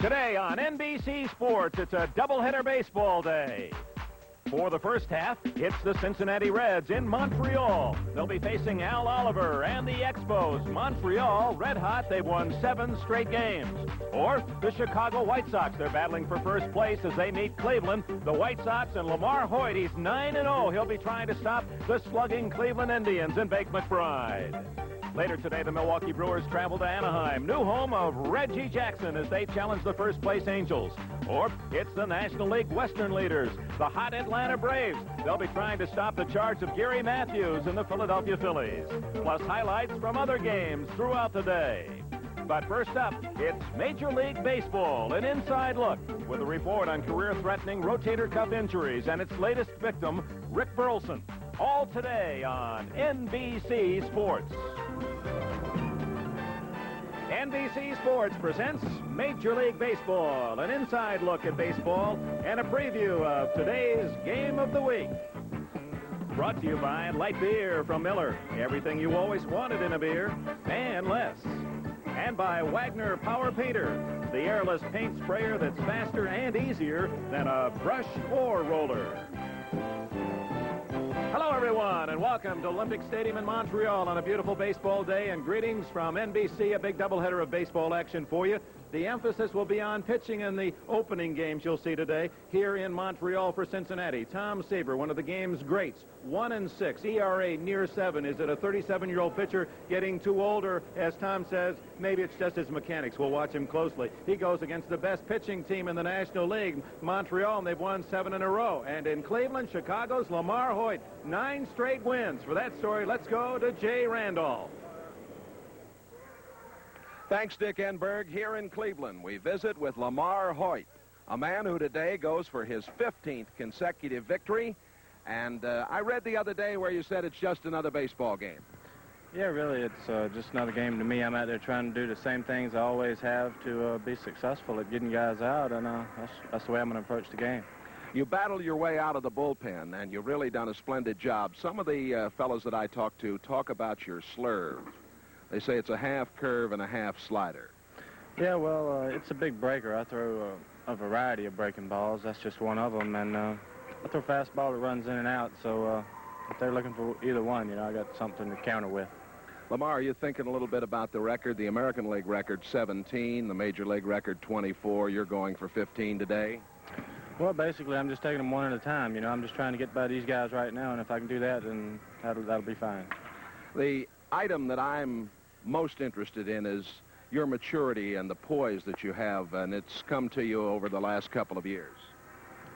Today on NBC Sports, it's a doubleheader baseball day. For the first half, it's the Cincinnati Reds in Montreal. They'll be facing Al Oliver and the Expos. Montreal, red hot, they've won 7 straight games. Or the Chicago White Sox, they're battling for first place as they meet Cleveland. The White Sox and Lamar Hoyt, he's 9-0. He'll be trying to stop the slugging Cleveland Indians and Bake McBride. Later today, the Milwaukee Brewers travel to Anaheim, new home of Reggie Jackson, as they challenge the first-place Angels. Or it's the National League Western leaders, the hot Atlanta Braves. They'll be trying to stop the charge of Gary Matthews and the Philadelphia Phillies. Plus highlights from other games throughout the day. But first up, it's Major League Baseball, an inside look with a report on career-threatening rotator cuff injuries and its latest victim, Rick Burleson. All today on NBC Sports. NBC Sports presents Major League Baseball, an inside look at baseball and a preview of today's Game of the Week. Brought to you by Light Beer from Miller. Everything you always wanted in a beer, and less. And by Wagner Power Painter, the airless paint sprayer that's faster and easier than a brush or roller. Hello, everyone, and welcome to Olympic Stadium in Montreal on a beautiful baseball day, and greetings from NBC, a big doubleheader of baseball action for you. The emphasis will be on pitching in the opening games you'll see today here in Montreal for Cincinnati. Tom Seaver, one of the game's greats, 1-6, ERA near 7. Is it a 37-year-old pitcher getting too old, or, as Tom says, maybe it's just his mechanics? We'll watch him closely. He goes against the best pitching team in the National League, Montreal, and they've won 7 in a row. And in Cleveland, Chicago's Lamar Hoyt, 9 straight wins. For that story, let's go to Jay Randolph. Thanks, Dick Enberg. Here in Cleveland, we visit with Lamar Hoyt, a man who today goes for his 15th consecutive victory. And I read the other day where you said it's just another baseball game. Yeah, really, it's just another game to me. I'm out there trying to do the same things I always have to be successful at getting guys out, and that's the way I'm going to approach the game. You battled your way out of the bullpen, and you've really done a splendid job. Some of the fellows that I talk to talk about your slurve. They say it's a half curve and a half slider. Yeah, well, it's a big breaker. I throw a variety of breaking balls. That's just one of them. And I throw a fastball that runs in and out. So if they're looking for either one, I got something to counter with. Lamar, are you thinking a little bit about the record? The American League record, 17. The Major League record, 24. You're going for 15 today? Well, basically, I'm just taking them one at a time. I'm just trying to get by these guys right now. And if I can do that, then that'll be fine. The item that I'm most interested in is your maturity and the poise that you have, and it's come to you over the last couple of years.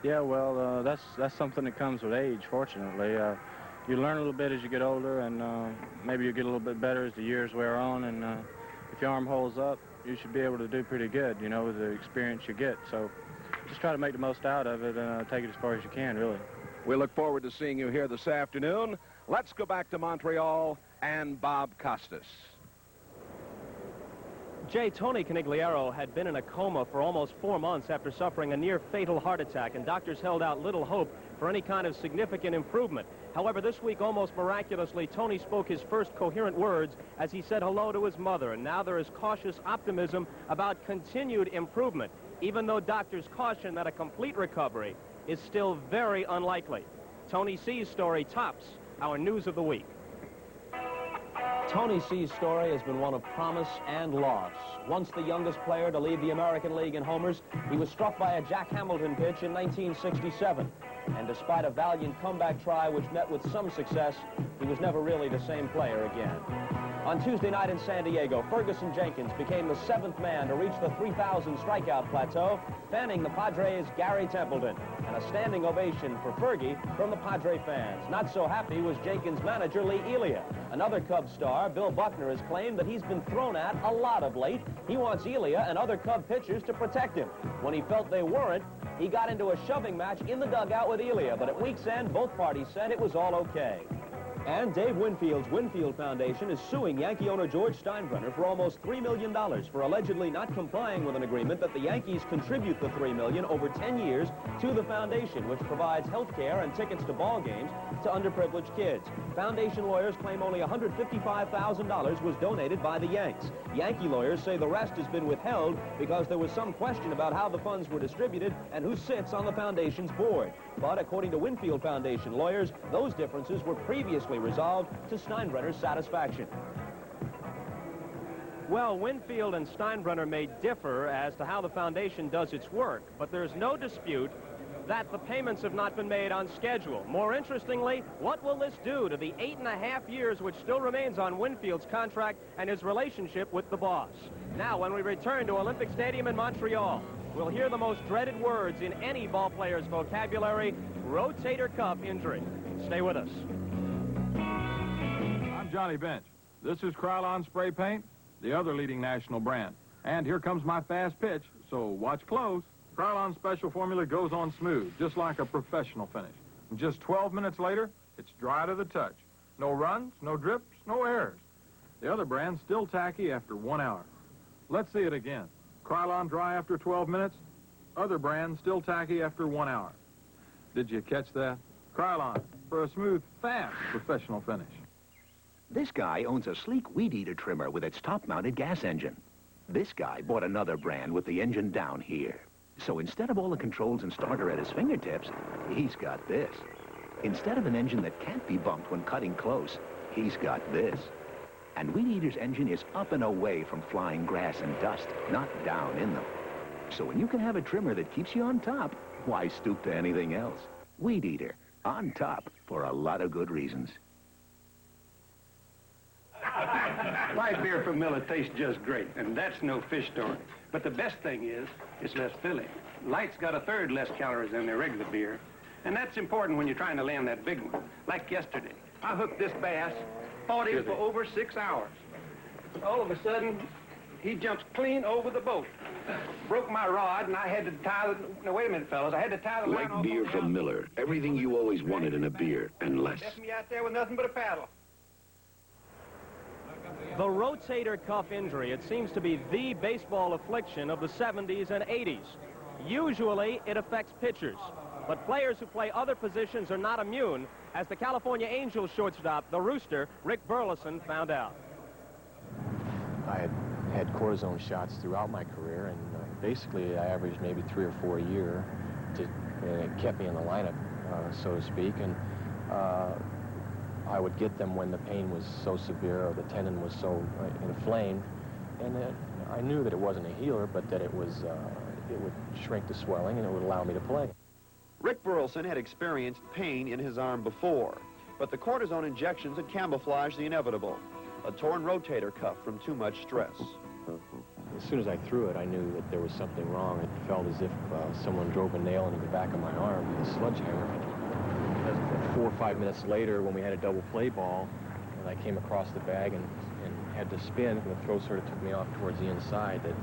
Yeah, well, that's something that comes with age, fortunately. You learn a little bit as you get older, and maybe you get a little bit better as the years wear on, and if your arm holds up, you should be able to do pretty good, with the experience you get. So just try to make the most out of it and take it as far as you can, really. We look forward to seeing you here this afternoon. Let's go back to Montreal and Bob Costas. Jay, Tony Conigliaro had been in a coma for almost 4 months after suffering a near-fatal heart attack, and doctors held out little hope for any kind of significant improvement. However, this week, almost miraculously, Tony spoke his first coherent words as he said hello to his mother, and now there is cautious optimism about continued improvement, even though doctors caution that a complete recovery is still very unlikely. Tony C's story tops our News of the Week. Tony C's story has been one of promise and loss. Once the youngest player to lead the American League in homers, he was struck by a Jack Hamilton pitch in 1967. And despite a valiant comeback try which met with some success, he was never really the same player again. On Tuesday night in San Diego, Ferguson Jenkins became the 7th man to reach the 3,000 strikeout plateau, fanning the Padres' Gary Templeton, and a standing ovation for Fergie from the Padre fans. Not so happy was Jenkins' manager, Lee Elia. Another Cubs star, Bill Buckner, has claimed that he's been thrown at a lot of late. He wants Elia and other Cub pitchers to protect him. When he felt they weren't, he got into a shoving match in the dugout with Elia, but at week's end, both parties said it was all okay. And Dave Winfield's Winfield Foundation is suing Yankee owner George Steinbrenner for almost $3 million for allegedly not complying with an agreement that the Yankees contribute the $3 million over 10 years to the foundation, which provides health care and tickets to ball games to underprivileged kids. Foundation lawyers claim only $155,000 was donated by the Yanks. Yankee lawyers say the rest has been withheld because there was some question about how the funds were distributed and who sits on the foundation's board. But according to Winfield Foundation lawyers, those differences were previously resolved to Steinbrenner's satisfaction. Well, Winfield and Steinbrenner may differ as to how the foundation does its work, but there's no dispute that the payments have not been made on schedule. More interestingly, what will this do to the 8.5 years which still remains on Winfield's contract and his relationship with the boss? Now, when we return to Olympic Stadium in Montreal, we'll hear the most dreaded words in any ballplayer's vocabulary: rotator cuff injury. Stay with us. I'm Johnny Bench. This is Krylon Spray Paint, the other leading national brand. And here comes my fast pitch, so watch close. Krylon Special Formula goes on smooth, just like a professional finish. And just 12 minutes later, it's dry to the touch. No runs, no drips, no errors. The other brand's still tacky after 1 hour. Let's see it again. Krylon dry after 12 minutes, other brand still tacky after 1 hour. Did you catch that? Krylon, for a smooth, fast professional finish. This guy owns a sleek weed eater trimmer with its top-mounted gas engine. This guy bought another brand with the engine down here. So instead of all the controls and starter at his fingertips, he's got this. Instead of an engine that can't be bumped when cutting close, he's got this. And Weed Eater's engine is up and away from flying grass and dust, not down in them. So when you can have a trimmer that keeps you on top, why stoop to anything else? Weed Eater, on top for a lot of good reasons. Light beer from Miller tastes just great, and that's no fish story. But the best thing is, it's less filling. Light's got 1/3 less calories than their regular beer, and that's important when you're trying to land that big one. Like yesterday, I hooked this bass, fought him for over 6 hours. All of a sudden, he jumps clean over the boat. Broke my rod, and I had to tie the... No, wait a minute, fellas. I had to tie the line Light beer from Miller. Everything you always wanted in a beer, and less. Left me out there with nothing but a paddle. The rotator cuff injury, it seems to be the baseball affliction of the 70s and 80s. Usually, it affects pitchers, but players who play other positions are not immune, as the California Angels shortstop, the Rooster, Rick Burleson, found out. I had cortisone shots throughout my career, and basically I averaged maybe 3 or 4 a year. It kept me in the lineup, so to speak, and I would get them when the pain was so severe or the tendon was so inflamed, and I knew that it wasn't a healer, but that it would shrink the swelling and it would allow me to play. Rick Burleson had experienced pain in his arm before, but the cortisone injections had camouflaged the inevitable, a torn rotator cuff from too much stress. As soon as I threw it, I knew that there was something wrong. It felt as if someone drove a nail into the back of my arm with a sledgehammer. 4 or 5 minutes later, when we had a double play ball, and I came across the bag and had to spin, and the throw sort of took me off towards the inside, that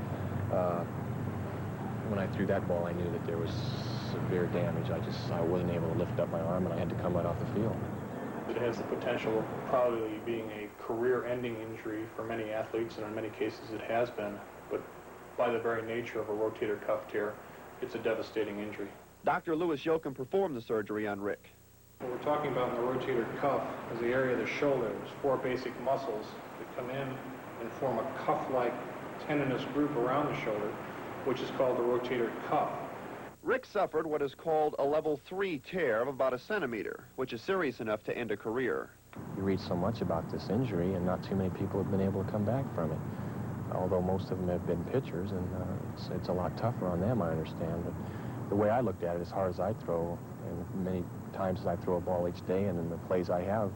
when I threw that ball, I knew that there was severe damage. I wasn't able to lift up my arm, and I had to come right off the field. It has the potential of probably being a career-ending injury for many athletes, and in many cases it has been, but by the very nature of a rotator cuff tear, it's a devastating injury. Dr. Louis Yoakum performed the surgery on Rick. What we're talking about in the rotator cuff is the area of the shoulder. There's 4 basic muscles that come in and form a cuff-like tendinous group around the shoulder, which is called the rotator cuff. Rick suffered what is called a level 3 tear of about 1 centimeter, which is serious enough to end a career. You read so much about this injury, and not too many people have been able to come back from it, although most of them have been pitchers, and it's a lot tougher on them, I understand. But the way I looked at it, as hard as I throw, and many times as I throw a ball each day, and in the plays I have,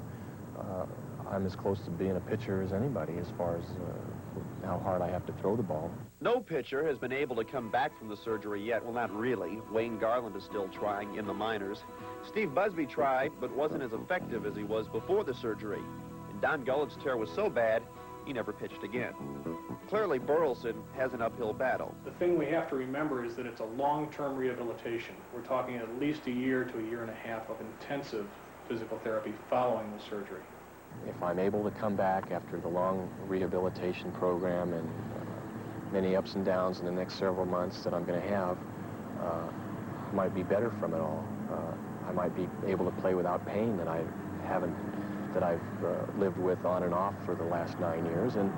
I'm as close to being a pitcher as anybody as far as how hard I have to throw the ball. No pitcher has been able to come back from the surgery yet. Well, not really. Wayne Garland is still trying in the minors. Steve Busby tried, but wasn't as effective as he was before the surgery. And Don Gullett's tear was so bad, he never pitched again. Clearly, Burleson has an uphill battle. The thing we have to remember is that it's a long-term rehabilitation. We're talking at least a year to a year and a half of intensive physical therapy following the surgery. If I'm able to come back after the long rehabilitation program and many ups and downs in the next several months that I'm going to have, I might be better from it all. I might be able to play without pain that I've lived with on and off for the last 9 years, and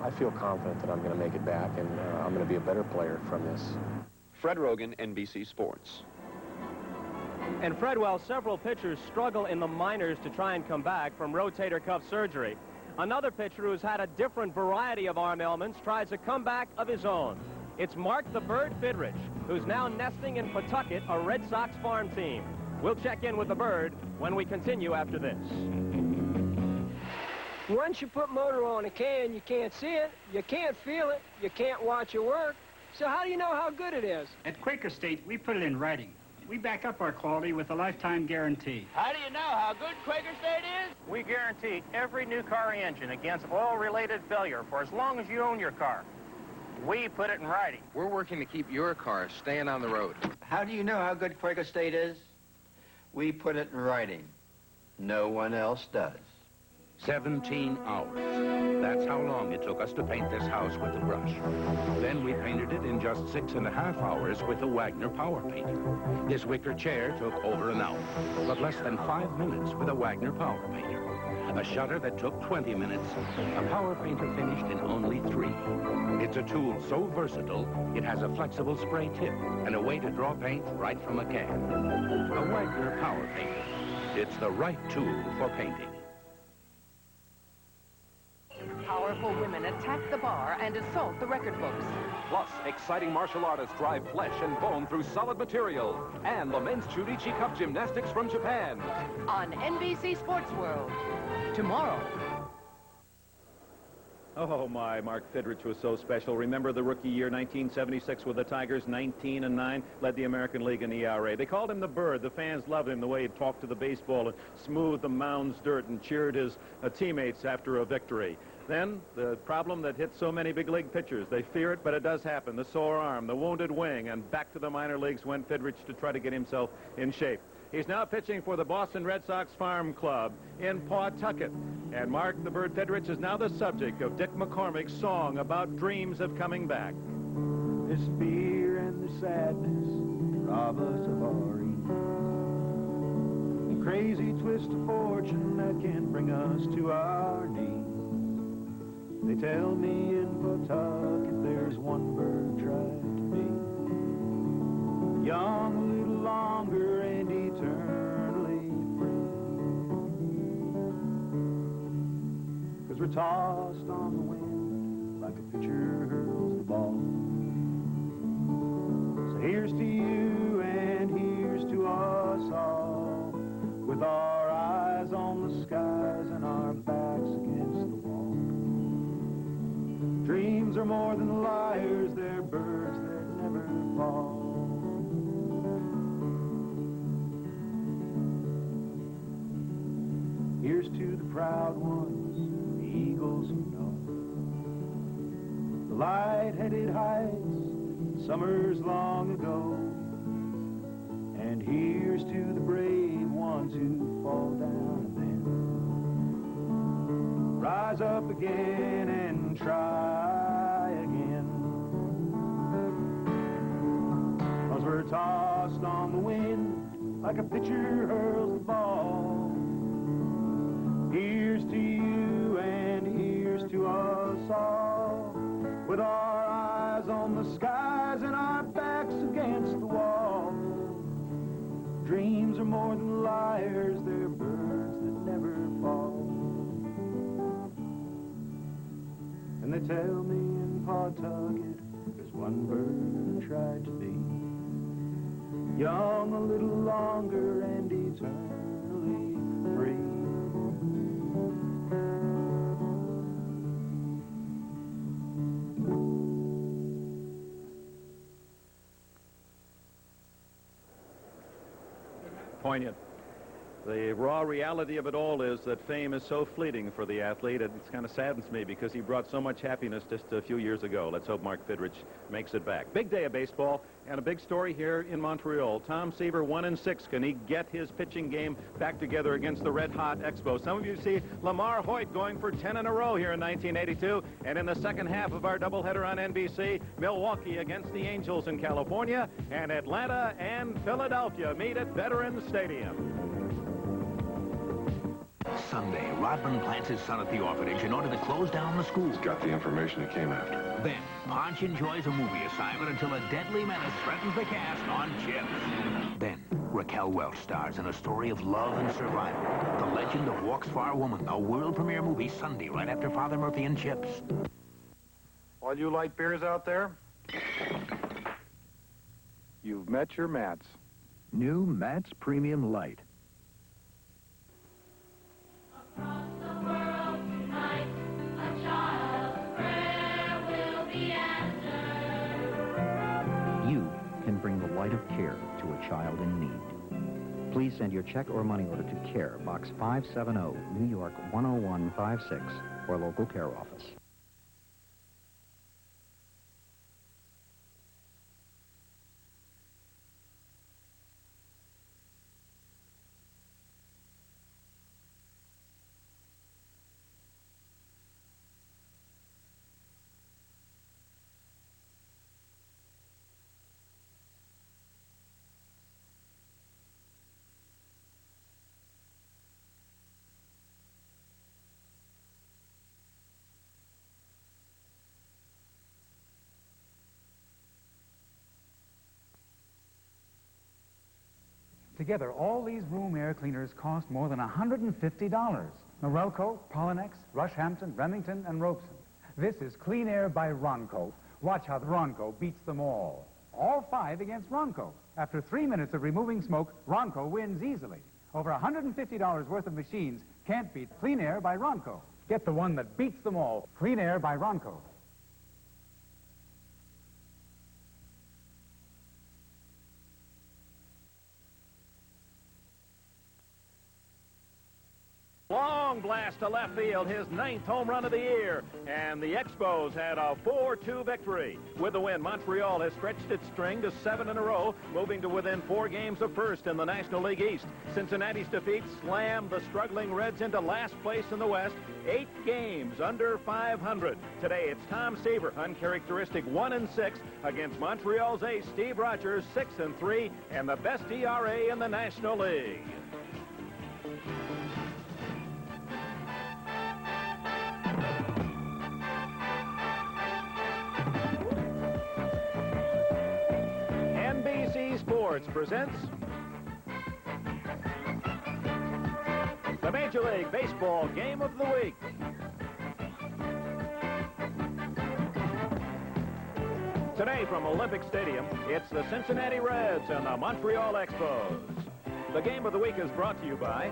I feel confident that I'm going to make it back, and I'm going to be a better player from this. Fred Rogan, NBC Sports. And Fred, while several pitchers struggle in the minors to try and come back from rotator cuff surgery, another pitcher who's had a different variety of arm ailments tries a comeback of his own. It's Mark the Bird Fidrich, who's now nesting in Pawtucket, a Red Sox farm team. We'll check in with the Bird when we continue after this. Once you put motor on a can, you can't see it, you can't feel it, you can't watch it work. So how do you know how good it is? At Quaker State, we put it in writing. We back up our quality with a lifetime guarantee. How do you know how good Quaker State is? We guarantee every new car engine against oil-related failure for as long as you own your car. We put it in writing. We're working to keep your car staying on the road. How do you know how good Quaker State is? We put it in writing. No one else does. 17 hours. That's how long it took us to paint this house with a brush. Then we painted it in just 6.5 hours with a Wagner power painter. This wicker chair took over an hour, but less than 5 minutes with a Wagner power painter. A shutter that took 20 minutes, a power painter finished in only 3. It's a tool so versatile, it has a flexible spray tip and a way to draw paint right from a can. A Wagner power painter. It's the right tool for painting. Powerful women attack the bar and assault the record books. Plus, exciting martial artists drive flesh and bone through solid material. And the men's Churichi Cup gymnastics from Japan. On NBC Sports World. Tomorrow. Oh, my, Mark Fidrich was so special. Remember the rookie year, 1976, with the Tigers, 19-9, led the American League in ERA. They called him the Bird. The fans loved him, the way he talked to the baseball and smoothed the mound's dirt and cheered his teammates after a victory. Then, the problem that hits so many big league pitchers. They fear it, but it does happen. The sore arm, the wounded wing, and back to the minor leagues went Fidrich to try to get himself in shape. He's now pitching for the Boston Red Sox Farm Club in Pawtucket. And Mark the Bird Fidrich is now the subject of Dick McCormick's song about dreams of coming back. This fear and the sadness rob us of our ease. The crazy twist of fortune that can bring us to our knees. They tell me in Pawtucket there's one bird tried to be young a little longer and eternally free. 'Cause we're tossed on the wind like a pitcher hurls the ball. So here's to you and here's to us all, with our eyes on the skies and our backs against the wall. Dreams are more than liars, they're birds that never fall. Here's to the proud ones, the eagles who know the light-headed heights, summers long ago. And here's to the brave ones who fall down and then rise up again and try again. 'Cause we're tossed on the wind like a pitcher hurls the ball. Here's to you and here's to us all, with our eyes on the skies and our backs against the wall. Dreams are more than liars, they're birds that never fall. And they tell me in Pawtucket there's one bird tried to be young a little longer and eternally free. Poignant. The raw reality of it all is that fame is so fleeting for the athlete. It kind of saddens me because he brought so much happiness just a few years ago. Let's hope Mark Fidrich makes it back. Big day of baseball and a big story here in Montreal. Tom Seaver 1-6. Can he get his pitching game back together against the red-hot Expos? Some of you see Lamar Hoyt going for 10 in a row here in 1982. And in the second half of our doubleheader on NBC, Milwaukee against the Angels in California, and Atlanta and Philadelphia meet at Veterans Stadium. Sunday, Rodman plants his son at the orphanage in order to close down the school. He's got the information he came after. Then, Ponch enjoys a movie assignment until a deadly menace threatens the cast on Chips. Then, Raquel Welch stars in a story of love and survival. The Legend of Walks Far Woman, a world premiere movie Sunday right after Father Murphy and Chips. All you light beers out there, you've met your Mats. New Mats Premium Light. You can bring the light of care to a child in need. Please send your check or money order to CARE, Box 570, New York 10156, or local care office. Together, all these room air cleaners cost more than $150. Norelco, Pollenex, Rushhampton, Remington, and Robeson. This is Clean Air by Ronco. Watch how the Ronco beats them all. All 5 against Ronco. After 3 minutes of removing smoke, Ronco wins easily. Over $150 worth of machines can't beat Clean Air by Ronco. Get the one that beats them all. Clean Air by Ronco. Long blast to left field, his 9th home run of the year. And the Expos had a 4-2 victory. With the win, Montreal has stretched its string to 7 in a row, moving to within 4 games of first in the National League East. Cincinnati's defeat slammed the struggling Reds into last place in the West, 8 games under 500. Today, it's Tom Seaver, uncharacteristic 1-6 against Montreal's ace, Steve Rogers, 6-3, and the best ERA in the National League. NBC Sports presents the Major League Baseball Game of the Week. Today from Olympic Stadium, it's the Cincinnati Reds and the Montreal Expos. The Game of the Week is brought to you by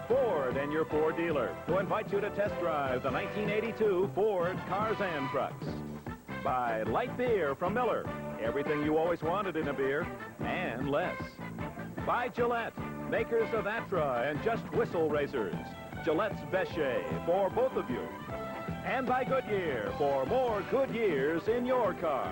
Ford and your Ford dealer, who invite you to test drive the 1982 Ford cars and trucks. By Light Beer from Miller. Everything you always wanted in a beer, and less. By Gillette, makers of Atra and Just Whistle razors. Gillette's best shave for both of you. And by Goodyear for more good years in your car.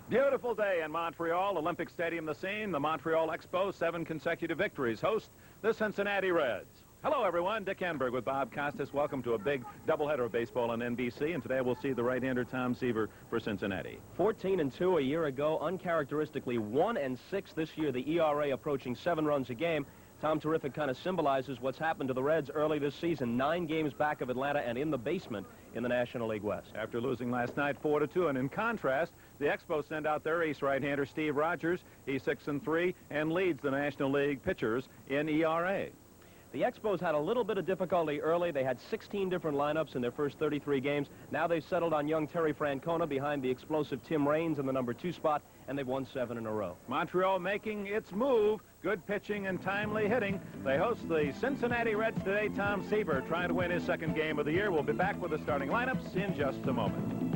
Beautiful day in Montreal. Olympic Stadium the scene. The Montreal Expos, 7 consecutive victories. Host the Cincinnati Reds. Hello, everyone. Dick Enberg with Bob Costas. Welcome to a big doubleheader of baseball on NBC. And today we'll see the right-hander Tom Seaver for Cincinnati. 14-2 a year ago. Uncharacteristically 1-6 this year. The ERA approaching 7 runs a game. Tom, terrific, kind of symbolizes what's happened to the Reds early this season. 9 games back of Atlanta and in the basement in the National League West. After losing last night 4-2, and in contrast, the Expos send out their ace right-hander Steve Rogers. He's 6-3 and leads the National League pitchers in ERA. The Expos had a little bit of difficulty early. They had 16 different lineups in their first 33 games. Now they've settled on young Terry Francona behind the explosive Tim Raines in the number 2 spot, and they've won 7 in a row. Montreal making its move. Good pitching and timely hitting. They host the Cincinnati Reds today. Tom Seaver trying to win his 2nd game of the year. We'll be back with the starting lineups in just a moment.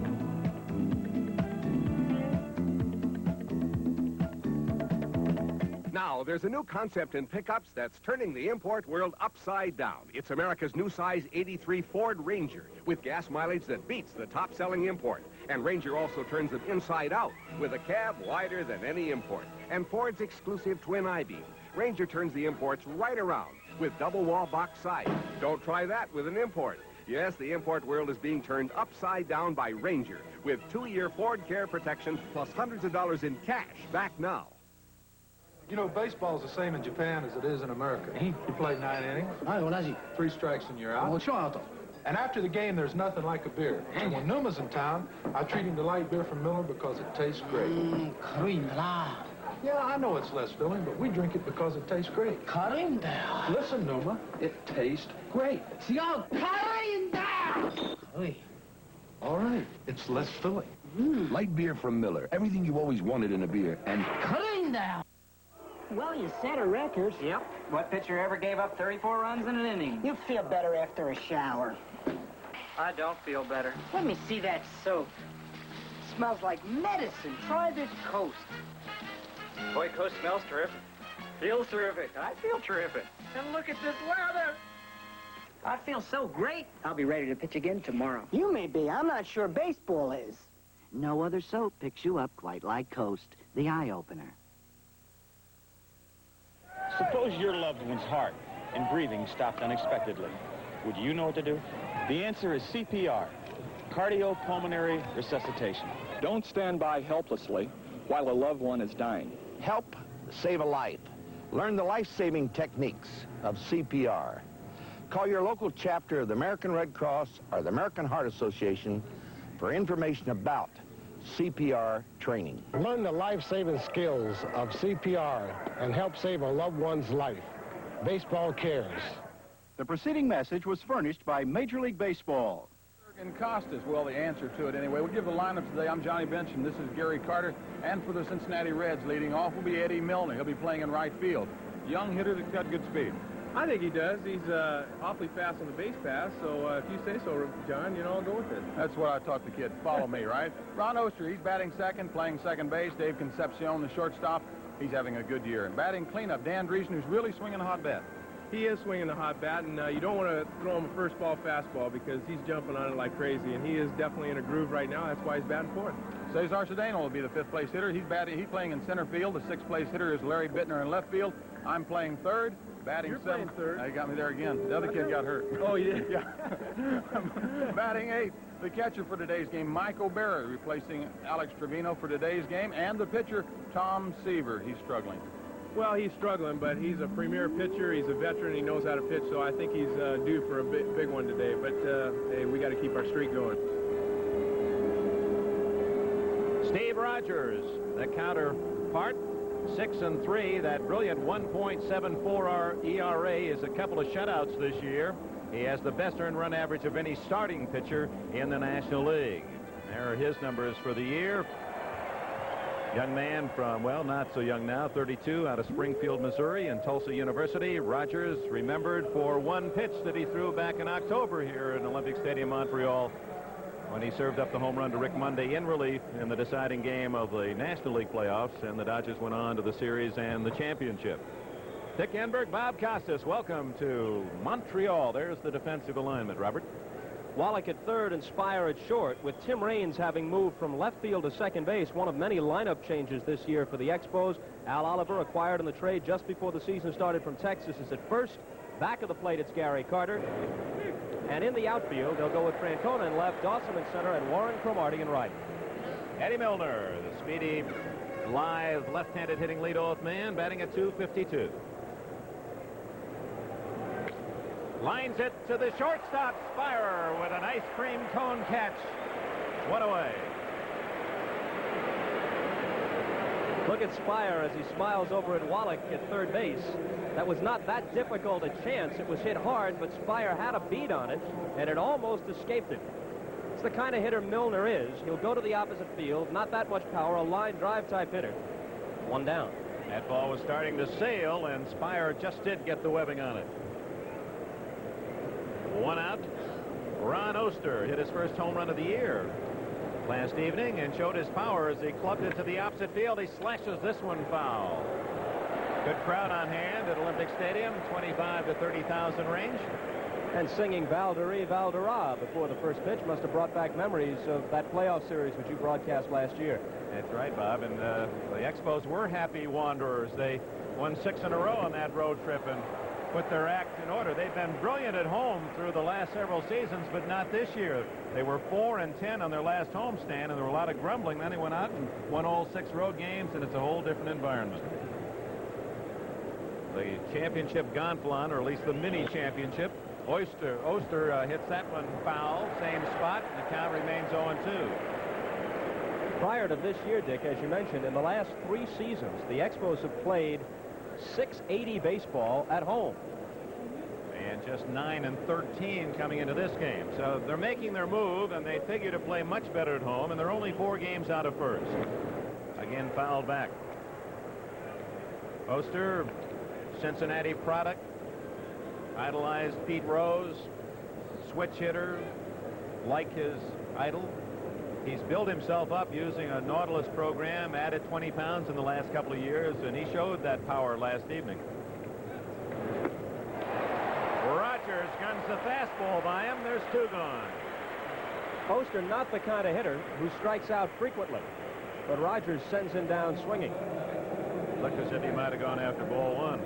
Now, there's a new concept in pickups that's turning the import world upside down. It's America's new size 83 Ford Ranger with gas mileage that beats the top-selling import. And Ranger also turns them inside out with a cab wider than any import. And Ford's exclusive twin I-beam. Ranger turns the imports right around with double-wall box sides. Don't try that with an import. Yes, the import world is being turned upside down by Ranger with 2-year Ford Care protection plus hundreds of dollars in cash back now. You know, baseball's the same in Japan as it is in America. You play 9 innings. 3 strikes and you're out. And after the game, there's nothing like a beer. And when Numa's in town, I treat him to light beer from Miller because it tastes great. Yeah, I know it's less filling, but we drink it because it tastes great. Listen, Numa, it tastes great. All right, it's less filling. Light beer from Miller. Everything you always wanted in a beer. And Well, you set a record. Yep. What pitcher ever gave up 34 runs in an inning? You feel better after a shower. I don't feel better. Let me see that soap. Smells like medicine. Try this Coast. Boy, Coast smells terrific. Feels terrific. I feel terrific. And look at this weather. I feel so great. I'll be ready to pitch again tomorrow. You may be. I'm not sure baseball is. No other soap picks you up quite like Coast, the eye-opener. Suppose your loved one's heart and breathing stopped unexpectedly. Would you know what to do? The answer is CPR, cardiopulmonary resuscitation. Don't stand by helplessly while a loved one is dying. Help save a life. Learn the life-saving techniques of CPR. Call your local chapter of the American Red Cross or the American Heart Association for information about CPR training. Learn the life-saving skills of CPR and help save a loved one's life. Baseball cares. The preceding message was furnished by Major League Baseball. And Costas, well, the answer to it anyway. We'll give the lineup today. I'm Johnny Bench, and this is Gary Carter. And for the Cincinnati Reds, leading off will be Eddie Milner. He'll be playing in right field. Young hitter that's got good speed. I think he does. He's awfully fast on the base pass, so if you say so, John, you know, I'll go with it. That's what I taught the kid. Follow me, right? Ron Oster, he's batting second, playing second base. Dave Concepcion, the shortstop, he's having a good year. And batting cleanup, Dan Driesen, who's really swinging a hot bat. He is swinging the hot bat, and you don't want to throw him a first ball fastball because he's jumping on it like crazy, and he is definitely in a groove right now. That's why he's batting fourth. Cesar Cedeno will be the fifth place hitter. He's playing in center field. The sixth place hitter is Larry Bittner in left field. I'm playing third. Batting You're seventh. Playing third. You got me there again. The other kid got hurt. Oh, you did? Yeah. Batting eighth. The catcher for today's game, Mike O'Barry, replacing Alex Trevino for today's game. And the pitcher, Tom Seaver. He's struggling. Well, he's struggling, but he's a premier pitcher. He's a veteran. He knows how to pitch, so I think he's due for a big one today. But, hey, we got to keep our streak going. Steve Rogers, the counterpart, 6-3. That brilliant 1.74 ERA is a couple of shutouts this year. He has the best earned run average of any starting pitcher in the National League. There are his numbers for the year. Young man from, well, not so young now, 32, out of Springfield, Missouri, and Tulsa University. Rogers remembered for one pitch that he threw back in October here in Olympic Stadium, Montreal, when he served up the home run to Rick Monday in relief in the deciding game of the National League playoffs, and the Dodgers went on to the series and the championship. Dick Enberg, Bob Costas, welcome to Montreal. There's the defensive alignment, Robert. Wallach at third and Spire at short, with Tim Raines having moved from left field to second base, one of many lineup changes this year for the Expos. Al Oliver, acquired in the trade just before the season started from Texas, is at first. Back of the plate, it's Gary Carter. And in the outfield, they'll go with Francona in left, Dawson in center, and Warren Cromartie in right. Eddie Milner, the speedy, lithe, left-handed hitting leadoff man, batting at .252. Lines it to the shortstop, Spire, with an ice cream cone catch. One away. Look at Spire as he smiles over at Wallach at third base. That was not that difficult a chance. It was hit hard, but Spire had a beat on it, and it almost escaped him. It's the kind of hitter Milner is. He'll go to the opposite field, not that much power, a line drive type hitter. One down. That ball was starting to sail, and Spire just did get the webbing on it. One out. Ron Oster hit his first home run of the year last evening and showed his power as he clubbed it to the opposite field. He slashes this one foul. Good crowd on hand at Olympic Stadium, 25 to 30,000 range. And singing Valderie Valdera before the first pitch must have brought back memories of that playoff series which you broadcast last year. That's right, Bob. And the Expos were happy wanderers. They won 6 in a row on that road trip and put their act in order. They've been brilliant at home through the last several seasons, but not this year. They were 4-10 on their last homestand, and there were a lot of grumbling. Then they went out and won all 6 road games, and it's a whole different environment. The championship gonfalon, or at least the mini championship, Oster hits that one foul, same spot, and the count remains 0-2. Prior to this year, Dick, as you mentioned, in the last 3 seasons, the Expos have played .680 baseball at home. And just 9-13 coming into this game. So they're making their move, and they figure to play much better at home, and they're only 4 games out of first. Again, fouled back. Oster, Cincinnati product. Idolized Pete Rose, switch hitter, like his idol. He's built himself up using a Nautilus program, added 20 pounds in the last couple of years, and he showed that power last evening. Rogers guns the fastball by him. There's 2 gone. Oster not the kind of hitter who strikes out frequently, but Rogers sends him down swinging. Looked as if he might have gone after ball 1.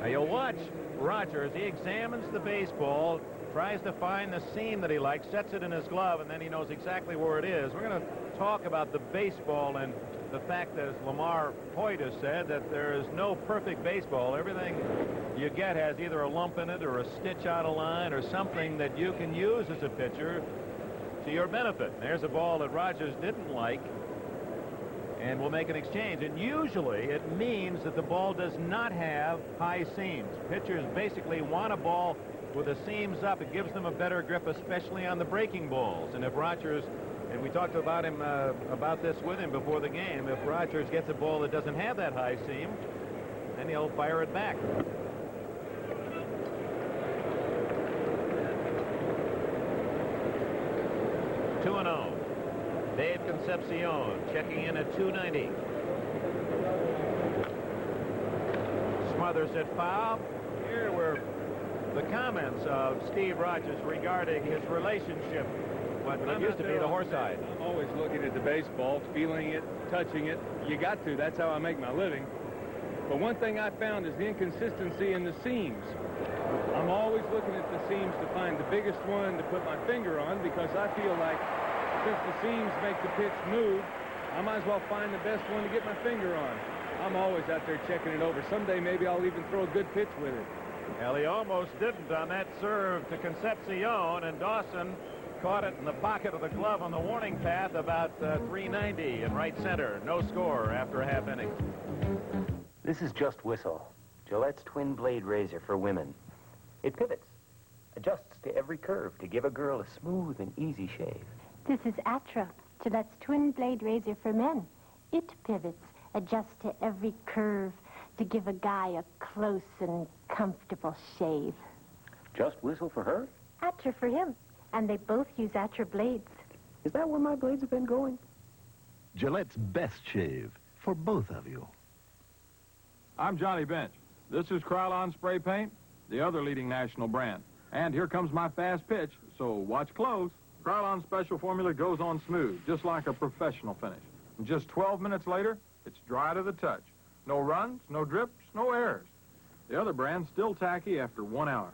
Now you'll watch Rogers. He examines the baseball, tries to find the seam that he likes, sets it in his glove, and then he knows exactly where it is. We're going to talk about the baseball and the fact that, as Lamar Hoyt has said, that there is no perfect baseball. Everything you get has either a lump in it or a stitch out of line or something that you can use as a pitcher to your benefit. There's a ball that Rogers didn't like, and we'll make an exchange. And usually it means that the ball does not have high seams. Pitchers basically want a ball with the seams up. It gives them a better grip, especially on the breaking balls. And if Rogers, and we talked about him about this with him before the game, if Rogers gets a ball that doesn't have that high seam, then he'll fire it back. Two and 0. Dave Concepcion checking in at 290. Smothers it foul. Here were the comments of Steve Rogers regarding his relationship. What used to be the horse eye. I'm always looking at the baseball, feeling it, touching it. You got to. That's how I make my living. But one thing I found is the inconsistency in the seams. I'm always looking at the seams to find the biggest one to put my finger on, because I feel like since the seams make the pitch move, I might as well find the best one to get my finger on. I'm always out there checking it over. Someday maybe I'll even throw a good pitch with it. Well, he almost didn't on that serve to Concepcion, and Dawson caught it in the pocket of the glove on the warning path about 390 in right center. No score after a half inning. This is Just Whistle, Gillette's twin blade razor for women. It pivots, adjusts to every curve to give a girl a smooth and easy shave. This is Atra, Gillette's twin blade razor for men. It pivots, adjusts to every curve to give a guy a close and comfortable shave. Just Whistle for her? Atra for him. And they both use Atra blades. Is that where my blades have been going? Gillette's best shave for both of you. I'm Johnny Bench. This is Krylon Spray Paint, the other leading national brand. And here comes my fast pitch, so watch close. Krylon Special Formula goes on smooth, just like a professional finish. And just 12 minutes later, it's dry to the touch. No runs, no drips, no errors. The other brand's still tacky after 1 hour.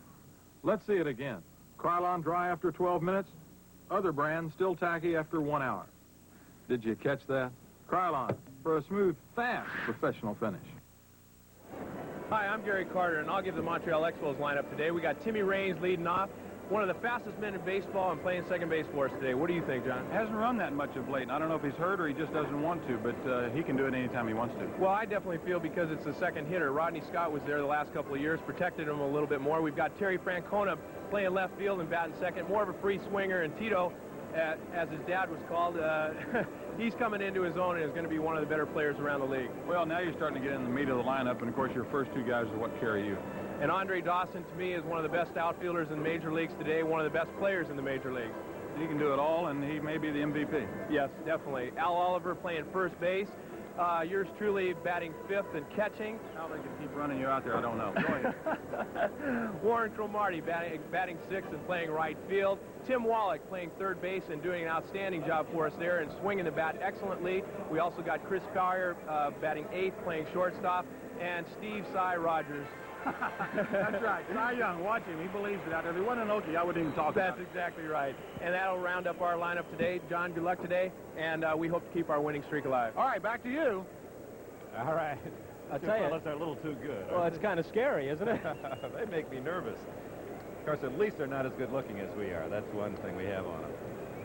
Let's see it again. Krylon dry after 12 minutes. Other brand still tacky after 1 hour. Did you catch that? Krylon for a smooth, fast professional finish. Hi, I'm Gary Carter, and I'll give the Montreal Expos lineup today. We got Timmy Raines leading off, one of the fastest men in baseball, and playing second base for us today. What do you think, John? Hasn't run that much of late. I don't know if he's hurt or he just doesn't want to, but he can do it anytime he wants to. Well, I definitely feel because it's the second hitter. Rodney Scott was there the last couple of years, protected him a little bit more. We've got Terry Francona playing left field and batting second, more of a free swinger, and Tito, as his dad was called, he's coming into his own and is going to be one of the better players around the league. Well, now you're starting to get in the meat of the lineup, and of course your first 2 guys are what carry you. And Andre Dawson, to me, is one of the best outfielders in the major leagues today, one of the best players in the major leagues. He can do it all, and he may be the MVP. Yes, definitely. Al Oliver playing first base. Yours truly batting 5th and catching. How they can keep running you out there, I don't know. Go ahead. Warren Cromartie batting 6th and playing right field. Tim Wallach playing 3rd base and doing an outstanding job for us there and swinging the bat excellently. We also got Chris Collier batting 8th, playing shortstop, and Steve Cy Rogers. That's right. Cy Young, watch him. He believes it out there. If he wasn't an Okie, I wouldn't even talk about it. That's exactly right. And that'll round up our lineup today. John, good luck today, and we hope to keep our winning streak alive. All right, back to you. All right. I'll tell you. Fellas are a little too good. Well, it's kind of scary, isn't it? They make me nervous. Of course, at least they're not as good looking as we are. That's one thing we have on them.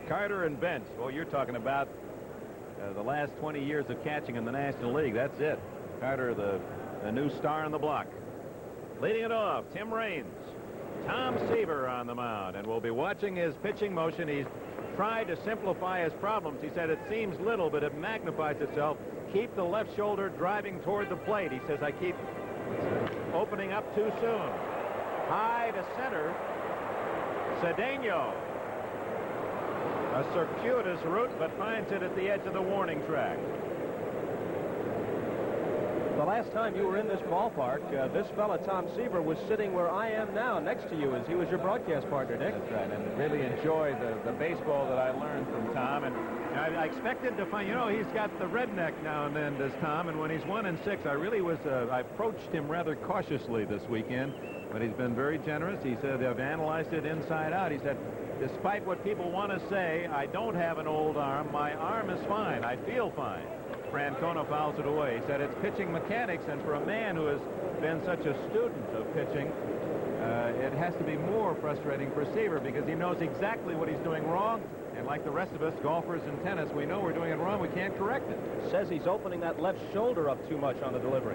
Carter and Bench. Well, you're talking about the last 20 years of catching in the National League. That's it. Carter, the new star on the block. Leading it off, Tim Raines. Tom Seaver on the mound, and we'll be watching his pitching motion. He's tried to simplify his problems. He said it seems little, but it magnifies itself. Keep the left shoulder driving toward the plate. He says, I keep opening up too soon. High to center. Cedeno. A circuitous route, but finds it at the edge of the warning track. The last time you were in this ballpark, this fella, Tom Seaver, was sitting where I am now, next to you, as he was your broadcast partner, Dick. That's right, and really enjoyed the baseball that I learned from Tom. And I expected to find, you know, he's got the redneck now and then, does Tom, and when he's 1-6, I approached him rather cautiously this weekend, but he's been very generous. He said, I've analyzed it inside out. He said, despite what people want to say, I don't have an old arm. My arm is fine. I feel fine. Francona fouls it away. He said it's pitching mechanics, and for a man who has been such a student of pitching, it has to be more frustrating for Seaver because he knows exactly what he's doing wrong, and like the rest of us golfers in tennis, we know we're doing it wrong. We can't correct it. Says he's opening that left shoulder up too much on the delivery.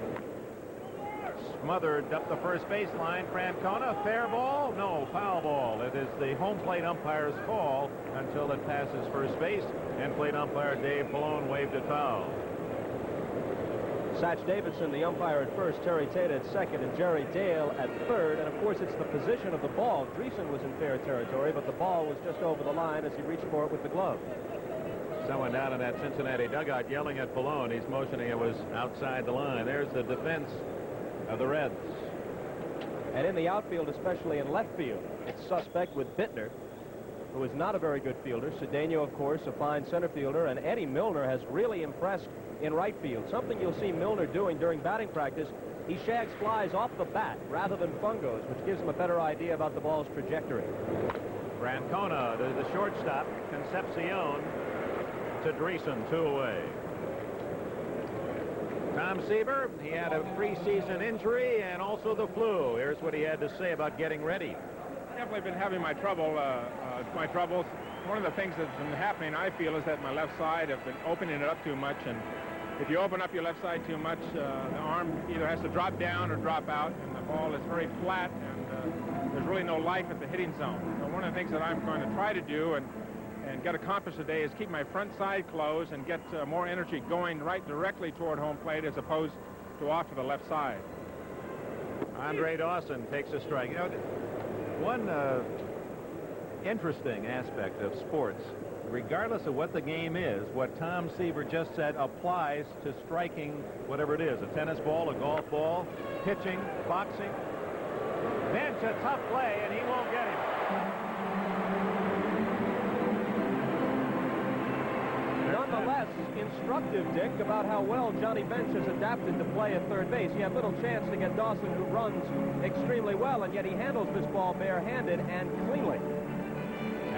Smothered up the first baseline. Francona, fair ball? No, foul ball. It is the home plate umpire's call until it passes first base, and plate umpire Dave Pallone waved it foul. Satch Davidson, the umpire at first, Terry Tate at second, and Jerry Dale at third. And, of course, it's the position of the ball. Dreesen was in fair territory, but the ball was just over the line as he reached for it with the glove. Someone down in that Cincinnati dugout yelling at Pallone. He's motioning it was outside the line. There's the defense of the Reds. And in the outfield, especially in left field, it's suspect with Bittner, who is not a very good fielder. Cedeno, of course, a fine center fielder. And Eddie Milner has really impressed in right field. Something you'll see Milner doing during batting practice. He shags flies off the bat rather than fungos, which gives him a better idea about the ball's trajectory. Francona to the shortstop. Concepcion to Dreesen, 2 away. Tom Seaver, he had a preseason injury and also the flu. Here's what he had to say about getting ready. Definitely been having my troubles. One of the things that's been happening, I feel, is that my left side have been opening it up too much, and if you open up your left side too much, the arm either has to drop down or drop out, and the ball is very flat, and there's really no life at the hitting zone. So one of the things that I'm going to try to do and get accomplished today is keep my front side closed and get more energy going right directly toward home plate as opposed to off to the left side. Andre Dawson takes a strike. You know, one interesting aspect of sports, regardless of what the game is, what Tom Seaver just said applies to striking whatever it is, a tennis ball, a golf ball, pitching, boxing. Bench, a tough play, and he won't get him. Nonetheless, instructive, Dick, about how well Johnny Bench has adapted to play at third base. He had little chance to get Dawson, who runs extremely well, and yet he handles this ball barehanded and cleanly.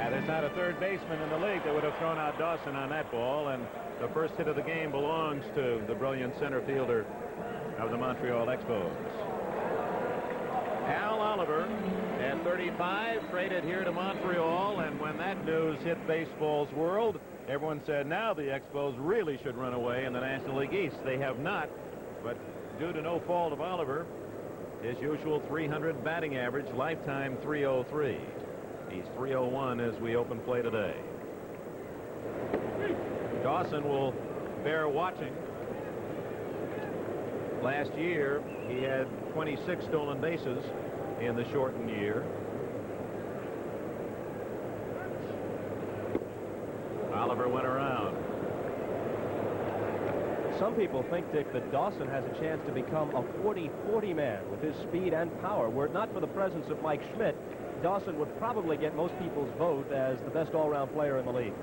There's not a third baseman in the league that would have thrown out Dawson on that ball, and the first hit of the game belongs to the brilliant center fielder of the Montreal Expos. Al Oliver at 35, traded here to Montreal, and when that news hit baseball's world, everyone said now the Expos really should run away in the National League East. They have not, but due to no fault of Oliver, his usual 300 batting average, lifetime 303. He's 301 as we open play today. Dawson will bear watching. Last year, he had 26 stolen bases in the shortened year. Oliver went around. Some people think, Dick, that Dawson has a chance to become a 40-40 man with his speed and power. Were it not for the presence of Mike Schmidt, Dawson would probably get most people's vote as the best all-round player in the league.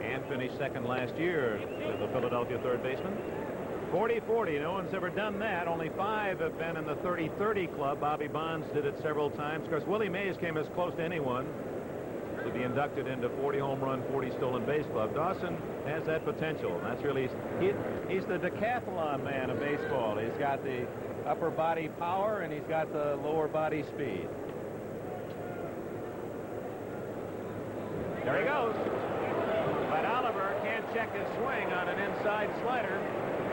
And finished second last year to the Philadelphia third baseman. 40-40, no one's ever done that. Only 5 have been in the 30-30 club. Bobby Bonds did it several times. Of course, Willie Mays came as close to anyone to be inducted into 40 home run, 40 stolen base club. Dawson has that potential. That's really, he's the decathlon man of baseball. He's got the upper body power and he's got the lower body speed. There he goes. But Oliver can't check his swing on an inside slider,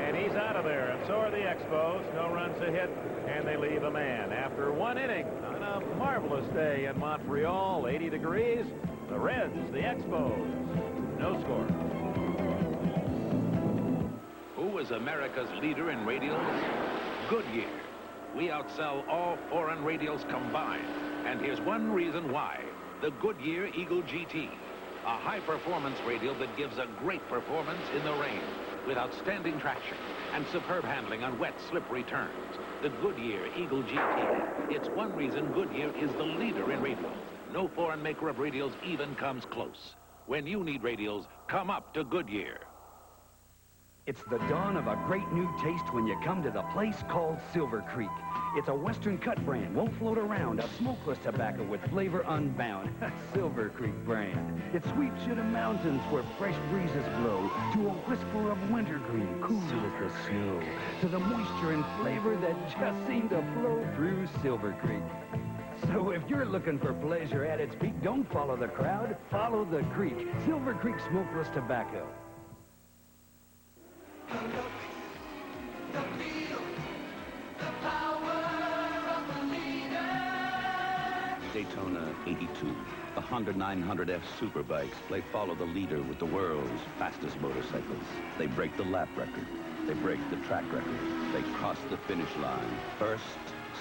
and he's out of there. And so are the Expos. No runs a hit, and they leave a man. After 1 inning on a marvelous day in Montreal, 80 degrees, the Reds, the Expos, no score. Who is America's leader in radials? Goodyear. We outsell all foreign radials combined. And here's one reason why. The Goodyear Eagle GT. A high-performance radial that gives a great performance in the rain with outstanding traction and superb handling on wet, slippery turns. The Goodyear Eagle GT. It's one reason Goodyear is the leader in radials. No foreign maker of radials even comes close. When you need radials, come up to Goodyear. It's the dawn of a great new taste when you come to the place called Silver Creek. It's a Western cut brand, won't float around, a smokeless tobacco with flavor unbound. Silver Creek brand. It sweeps you to mountains where fresh breezes blow, to a whisper of wintergreen, cool as the snow, to the moisture and flavor that just seem to flow through Silver Creek. So if you're looking for pleasure at its peak, don't follow the crowd, follow the creek. Silver Creek smokeless tobacco. Daytona 82. The Honda 900F Superbikes play follow the leader with the world's fastest motorcycles. They break the lap record. They break the track record. They cross the finish line. First,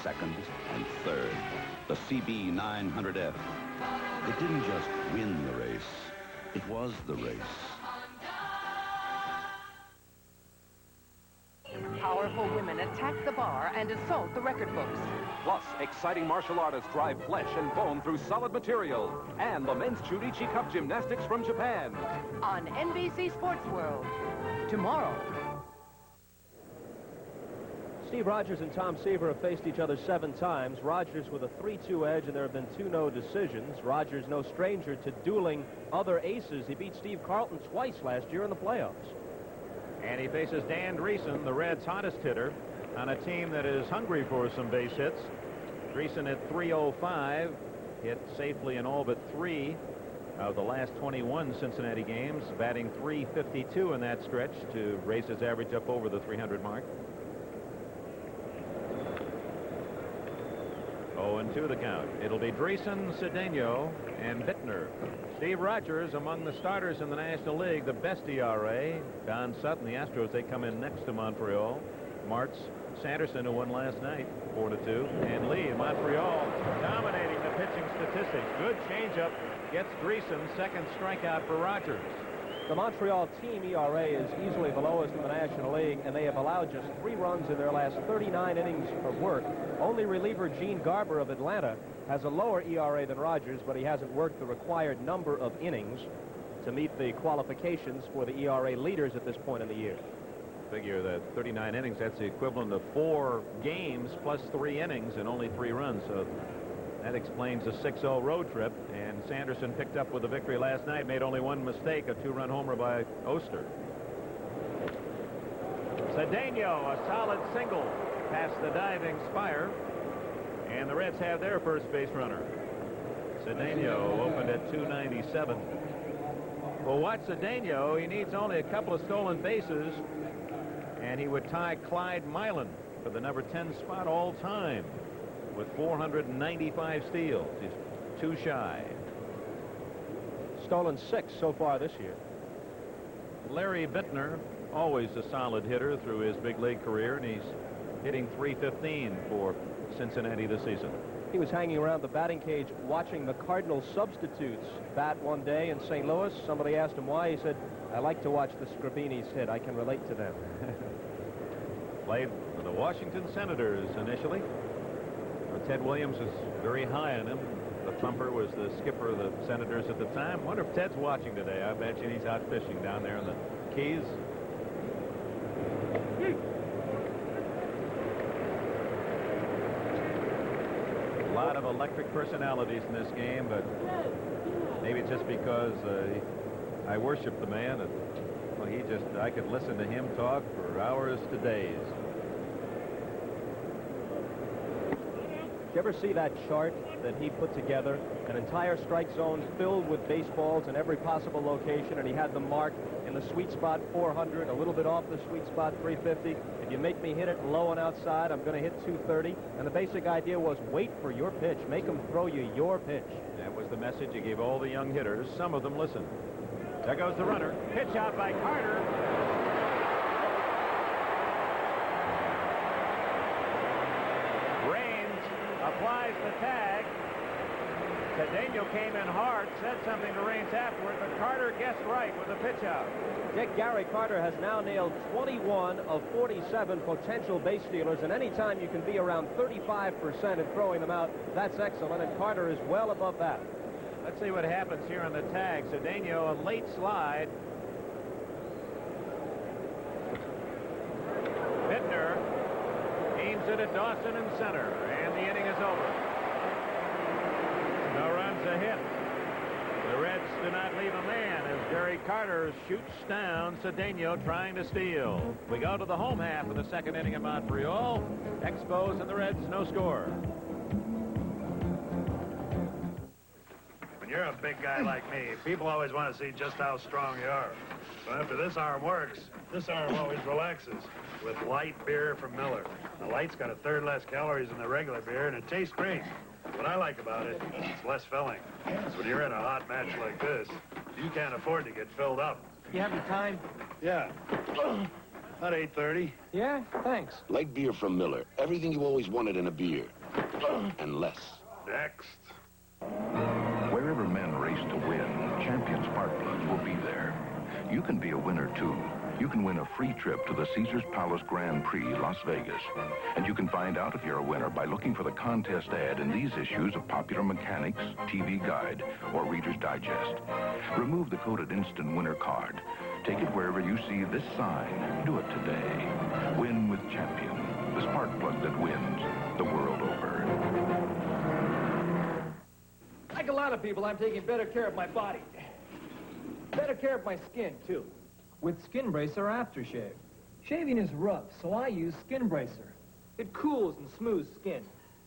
second, and third. The CB 900F. It didn't just win the race. It was the race. Powerful women attack the bar and assault the record books. Plus, exciting martial artists drive flesh and bone through solid material. And the men's Churichi Cup gymnastics from Japan. On NBC Sports World. Tomorrow. Steve Rogers and Tom Seaver have faced each other 7 times. Rogers with a 3-2 edge, and there have been 2 no decisions. Rogers no stranger to dueling other aces. He beat Steve Carlton twice last year in the playoffs. And he faces Dan Dreesen, the Reds' hottest hitter, on a team that is hungry for some base hits. Dreesen at .305, hit safely in all but 3 of the last 21 Cincinnati games, batting .352 in that stretch to raise his average up over the 300 mark. 0-2 the count. It'll be Dreesen, Cedeno, and Bittner. Steve Rogers among the starters in the National League, the best ERA. Don Sutton, the Astros, they come in next to Montreal. Martz, Sanderson, who won last night, 4-2. And Lee in Montreal dominating the pitching statistics. Good changeup, gets Dreesen, second strikeout for Rogers. The Montreal team ERA is easily the lowest in the National League, and they have allowed just 3 runs in their last 39 innings of work. Only reliever Gene Garber of Atlanta has a lower ERA than Rogers, but he hasn't worked the required number of innings to meet the qualifications for the ERA leaders at this point in the year. Figure that 39 innings, that's the equivalent of 4 games plus 3 innings and only 3 runs. So that explains the 6-0 road trip. And Sanderson picked up with the victory last night, made only 1 mistake, a 2-run homer by Oster. Cedeno, a solid single past the diving Spire. And the Reds have their first base runner. Cedeno opened at .297. Well, watch Cedeno. He needs only a couple of stolen bases, and he would tie Clyde Milan for the number 10 spot all time with 495 steals. He's 2 shy. Stolen 6 so far this year. Larry Bittner, always a solid hitter through his big league career, and he's hitting .315 for Cincinnati this season. He was hanging around the batting cage watching the Cardinals substitutes bat one day in St. Louis. Somebody asked him why. He said, I like to watch the Scribinis hit. I can relate to them. Played for the Washington Senators initially. Ted Williams was very high on him. The thumper was the skipper of the Senators at the time. Wonder if Ted's watching today. I bet you he's out fishing down there in the Keys. A lot of electric personalities in this game, but maybe it's just because I worship the man. And, well, I could listen to him talk for hours to days. Did you ever see that chart that he put together? An entire strike zone filled with baseballs in every possible location, and he had them marked in the sweet spot 400, a little bit off the sweet spot 350. If you make me hit it low and outside, I'm going to hit 230. And the basic idea was wait for your pitch. Make them throw you your pitch. That was the message he gave all the young hitters. Some of them listened. There goes the runner. Pitch out by Carter. Applies the tag. Cedeno came in hard, said something to Raines afterward, but Carter guessed right with the pitch out. Dick, Gary Carter has now nailed 21 of 47 potential base stealers, and anytime you can be around 35% in throwing them out, that's excellent, and Carter is well above that. Let's see what happens here on the tag. Cedeno, a late slide. Bittner aims it at Dawson in center, and the inning is over. No runs, a hit. The Reds do not leave a man as Gary Carter shoots down Cedeno trying to steal. We go to the home half of the second inning in Montreal. Expos and the Reds, no score. When you're a big guy like me, people always want to see just how strong you are. So after this arm works, this arm always relaxes with light beer from Miller. The light's got a third less calories than the regular beer, and it tastes great. What I like about it, it's less filling. So when you're in a hot match like this, you can't afford to get filled up. You have the time? Yeah. About 8:30. Yeah, thanks. Light beer from Miller. Everything you always wanted in a beer. And less. Next. Wherever men race to win, champion spark plugs will be there. You can be a winner, too. You can win a free trip to the Caesars Palace Grand Prix, Las Vegas. And you can find out if you're a winner by looking for the contest ad in these issues of Popular Mechanics, TV Guide, or Reader's Digest. Remove the coded instant winner card. Take it wherever you see this sign. Do it today. Win with Champion, the spark plug that wins the world over. Like a lot of people, I'm taking better care of my body. Better care of my skin, too. With Skin Bracer Aftershave. Shaving is rough, so I use Skin Bracer. It cools and smooths skin.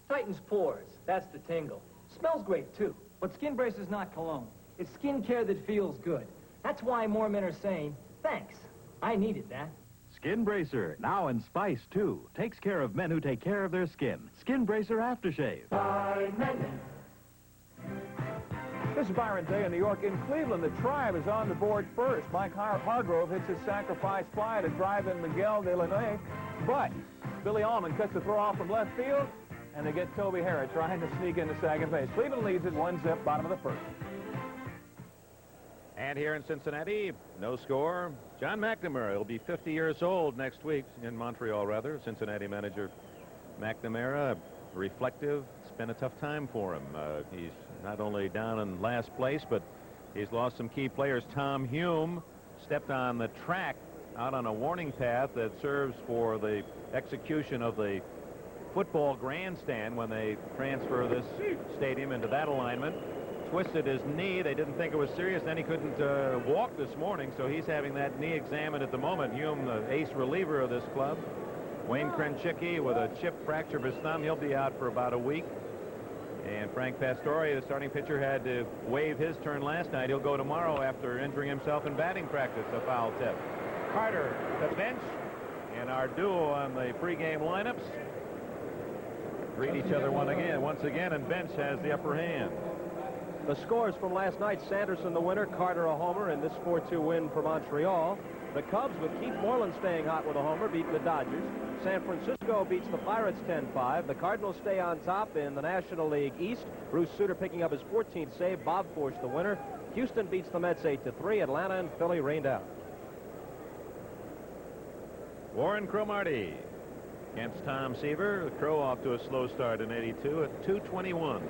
Tightens pores. That's the tingle. Smells great, too. But Skin Bracer's not cologne. It's skin care that feels good. That's why more men are saying, thanks. I needed that. Skin Bracer, now in spice, too. Takes care of men who take care of their skin. Skin Bracer Aftershave. This is Byron Day in New York. In Cleveland, the Tribe is on the board first. Mike Hargrove hits his sacrifice fly to drive in Miguel de Lene, but Billy Allman cuts the throw off from left field, and they get Toby Harrod trying to sneak into second base. Cleveland leads it 1-0, bottom of the first. And here in Cincinnati, no score. John McNamara will be 50 years old next week, in Montreal, rather. Cincinnati manager McNamara, reflective. It's been a tough time for him. He's not only down in last place, but he's lost some key players. Tom Hume stepped on the track out on a warning path that serves for the execution of the football grandstand when they transfer this stadium into that alignment. Twisted his knee. They didn't think it was serious. Then he couldn't walk this morning, so he's having that knee examined at the moment. Hume, the ace reliever of this club. Wayne Krenchicki with a chipped fracture of his thumb. He'll be out for about a week. And Frank Pastore, the starting pitcher, had to waive his turn last night. He'll go tomorrow after injuring himself in batting practice, a foul tip. Carter, the bench, and our duo on the pregame lineups greet each other once again, and Bench has the upper hand. The scores from last night: Sanderson the winner, Carter a homer in this 4-2 win for Montreal. The Cubs, with Keith Moreland staying hot with a homer, beat the Dodgers. San Francisco beats the Pirates 10-5. The Cardinals stay on top in the National League East. Bruce Sutter picking up his 14th save. Bob Forsch the winner. Houston beats the Mets 8-3. Atlanta and Philly rained out. Warren Cromartie against Tom Seaver. The Crow off to a slow start in 82 at 221.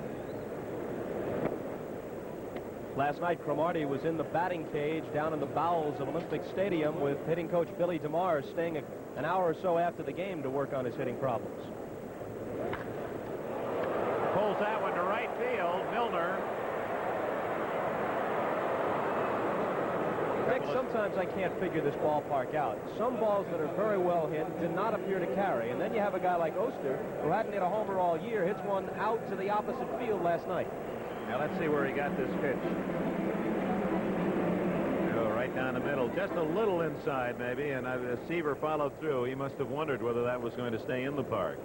Last night, Cromartie was in the batting cage down in the bowels of Olympic Stadium with hitting coach Billy DeMar, staying an hour or so after the game to work on his hitting problems. Pulls that one to right field. Milner. Dick, sometimes I can't figure this ballpark out. Some balls that are very well hit did not appear to carry. And then you have a guy like Oster, who hadn't hit a homer all year, hits one out to the opposite field last night. Now let's see where he got this pitch. Oh, right down the middle, just a little inside maybe, and Seaver followed through. He must have wondered whether that was going to stay in the park.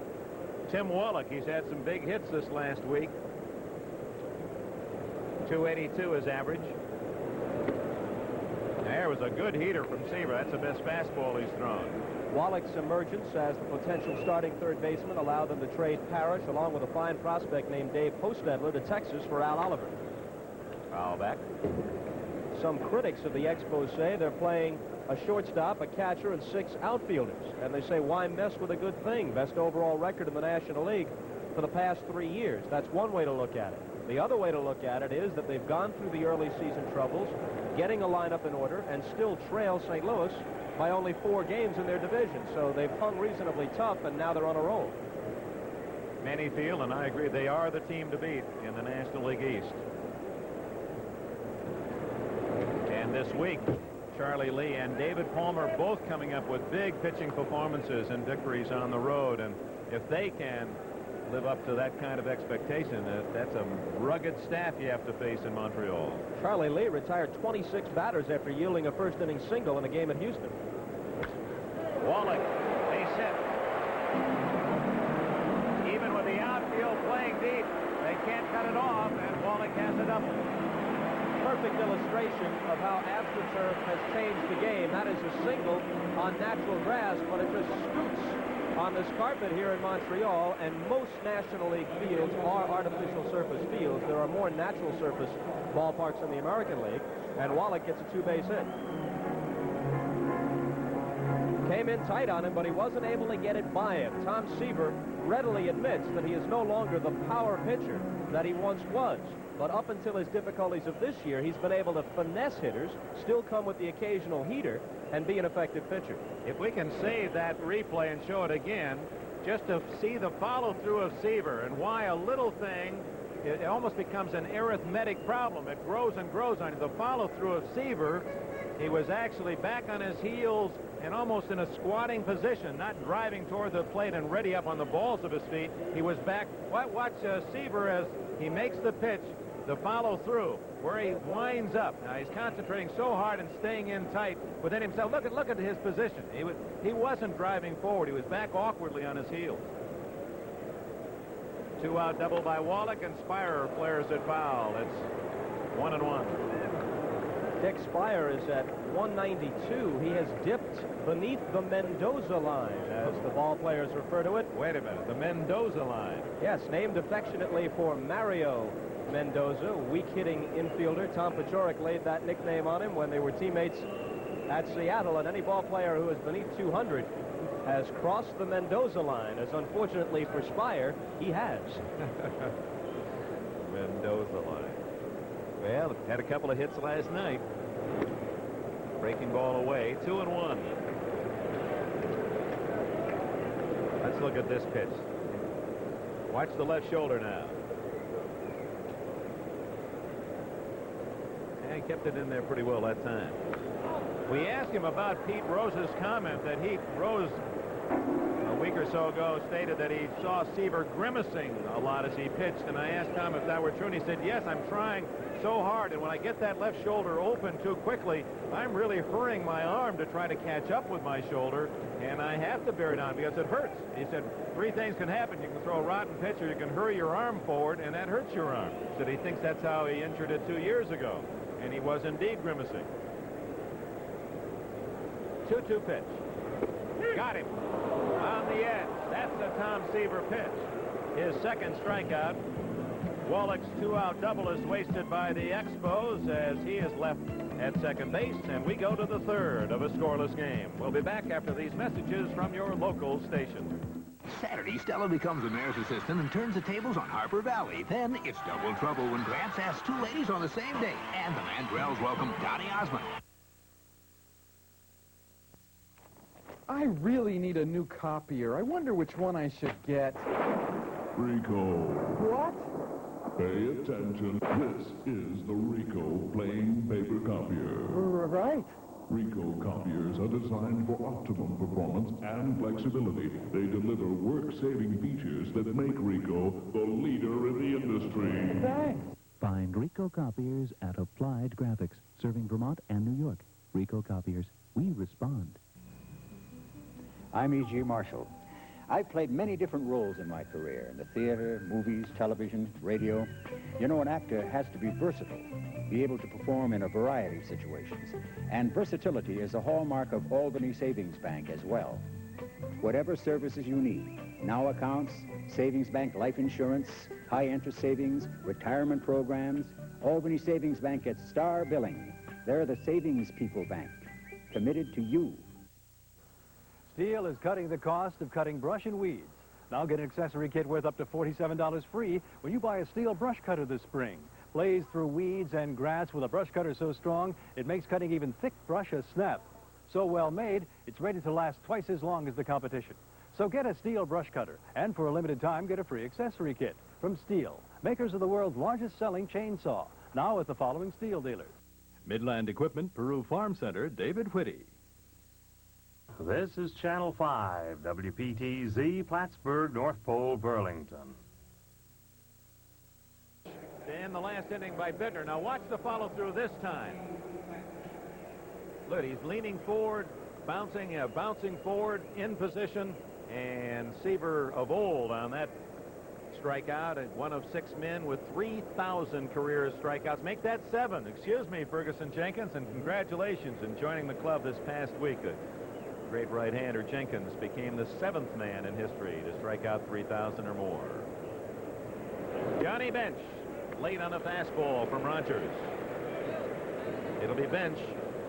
Tim Wallach, he's had some big hits this last week. 282 is average. There was a good heater from Seaver. That's the best fastball he's thrown. Wallach's emergence as the potential starting third baseman allowed them to trade Parrish along with a fine prospect named Dave Postedler to Texas for Al Oliver. Foul back. Some critics of the Expos say they're playing a shortstop, a catcher, and 6 outfielders. And they say, why mess with a good thing? Best overall record in the National League for the past 3 years. That's one way to look at it. The other way to look at it is that they've gone through the early season troubles, getting a lineup in order, and still trail St. Louis by only 4 games in their division. So they've hung reasonably tough, and now they're on a roll. Many feel, and I agree, they are the team to beat in the National League East. And this week, Charlie Lee and David Palmer both coming up with big pitching performances and victories on the road. And if they can live up to that kind of expectation, that's a rugged staff you have to face in Montreal. Charlie Lee retired 26 batters after yielding a first-inning single in a game at Houston. Wallach, base hit. Even with the outfield playing deep, they can't cut it off, and Wallach has it up. Perfect illustration of how AstroTurf has changed the game. That is a single on natural grass, but it just scoots on this carpet here in Montreal, and most National League fields are artificial surface fields. There are more natural surface ballparks in the American League, and Wallach gets a 2-base hit. Came in tight on him, but he wasn't able to get it by him. Tom Seaver readily admits that he is no longer the power pitcher that he once was. But up until his difficulties of this year, he's been able to finesse hitters, still come with the occasional heater, and be an effective pitcher. If we can save that replay and show it again, just to see the follow-through of Seaver and why a little thing, it almost becomes an arithmetic problem. It grows and grows on you. The follow-through of Seaver, he was actually back on his heels and almost in a squatting position, not driving toward the plate and ready up on the balls of his feet. He was back. Watch Seaver as he makes the pitch, the follow-through, where he winds up. Now, he's concentrating so hard and staying in tight within himself. Look at his position. He wasn't driving forward. He was back awkwardly on his heels. 2-out double by Wallach, and Spire flares it foul. It's 1-1. Dick Spire is at 192. He has dipped beneath the Mendoza line, as the ball players refer to it. Wait a minute, the Mendoza line. Yes, named affectionately for Mario Mendoza, weak-hitting infielder. Tom Paciorek laid that nickname on him when they were teammates at Seattle, and any ball player who is beneath 200 has crossed the Mendoza line, as unfortunately for Spire, he has. Mendoza line. Well, had a couple of hits last night. Breaking ball away, 2-1. Let's look at this pitch. Watch the left shoulder now. He kept it in there pretty well that time. We asked him about Pete Rose's comment that Rose a week or so ago stated that he saw Seaver grimacing a lot as he pitched, and I asked Tom if that were true, and he said, yes, I'm trying so hard, and when I get that left shoulder open too quickly, I'm really hurrying my arm to try to catch up with my shoulder, and I have to bear down because it hurts. He said 3 things can happen. You can throw a rotten pitch, or you can hurry your arm forward, and that hurts your arm. He said he thinks that's how he injured it 2 years ago, and he was indeed grimacing. 2-2 pitch. Got him on the edge. That's the Tom Seaver pitch. His second strikeout. Wallach's two-out double is wasted by the Expos as he is left at second base, and we go to the third of a scoreless game. We'll be back after these messages from your local station. Saturday, Stella becomes the mayor's assistant and turns the tables on Harper Valley. Then it's double trouble when Grants has two ladies on the same day. And the Mandrells welcome Donny Osmond. I really need a new copier. I wonder which one I should get. Rico. What? Pay attention. This is the Rico plain paper copier. Right. Rico copiers are designed for optimum performance and flexibility. They deliver work-saving features that make Rico the leader in the industry. Thanks. Find Rico copiers at Applied Graphics, serving Vermont and New York. Rico copiers, we respond. I'm E.G. Marshall. I've played many different roles in my career, in the theater, movies, television, radio. You know, an actor has to be versatile, be able to perform in a variety of situations. And versatility is a hallmark of Albany Savings Bank as well. Whatever services you need, now accounts, Savings Bank life insurance, high-interest savings, retirement programs, Albany Savings Bank gets star billing. They're the Savings People Bank, committed to you. Steel is cutting the cost of cutting brush and weeds. Now get an accessory kit worth up to $47 free when you buy a Steel brush cutter this spring. Blaze through weeds and grass with a brush cutter so strong, it makes cutting even thick brush a snap. So well made, it's rated to last twice as long as the competition. So get a Steel brush cutter, and for a limited time, get a free accessory kit from Steel, makers of the world's largest selling chainsaw, now at the following Steel dealers. Midland Equipment, Peru Farm Center, David Whitty. This is Channel 5, WPTZ, Plattsburgh, North Pole, Burlington. In the last inning by Bittner. Now watch the follow-through this time. Look, he's leaning forward, bouncing forward, in position, and Seaver of old on that strikeout, one of 6 men with 3,000 career strikeouts. Make that 7. Excuse me, Ferguson Jenkins, and congratulations in joining the club this past week. Great right-hander Jenkins became the 7th man in history to strike out 3,000 or more. Johnny Bench, late on a fastball from Rogers. It'll be Bench,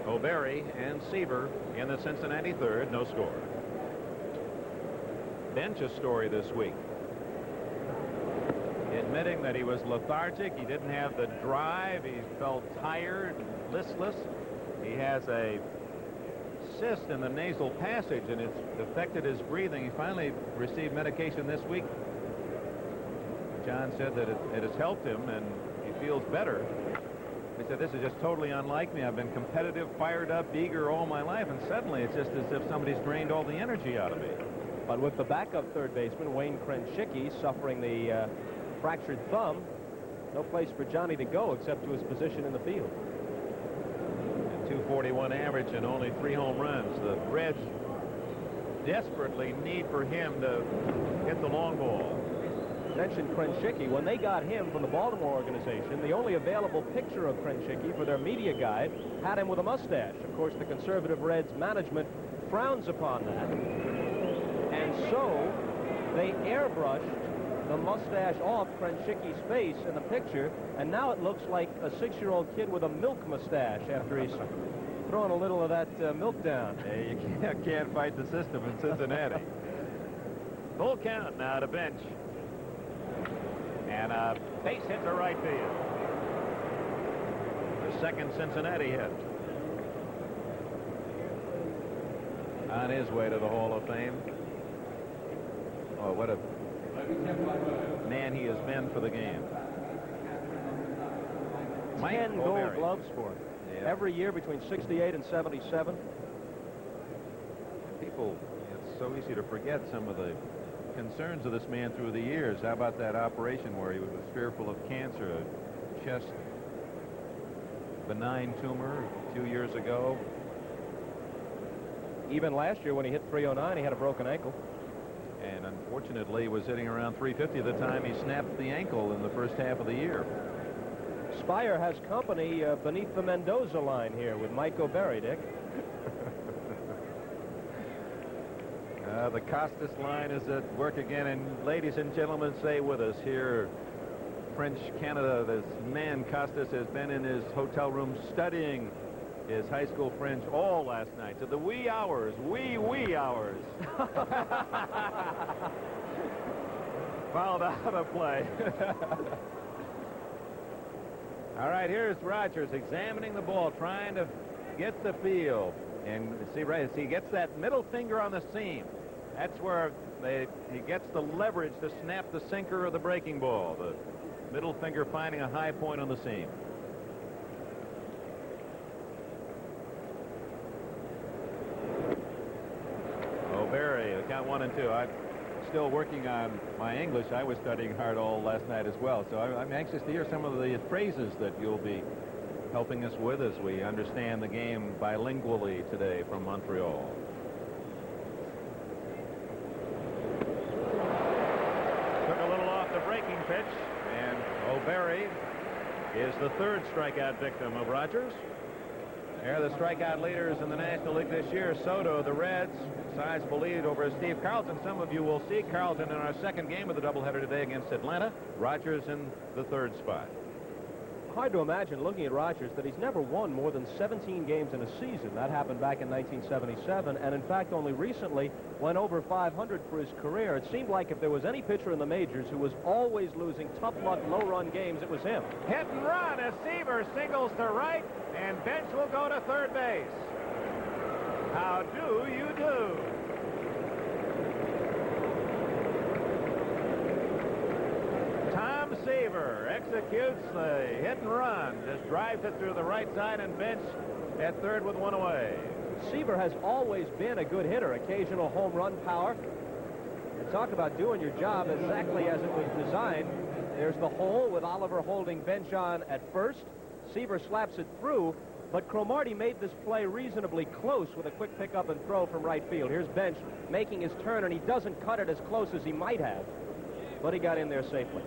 O'Berry, and Seaver in the Cincinnati third. No score. Bench's story this week. Admitting that he was lethargic, he didn't have the drive, he felt tired, listless. He has a cyst in the nasal passage, and it's affected his breathing. He finally received medication this week. John said that it has helped him, and he feels better. He said, this is just totally unlike me. I've been competitive, fired up, eager all my life, and suddenly it's just as if somebody's drained all the energy out of me. But with the backup third baseman, Wayne Krenschicki, suffering the fractured thumb, no place for Johnny to go except to his position in the field. 241 average and only 3 home runs. The Reds desperately need for him to hit the long ball. Mentioned Krenschicki. When they got him from the Baltimore organization, the only available picture of Krenschicki for their media guide had him with a mustache. Of course, the conservative Reds management frowns upon that. And so they airbrushed the mustache off Krenschicki's face in the picture, and now it looks like a 6-year-old kid with a milk mustache after he's throwing a little of that milk down. Hey, you can't fight the system in Cincinnati. Full count now to Bench. And a base hit to right field. The second Cincinnati hit. On his way to the Hall of Fame. Oh, what a man he has been for the game. 10 gold gloves for him. Yeah. Every year between 68 and 77. People, it's so easy to forget some of the concerns of this man through the years. How about that operation where he was fearful of cancer, a chest benign tumor a few years ago? Even last year when he hit 309, he had a broken ankle. And unfortunately, he was hitting around 350 at the time he snapped the ankle in the first half of the year. Spire has company beneath the Mendoza line here with Mike O'Berry, Dick. The Costas line is at work again, and ladies and gentlemen, stay with us here. French Canada. This man, Costas, has been in his hotel room studying his high school French all last night to the wee hours, wee hours. Fouled out of play. All right, here's Rogers examining the ball, trying to get the feel. And see, right, he gets that middle finger on the seam. That's where he gets the leverage to snap the sinker or the breaking ball. The middle finger finding a high point on the seam. O'Berry, count 1 and 2. I'm still working on my English. I was studying hard all last night as well, so I'm anxious to hear some of the phrases that you'll be helping us with as we understand the game bilingually today from Montreal. Took a little off the breaking pitch, and O'Berry is the third strikeout victim of Rogers. They're the strikeout leaders in the National League this year. Soto, the Reds, sizable lead over Steve Carlton. Some of you will see Carlton in our second game of the doubleheader today against Atlanta. Rogers in the third spot. Hard to imagine, looking at Rogers, that he's never won more than 17 games in a season. That happened back in 1977, and in fact only recently went over 500 for his career. It seemed like if there was any pitcher in the majors who was always losing tough luck, low-run games, it was him. Hit and run as Seaver singles to right, and Bench will go to third base. How do you do? Seaver executes the hit and run. Just drives it through the right side, and Bench at third with one away. Seaver has always been a good hitter. Occasional home run power. And talk about doing your job exactly as it was designed. There's the hole with Oliver holding Bench on at first. Seaver slaps it through, but Cromartie made this play reasonably close with a quick pickup and throw from right field. Here's Bench making his turn, and he doesn't cut it as close as he might have, but he got in there safely.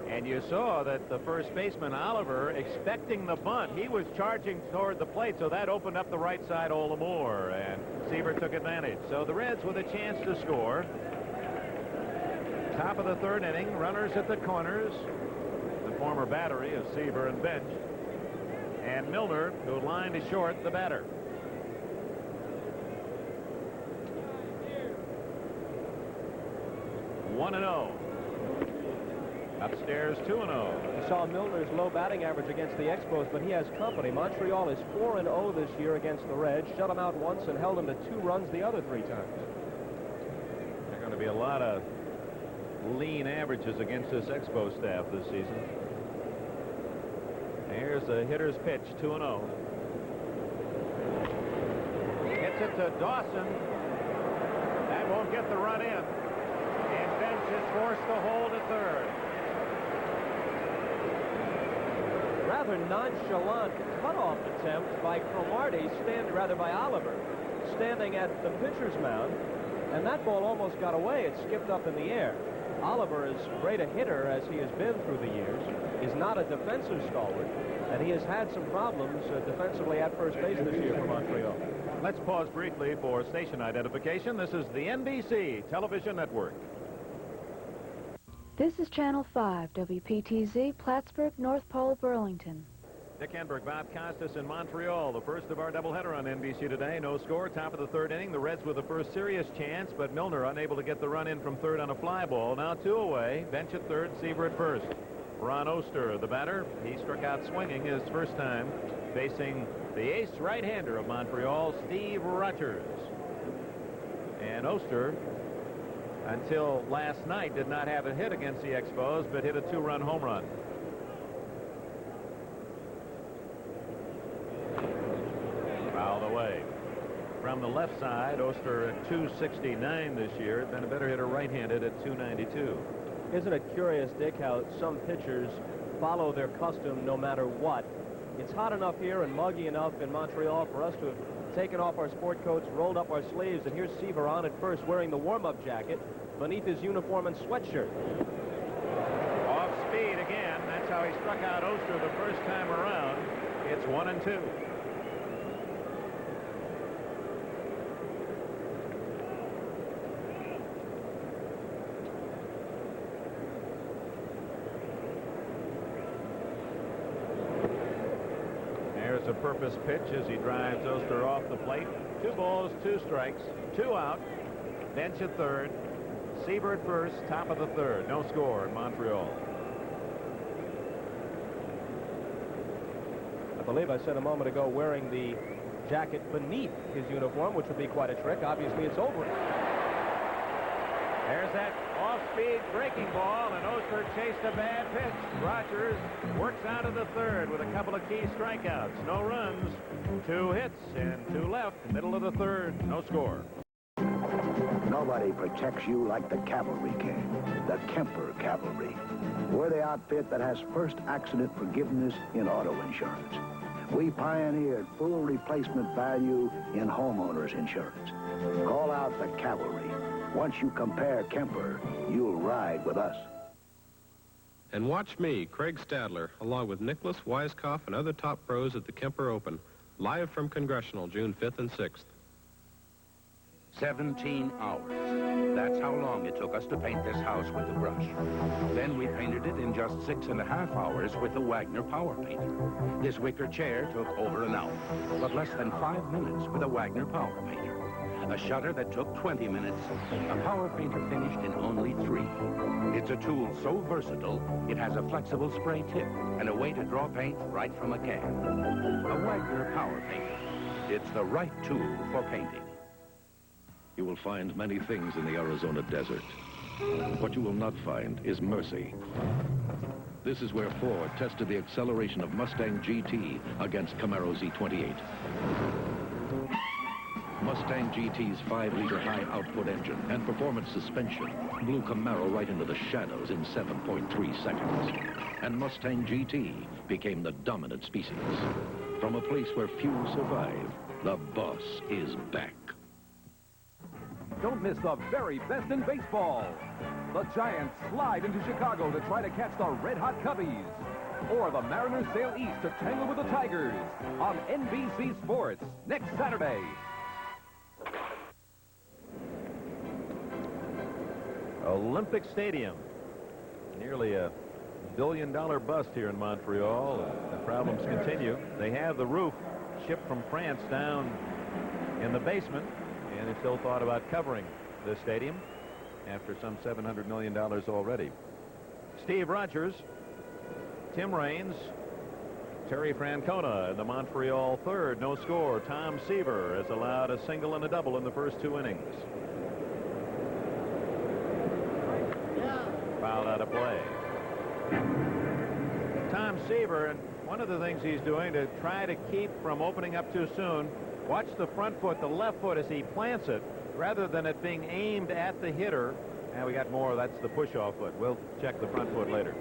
And you saw that the first baseman, Oliver, expecting the bunt. He was charging toward the plate, so that opened up the right side all the more, and Seaver took advantage. So the Reds with a chance to score. Top of the third inning, runners at the corners. The former battery of Seaver and Bench. And Milner, who lined to short, the batter. One and 0. Upstairs 2-0. You saw Milner's low batting average against the Expos, but he has company. Montreal is 4-0 this year against the Reds. Shut them out once and held them to 2 runs the other 3 times. There are going to be a lot of lean averages against this Expo staff this season. Here's the hitter's pitch, 2-0. Hits it to Dawson. That won't get the run in. And Bench is forced to hold at third. Rather nonchalant cutoff attempt by Cromartie, by Oliver, standing at the pitcher's mound, and that ball almost got away. It skipped up in the air. Oliver, as great a hitter as he has been through the years, is not a defensive stalwart, and he has had some problems defensively at first base this year for Montreal. Let's pause briefly for station identification. This is the NBC Television Network. This is Channel 5, WPTZ, Plattsburgh, North Pole, Burlington. Dick Enberg, Bob Costas in Montreal. The first of our doubleheader on NBC today. No score, top of the third inning. The Reds with the first serious chance, but Milner unable to get the run in from third on a fly ball. Now 2 away. Bench at third, Seaver at first. Ron Oster, the batter. He struck out swinging his first time facing the ace right-hander of Montreal, Steve Rogers. And Oster, until last night, did not have a hit against the Expos, but hit a 2-run home run. Fouled away. From the left side, Oster at 269 this year. Been a better hitter right-handed at 292. Isn't it curious, Dick, how some pitchers follow their custom no matter what? It's hot enough here and muggy enough in Montreal for us to have taken off our sport coats, rolled up our sleeves, and here's Seaver on at first wearing the warm-up jacket beneath his uniform and sweatshirt. Off speed again. That's how he struck out Oster the first time around. It's 1-2. a purpose pitch as he drives Oster off the plate. 2 balls, 2 strikes, 2 out. Bench at third. Seaver at first, top of the third. No score in Montreal. I believe I said a moment ago wearing the jacket beneath his uniform, which would be quite a trick. Obviously, it's over it. There's that off-speed breaking ball, and Oster chased a bad pitch. Rogers works out of the third with a couple of key strikeouts. No runs, 2 hits, and 2 left. Middle of the third, no score. Nobody protects you like the cavalry can, the Kemper Cavalry. We're the outfit that has first accident forgiveness in auto insurance. We pioneered full replacement value in homeowners insurance. Call out the cavalry. Once you compare Kemper, you'll ride with us. And watch me, Craig Stadler, along with Nicholas Weiskopf and other top pros at the Kemper Open, live from Congressional, June 5th and 6th. 17 hours. That's how long it took us to paint this house with the brush. Then we painted it in just 6.5 hours with the Wagner Power Painter. This wicker chair took over an hour, but less than 5 minutes with a Wagner Power Painter. A shutter that took 20 minutes, a Power Painter finished in only 3. It's a tool so versatile, it has a flexible spray tip and a way to draw paint right from a can. A Wagner Power Painter. It's the right tool for painting. You will find many things in the Arizona desert. What you will not find is mercy. This is where Ford tested the acceleration of Mustang GT against Camaro Z28. Mustang GT's 5-liter high-output engine and performance suspension blew Camaro right into the shadows in 7.3 seconds. And Mustang GT became the dominant species. From a place where few survive, the boss is back. Don't miss the very best in baseball. The Giants slide into Chicago to try to catch the red-hot Cubbies. Or the Mariners sail east to tangle with the Tigers on NBC Sports next Saturday. Olympic Stadium. Nearly $1 billion bust here in Montreal. The problems continue. They have the roof shipped from France down in the basement, and they still thought about covering this stadium after some $700 million already. Steve Rogers, Tim Raines, Terry Francona in the Montreal third. No score. Tom Seaver has allowed a single and a double in the first 2 innings. Fouled out of play. Tom Seaver, and one of the things he's doing to try to keep from opening up too soon, watch the front foot, the left foot, as he plants it, rather than it being aimed at the hitter. And we got more. That's the push-off foot. We'll check the front foot later.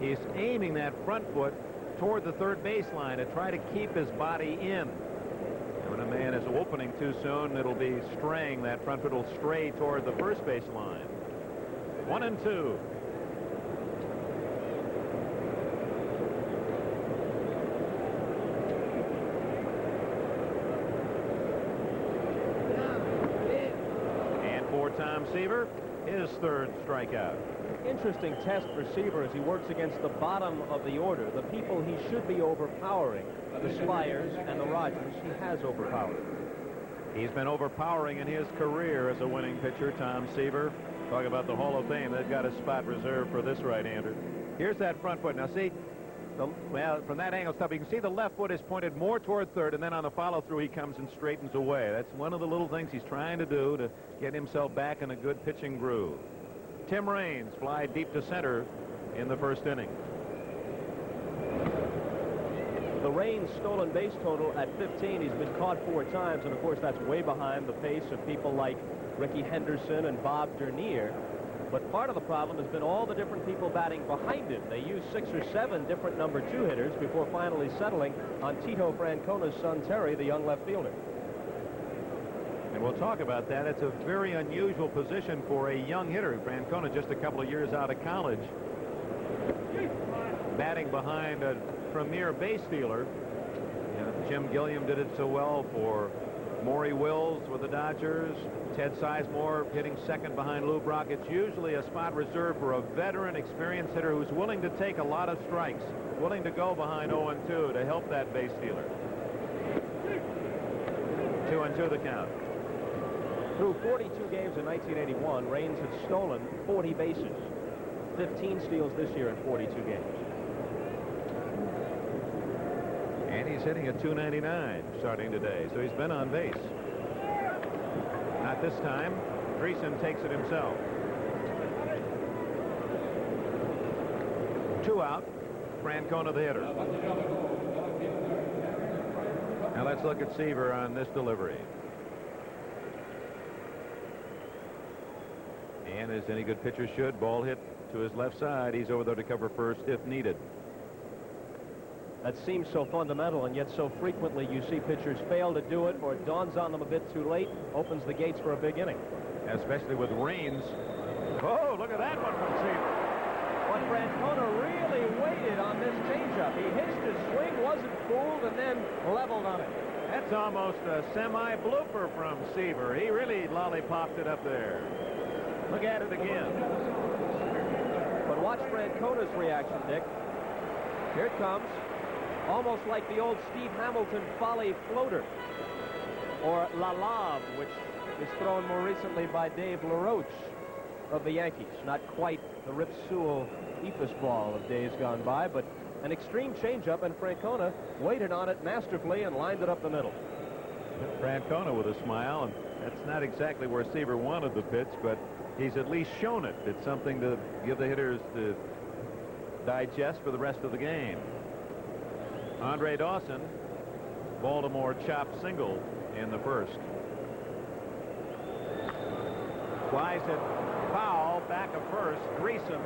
He's aiming that front foot toward the third baseline to try to keep his body in. And when a man is opening too soon, it'll be straying. That front foot will stray toward the first baseline. 1-2. And for Tom Seaver, his third strikeout. Interesting test for Seaver as he works against the bottom of the order, the people he should be overpowering, the Slyers and the Rogers. He has overpowered. He's been overpowering in his career as a winning pitcher, Tom Seaver. Talk about the Hall of Fame. They've got a spot reserved for this right-hander. Here's that front foot. Now, see, well, from that angle stuff, you can see the left foot is pointed more toward third, and then on the follow-through, he comes and straightens away. That's one of the little things he's trying to do to get himself back in a good pitching groove. Tim Raines fly deep to center in the first inning. The Raines stolen base total at 15. He's been caught 4 times, and of course that's way behind the pace of people like Ricky Henderson and Bob Dernier. But part of the problem has been all the different people batting behind him. They used 6 or 7 different number 2 hitters before finally settling on Tito Francona's son Terry, the young left fielder. And we'll talk about that. It's a very unusual position for a young hitter. Francona just a couple of years out of college, batting behind a premier base stealer. Jim Gilliam did it so well for Maury Wills with the Dodgers. Ted Sizemore hitting second behind Lou Brock. It's usually a spot reserved for a veteran, experienced hitter who's willing to take a lot of strikes, willing to go behind 0-2 to help that base stealer. 2-2 the count. Through 42 games in 1981, Raines had stolen 40 bases. 15 steals this year in 42 games. And he's hitting at .299 starting today, so he's been on base. Not this time. Dreesen takes it himself. 2 out. Francona the hitter. Now let's look at Seaver on this delivery. And as any good pitcher should, ball hit to his left side. He's over there to cover first if needed. That seems so fundamental, and yet so frequently you see pitchers fail to do it, or it dawns on them a bit too late, opens the gates for a big inning. Especially with Raines. Oh, look at that one from Seaver. But Francona really waited on this changeup. He hitched his swing, wasn't fooled, and then leveled on it. That's almost a semi-blooper from Seaver. He really lollipopped it up there. Look at it again. But watch Francona's reaction, Dick. Here it comes. Almost like the old Steve Hamilton Folly floater. Or La Lave, which is thrown more recently by Dave LaRoche of the Yankees. Not quite the Rip Sewell Eephus ball of days gone by, but an extreme changeup, and Francona waited on it masterfully and lined it up the middle. Francona with a smile, and that's not exactly where Seaver wanted the pitch, but he's at least shown it. It's something to give the hitters to digest for the rest of the game. Andre Dawson, Baltimore chop single in the first. Flies it foul, back of first. Dreesen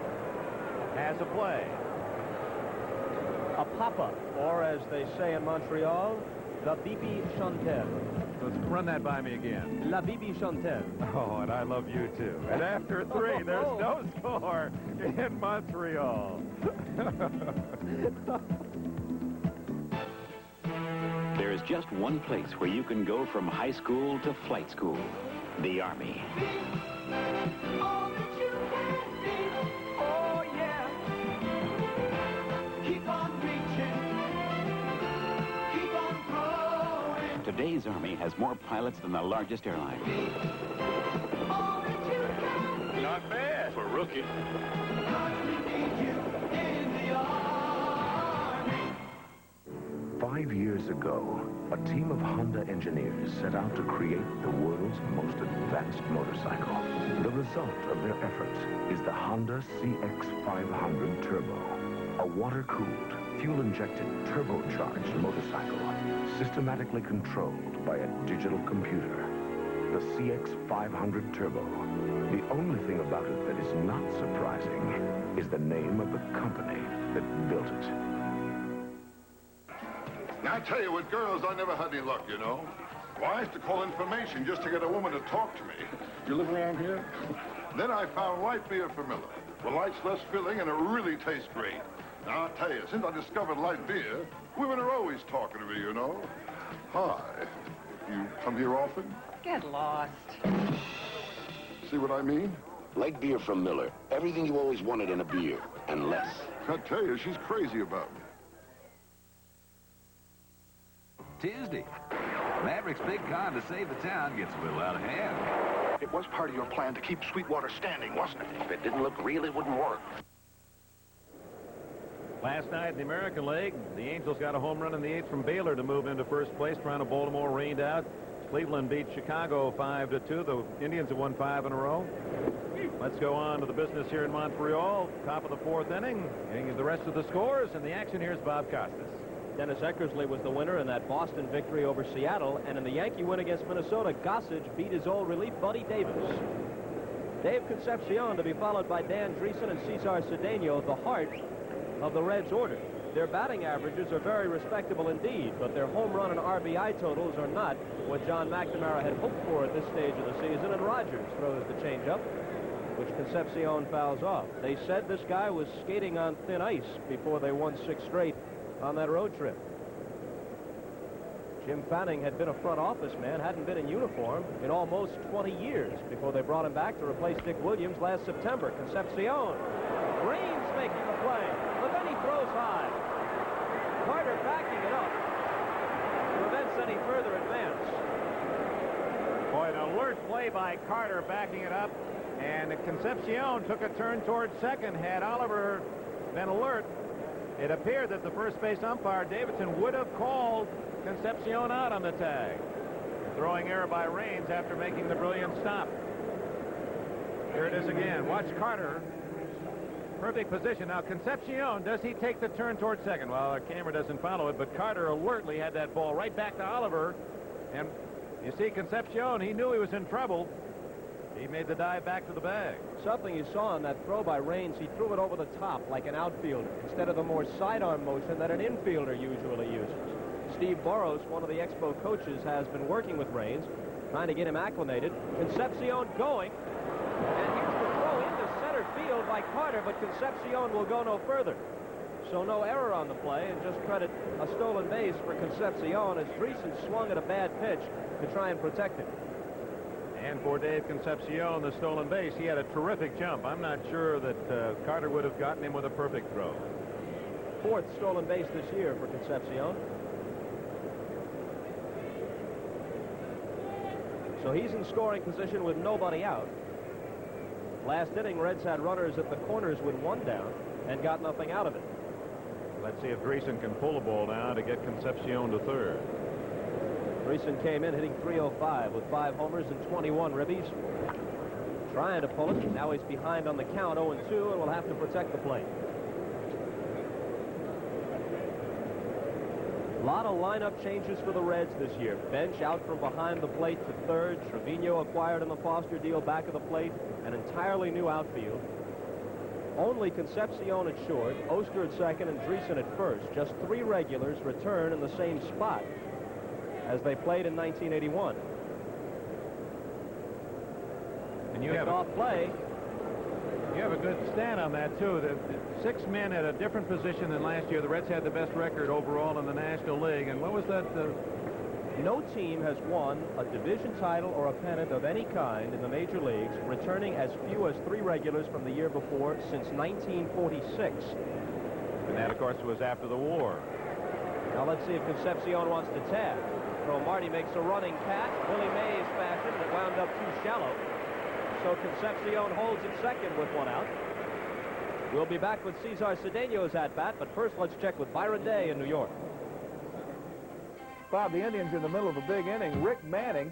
has a play. A pop-up, or as they say in Montreal, the Bibi Chantel. Let's run that by me again. La Bibi Chantel. Oh, and I love you too. And after 3, there's no score in Montreal. There is just one place where you can go from high school to flight school. The Army. All that you can be. Oh, yeah. Keep on reaching. Keep on growing. Today's Army has more pilots than the largest airline. All that you can be. Not bad for a rookie. 'Cause we need you in the Army. 5 years ago, a team of Honda engineers set out to create the world's most advanced motorcycle. The result of their efforts is the Honda CX500 Turbo, a water-cooled, fuel-injected, turbocharged motorcycle, systematically controlled by a digital computer. The CX500 Turbo. The only thing about it that is not surprising is the name of the company that built it. I tell you, with girls, I never had any luck, you know. Well, I used to call information just to get a woman to talk to me. You live around here? Then I found light beer for Miller. Well, light's less filling, and it really tastes great. Now, I'll tell you, since I discovered light beer, women are always talking to me, you know. Hi. You come here often? Get lost. See what I mean? Light beer from Miller. Everything you always wanted in a beer, and less. I tell you, she's crazy about me. Tuesday. Maverick's big con to save the town gets a little out of hand. It was part of your plan to keep Sweetwater standing, wasn't it? If it didn't look real, it wouldn't work. Last night in the American League, the Angels got a home run in the 8th from Baylor to move into first place. Toronto, Baltimore rained out. Cleveland beat Chicago 5-2. The Indians have won 5 in a row. Let's go on to the business here in Montreal. Top of the 4th inning. Getting the rest of the scores, and the action here is Bob Costas. Dennis Eckersley was the winner in that Boston victory over Seattle, and in the Yankee win against Minnesota, Gossage beat his old relief buddy Davis. Dave Concepcion to be followed by Dan Dreesen and Cesar Cedeno, the heart of the Reds order. Their batting averages are very respectable indeed, but their home run and RBI totals are not what John McNamara had hoped for at this stage of the season, and Rogers throws the changeup, which Concepcion fouls off. They said this guy was skating on thin ice before they won 6 straight on that road trip. Jim Fanning had been a front office man, hadn't been in uniform in almost 20 years before they brought him back to replace Dick Williams last September. Concepcion. Raines making the play, but then he throws high. Carter backing it up. Prevents any further advance. Boy, an alert play by Carter backing it up. And Concepcion took a turn towards second. Had Oliver been alert, it appeared that the first base umpire, Davidson, would have called Concepcion out on the tag. Throwing error by Raines after making the brilliant stop. Here it is again. Watch Carter. Perfect position. Now, Concepcion, does he take the turn towards second? Well, our camera doesn't follow it, but Carter alertly had that ball right back to Oliver. And you see, Concepcion, he knew he was in trouble. He made the dive back to the bag. Something you saw on that throw by Raines, he threw it over the top like an outfielder instead of the more sidearm motion that an infielder usually uses. Steve Boros, one of the Expo coaches, has been working with Raines, trying to get him acclimated. Concepcion going, and here's the throw into center field by Carter, but Concepcion will go no further. So no error on the play, and just credit a stolen base for Concepcion as Dreesen swung at a bad pitch to try and protect him. And for Dave Concepcion, the stolen base, he had a terrific jump. I'm not sure that Carter would have gotten him with a perfect throw. Fourth stolen base this year for Concepcion. So he's in scoring position with nobody out. Last inning, Reds had runners at the corners with one down and got nothing out of it. Let's see if Dreesen can pull the ball down to get Concepcion to third. Dreesen came in hitting .305 with 5 homers and 21 ribbies. Trying to pull it. Now he's behind on the count, 0-2, and will have to protect the plate. A lot of lineup changes for the Reds this year. Bench out from behind the plate to third. Trevino acquired in the Foster deal back of the plate. An entirely new outfield. Only Concepcion at short, Oster at second, and Dreesen at first. Just 3 regulars return in the same spot as they played in 1981. And you have off play. You have a good stand on that, too. The 6 men at a different position than last year. The Reds had the best record overall in the National League. And what was that? No team has won a division title or a pennant of any kind in the major leagues, returning as few as 3 regulars from the year before since 1946. And that, of course, was after the war. Now let's see if Concepcion wants to tag. So Marty makes a running catch, Willie Mays fashion, and it wound up too shallow. So Concepcion holds at second with 1 out. We'll be back with Cesar Cedeno's at-bat, but first let's check with Byron Day in New York. Bob, the Indians in the middle of a big inning. Rick Manning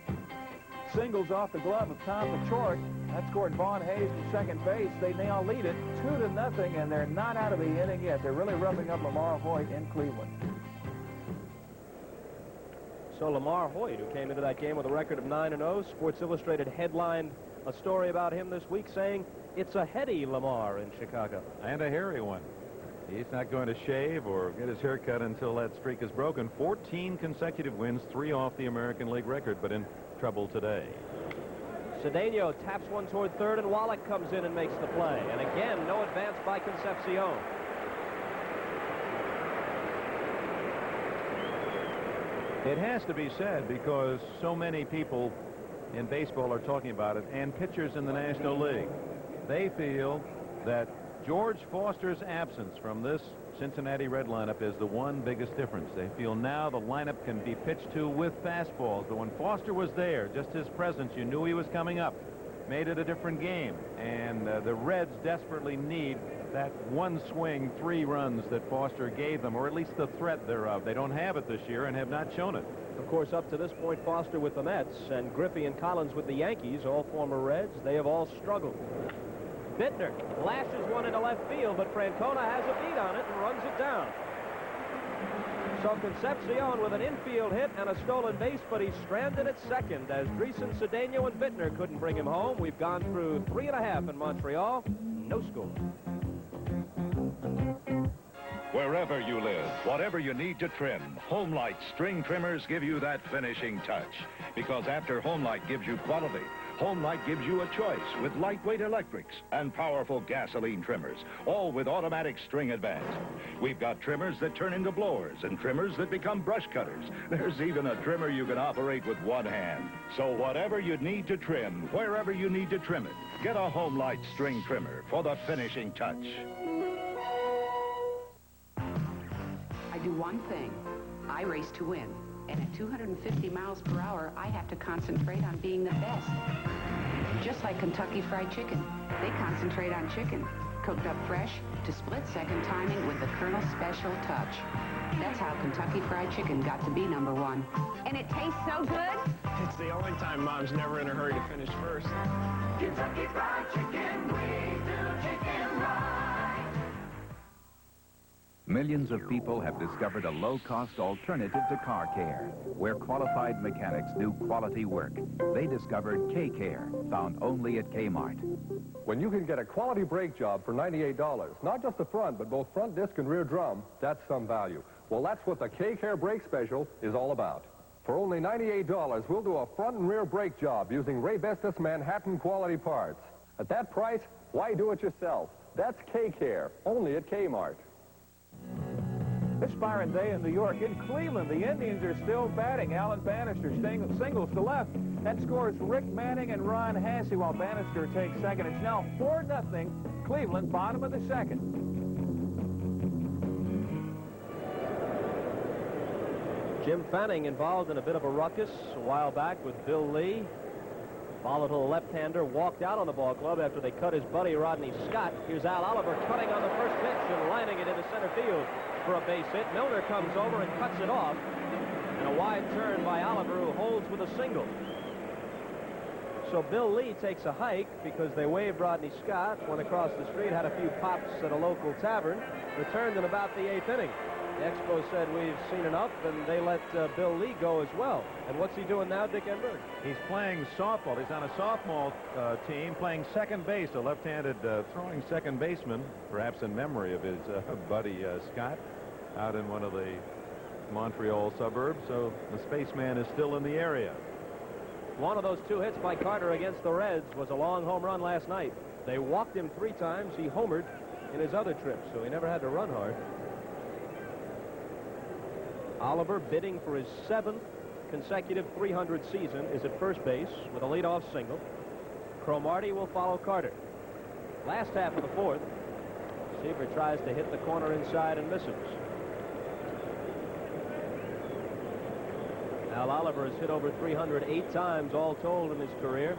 singles off the glove of Tom Pachort. That scored Vaughn Hayes from second base. They now lead it 2-0, and they're not out of the inning yet. They're really roughing up Lamar Hoyt in Cleveland. So Lamar Hoyt, who came into that game with a record of 9-0, Sports Illustrated headlined a story about him this week saying it's a heady Lamar in Chicago. And a hairy one. He's not going to shave or get his hair cut until that streak is broken. 14 consecutive wins, 3 off the American League record, but in trouble today. Cedeno taps one toward third, and Wallach comes in and makes the play. And again, no advance by Concepcion. It has to be said because so many people in baseball are talking about it, and pitchers in the National League. They feel that George Foster's absence from this Cincinnati Red lineup is the one biggest difference. They feel now the lineup can be pitched to with fastballs. But when Foster was there, just his presence, you knew he was coming up, made it a different game. And the Reds desperately need that one swing, 3 runs that Foster gave them, or at least the threat thereof. They don't have it this year and have not shown it. Of course, up to this point, Foster with the Mets and Griffey and Collins with the Yankees, all former Reds, they have all struggled. Bittner lashes one into left field, but Francona has a beat on it and runs it down. So Concepcion with an infield hit and a stolen base, but he's stranded at second as Dreesen, Cedeno, and Bittner couldn't bring him home. We've gone through 3.5 in Montreal. No score. Wherever you live, whatever you need to trim, Homelight string trimmers give you that finishing touch. Because after Homelight gives you quality, Home Light gives you a choice with lightweight electrics and powerful gasoline trimmers, all with automatic string advance. We've got trimmers that turn into blowers and trimmers that become brush cutters. There's even a trimmer you can operate with one hand. So whatever you need to trim, wherever you need to trim it, get a Home Light string trimmer for the finishing touch. I do one thing. I race to win. And at 250 miles per hour, I have to concentrate on being the best. Just like Kentucky Fried Chicken. They concentrate on chicken, cooked up fresh to split-second timing with the Colonel's special touch. That's how Kentucky Fried Chicken got to be #1. And it tastes so good. It's the only time Mom's never in a hurry to finish first. Kentucky Fried Chicken, we do chicken right. Millions of people have discovered a low-cost alternative to car care, where qualified mechanics do quality work. They discovered K-Care, found only at Kmart. When you can get a quality brake job for $98, not just the front, but both front disc and rear drum, that's some value. Well, that's what the K-Care brake special is all about. For only $98, we'll do a front and rear brake job using Ray Bestis Manhattan quality parts. At that price, why do it yourself? That's K-Care, only at Kmart. This Byron Day in New York. In Cleveland, the Indians are still batting. Alan Bannister singles to left. That scores Rick Manning and Ron Hassey while Bannister takes second. It's now 4-0. Cleveland, bottom of the second. Jim Fanning involved in a bit of a ruckus a while back with Bill Lee. Volatile left-hander walked out on the ball club after they cut his buddy Rodney Scott. Here's Al Oliver cutting on the first pitch and lining it into center field for a base hit. Milner comes over and cuts it off. And a wide turn by Oliver, who holds with a single. So Bill Lee takes a hike because they waved Rodney Scott, went across the street, had a few pops at a local tavern, returned in about the 8th inning. The Expos said, we've seen enough, and they let Bill Lee go as well. And what's he doing now, Dick Enberg? He's playing softball. He's on a softball team playing second base, a left-handed throwing second baseman, perhaps in memory of his buddy Scott, out in one of the Montreal suburbs. So the spaceman is still in the area. One of those 2 hits by Carter against the Reds was a long home run last night. They walked him 3 times. He homered in his other trip, so he never had to run hard. Oliver, bidding for his 7th consecutive 300 season, is at first base with a leadoff single. Cromartie will follow Carter. Last half of the 4th, Seaver tries to hit the corner inside and misses. Al Oliver has hit over 308 times all told in his career.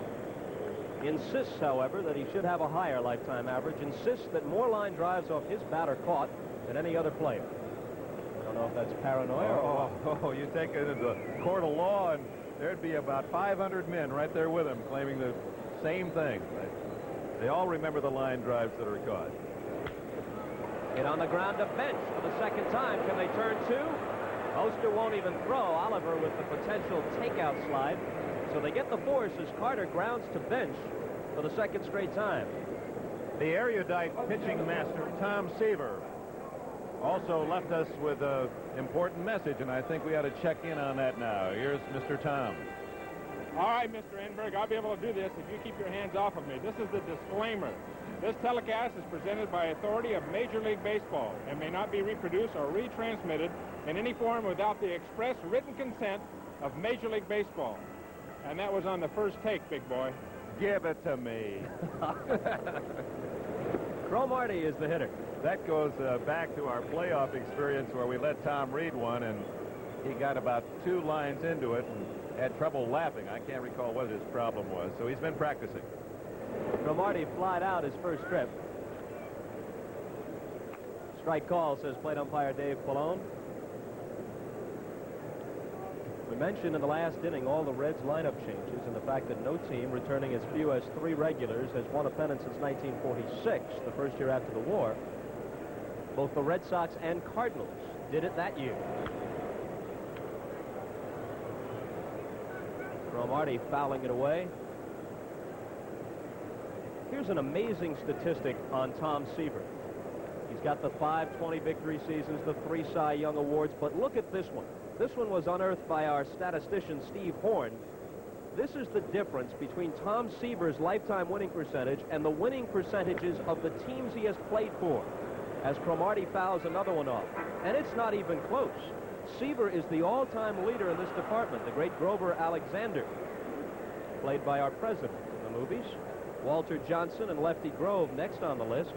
Insists, however, that he should have a higher lifetime average. Insists that more line drives off his bat are caught than any other player. I don't know if that's paranoia. You take it into the court of law, and there'd be about 500 men right there with him claiming the same thing. They all remember the line drives that are caught. Hit on the ground to bench for the second time. Can they turn 2? Oster won't even throw. Oliver with the potential takeout slide. So they get the force as Carter grounds to bench for the second straight time. The erudite pitching master, Tom Seaver, also left us with an important message, and I think we ought to check in on that now. Here's Mr. Tom. All right, Mr. Enberg, I'll be able to do this if you keep your hands off of me. This is the disclaimer. This telecast is presented by authority of Major League Baseball and may not be reproduced or retransmitted in any form without the express written consent of Major League Baseball. And that was on the first take, big boy. Give it to me. Cromartie is the hitter. That goes back to our playoff experience where we let Tom read one, and he got about 2 lines into it and had trouble laughing. I can't recall what his problem was, so he's been practicing. Cromartie flied out his first trip. Strike call, says plate umpire Dave Pallone. We mentioned in the last inning all the Reds lineup changes and the fact that no team returning as few as 3 regulars has won a pennant since 1946, the first year after the war. Both the Red Sox and Cardinals did it that year. Cromartie fouling it away. Here's an amazing statistic on Tom Seaver. He's got the 5 20 victory seasons, the 3 Cy Young Awards, but look at this one. This one was unearthed by our statistician, Steve Horn. This is the difference between Tom Seaver's lifetime winning percentage and the winning percentages of the teams he has played for. As Cromartie fouls another one off. And it's not even close. Seaver is the all-time leader in this department, the great Grover Alexander, played by our president in the movies. Walter Johnson and Lefty Grove next on the list.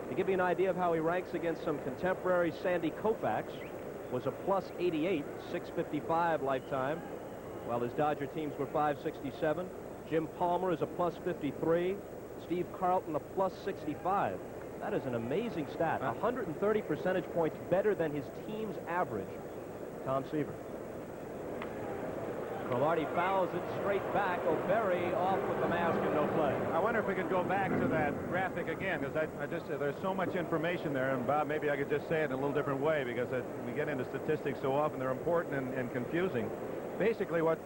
To give you an idea of how he ranks against some contemporaries, Sandy Koufax was a plus 88, 655 lifetime, while his Dodger teams were 567. Jim Palmer is a plus 53. Steve Carlton a plus 65. That is an amazing stat. 130 percentage points better than his team's average. Tom Seaver. Cromartie fouls it straight back. O'Berry off with the mask and no play. I wonder if we could go back to that graphic again, because I just there's so much information there, and Bob, maybe I could just say it in a little different way, because we get into statistics so often they're important and confusing. Basically, what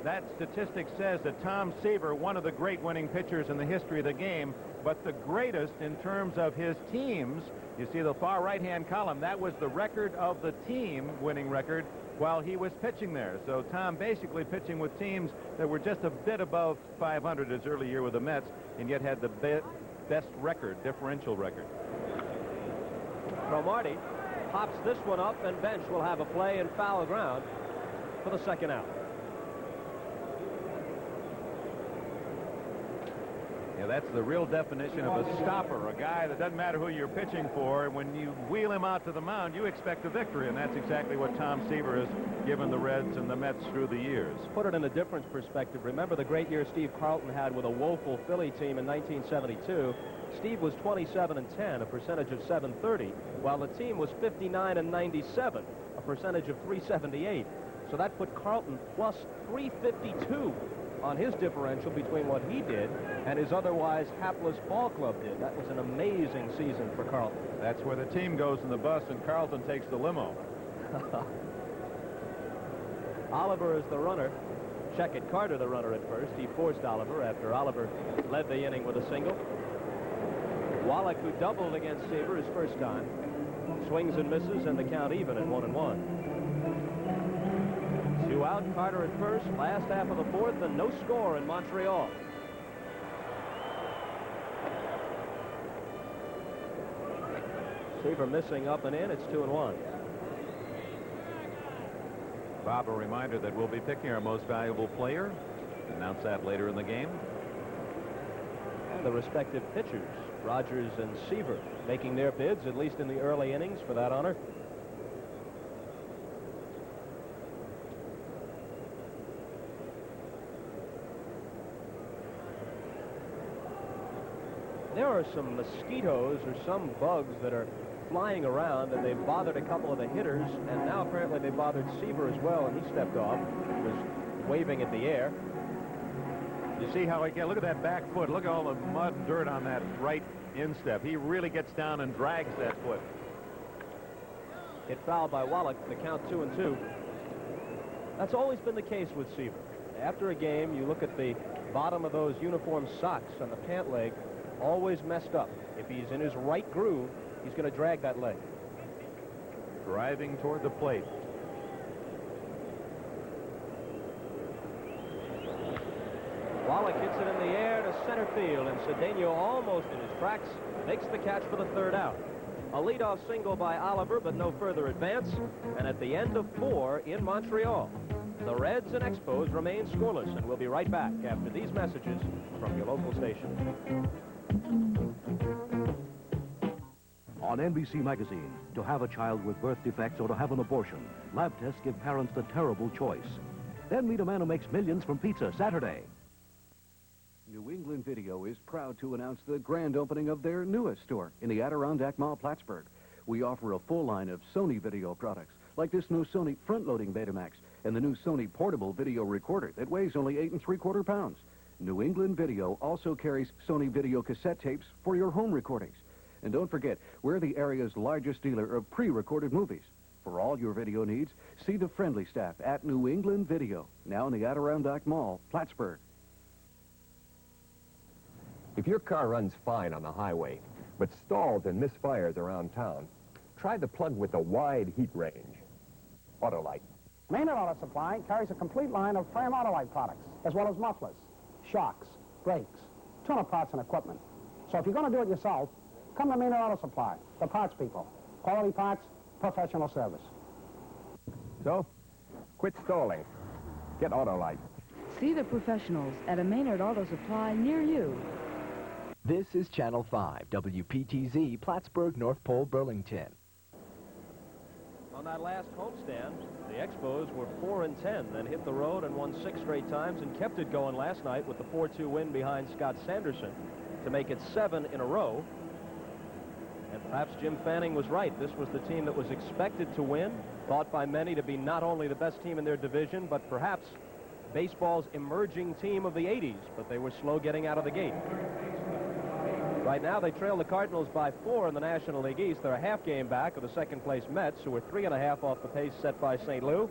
that statistic says that Tom Seaver, one of the great winning pitchers in the history of the game, but the greatest in terms of his teams. You see the far right-hand column, that was the record of the team winning record while he was pitching there. So Tom basically pitching with teams that were just a bit above 500 his early year with the Mets, and yet had the best record, differential record. Cromartie pops this one up, and Bench will have a play in foul ground for the second out. Yeah, that's the real definition of a stopper, a guy that doesn't matter who you're pitching for. When you wheel him out to the mound, you expect a victory, and that's exactly what Tom Seaver has given the Reds and the Mets through the years. Put it in a different perspective. Remember the great year Steve Carlton had with a woeful Philly team in 1972. Steve was 27-10, a percentage of .730, while the team was 59-97, a percentage of .378. So that put Carlton plus .352 on his differential between what he did and his otherwise hapless ball club did. That was an amazing season for Carlton. That's where the team goes in the bus and Carlton takes the limo. Oliver is the runner. Checkett Carter the runner at first. He forced Oliver after Oliver led the inning with a single. Wallach, who doubled against Seaver his first time, swings and misses, and the count even at 1-1. 2 out, Carter at first, last half of the fourth, and no score in Montreal. Seaver missing up and in. It's 2-1. Bob, a reminder that we'll be picking our most valuable player. Announce that later in the game. And the respective pitchers, Rogers and Seaver, making their bids, at least in the early innings, for that honor. There are some mosquitoes or some bugs that are flying around, and they've bothered a couple of the hitters, and now apparently they bothered Seaver as well, and he stepped off. He was waving at the air. You see how he can look at that back foot. Look at all the mud and dirt on that right instep. He really gets down and drags that foot. Hit foul by Wallach. The count 2-2. That's always been the case with Seaver. After a game, you look at the bottom of those uniform socks on the pant leg, always messed up. If he's in his right groove, he's going to drag that leg. Driving toward the plate. Wallach hits it in the air to center field, and Cedeno, almost in his tracks, makes the catch for the third out. A leadoff single by Oliver, but no further advance. And at the end of 4 in Montreal, the Reds and Expos remain scoreless, and we'll be right back after these messages from your local station. On NBC Magazine, to have a child with birth defects or to have an abortion, lab tests give parents the terrible choice. Then meet a man who makes millions from pizza Saturday. New England Video is proud to announce the grand opening of their newest store in the Adirondack Mall, Plattsburgh. We offer a full line of Sony video products, like this new Sony front-loading Betamax and the new Sony portable video recorder that weighs only 8 3/4 pounds. New England Video also carries Sony video cassette tapes for your home recordings. And don't forget, we're the area's largest dealer of pre-recorded movies. For all your video needs, see the friendly staff at New England Video, now in the Adirondack Mall, Plattsburgh. If your car runs fine on the highway, but stalls and misfires around town, try the plug with the wide heat range. Autolite. Maynard Auto Supply carries a complete line of frame Autolite products, as well as mufflers, shocks, brakes, tuner parts and equipment. So if you're going to do it yourself, come to Maynard Auto Supply, the parts people. Quality parts, professional service. So, quit stalling. Get Autolite. See the professionals at a Maynard Auto Supply near you. This is Channel 5, WPTZ, Plattsburgh, North Pole, Burlington. On that last homestand, the Expos were 4-10, then hit the road and won 6 straight times and kept it going last night with the 4-2 win behind Scott Sanderson to make it 7 in a row. And perhaps Jim Fanning was right. This was the team that was expected to win, thought by many to be not only the best team in their division, but perhaps baseball's emerging team of the 80s, but they were slow getting out of the gate. Right now, they trail the Cardinals by 4 in the National League East. They're a half game back of the second-place Mets, who are 3.5 off the pace set by St. Lou.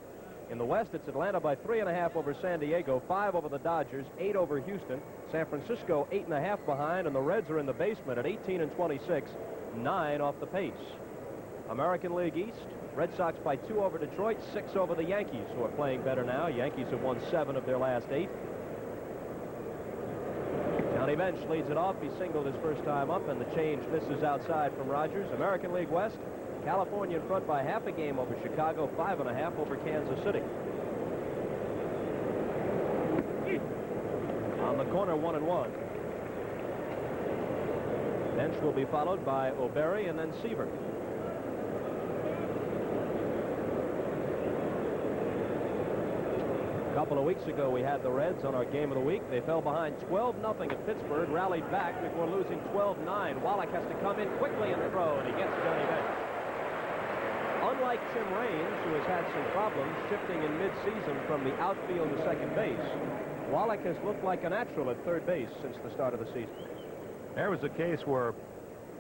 In the West, it's Atlanta by 3.5 over San Diego, 5 over the Dodgers, 8 over Houston. San Francisco 8.5 behind, and the Reds are in the basement at 18 and 26, 9 off the pace. American League East, Red Sox by 2 over Detroit, 6 over the Yankees, who are playing better now. Yankees have won 7 of their last 8. Johnny Bench leads it off. He singled his first time up, and the change misses outside from Rogers. American League West, California in front by half a game over Chicago, 5.5 over Kansas City. On the corner, 1-1. Bench will be followed by O'Berry and then Seaver. A couple of weeks ago, we had the Reds on our game of the week. They fell behind 12-0 at Pittsburgh, rallied back before losing 12-9. Wallach has to come in quickly and throw, and he gets Johnny Bench. Unlike Tim Raines, who has had some problems shifting in mid-season from the outfield to second base, Wallach has looked like a natural at third base since the start of the season. There was a case where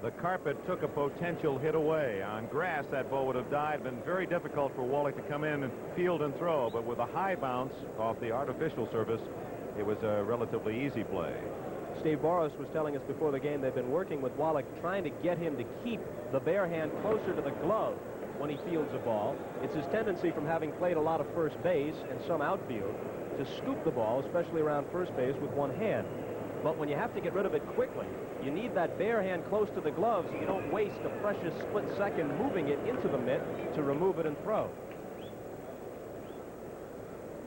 the carpet took a potential hit away. On grass, that ball would have died. Been very difficult for Wallach to come in and field and throw, but with a high bounce off the artificial surface, it was a relatively easy play. Steve Boros was telling us before the game they've been working with Wallach, trying to get him to keep the bare hand closer to the glove when he fields a ball. It's his tendency from having played a lot of first base and some outfield to scoop the ball, especially around first base, with one hand. But when you have to get rid of it quickly, you need that bare hand close to the glove so you don't waste a precious split second moving it into the mitt to remove it and throw.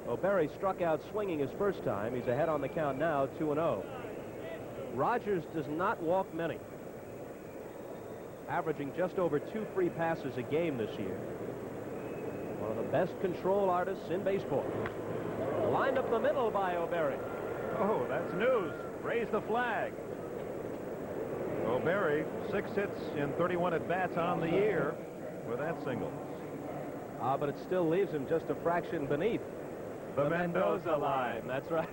O'Berry struck out swinging his first time. He's ahead on the count now, 2-0. Rogers does not walk many, averaging just over 2 free passes a game this year. One of the best control artists in baseball. Lined up the middle by O'Berry. Oh, that's news. Raise the flag. O'Berry, 6 hits in 31 at-bats on the year with that single. But it still leaves him just a fraction beneath the Mendoza line. That's right.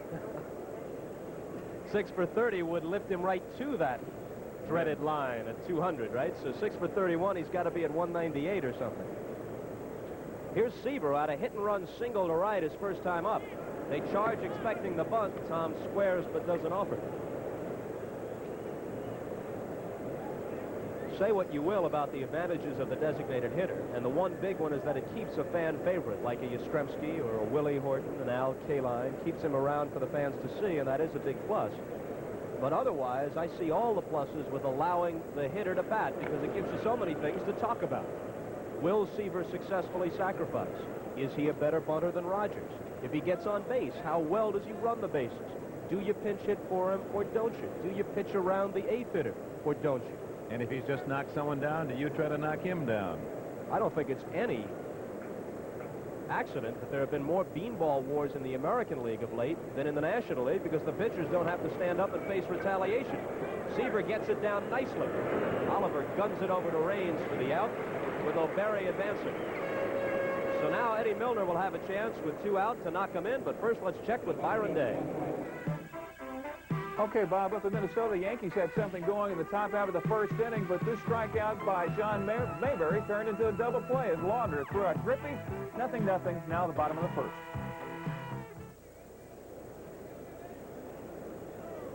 6 for 30 would lift him right to that dreaded line at 200, right? So 6 for 31, he's got to be at 198 or something. Here's Seaver out a hit-and-run single to right his first time up. They charge expecting the bunt. Tom squares but doesn't offer. Say what you will about the advantages of the designated hitter, and the one big one is that it keeps a fan favorite like a Yastrzemski or a Willie Horton, an Al Kaline, keeps him around for the fans to see, and that is a big plus. But otherwise, I see all the pluses with allowing the hitter to bat because it gives you so many things to talk about. Will Seaver successfully sacrifice? Is he a better bunter than Rogers? If he gets on base, how well does he run the bases? Do you pinch hit for him or don't you? Do you pitch around the eighth hitter or don't you? And if he's just knocked someone down, do you try to knock him down? I don't think it's any accident that there have been more beanball wars in the American League of late than in the National League because the pitchers don't have to stand up and face retaliation. Seaver gets it down nicely. Oliver guns it over to Raines for the out with O'Berry advancing. So now Eddie Milner will have a chance with 2 out to knock him in, but first let's check with Byron Day. Okay, Bob, up in Minnesota, the Yankees had something going in the top half of the first inning, but this strikeout by John Mayberry turned into a double play as Lauder threw out Griffey. Nothing. Now the bottom of the first.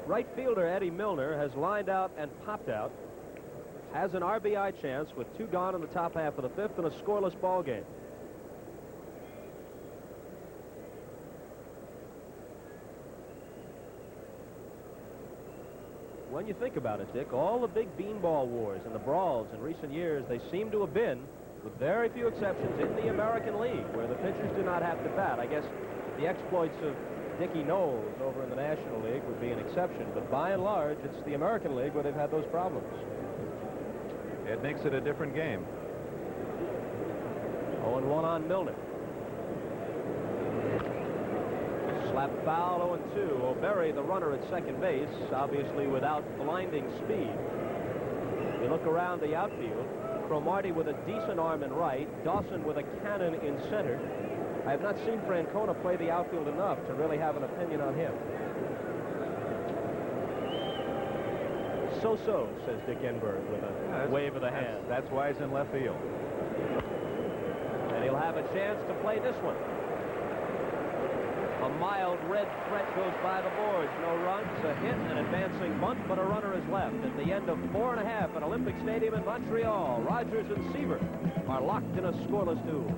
Right fielder Eddie Milner has lined out and popped out. Has an RBI chance with 2 gone in the top half of the 5th and a scoreless ball game. when you think about it, Dick, all the big beanball wars and the brawls in recent years, they seem to have been, with very few exceptions, in the American League, where the pitchers do not have to bat. I guess the exploits of Dickie Knowles over in the National League would be an exception, but by and large, it's the American League where they've had those problems. It makes it a different game. 0-1 on Milner. Slap foul, 0-2. O'Berry, the runner at second base, obviously without blinding speed. You look around the outfield. Cromartie with a decent arm in right. Dawson with a cannon in center. I have not seen Francona play the outfield enough to really have an opinion on him. So-so, says Dick Enberg with a wave of the hand. That's why he's in left field. And he'll have a chance to play this one. A mild red threat goes by the boards. No runs, a hit, an advancing bunt, but a runner is left. At the end of 4 1/2 at Olympic Stadium in Montreal, Rogers and Seaver are locked in a scoreless duel.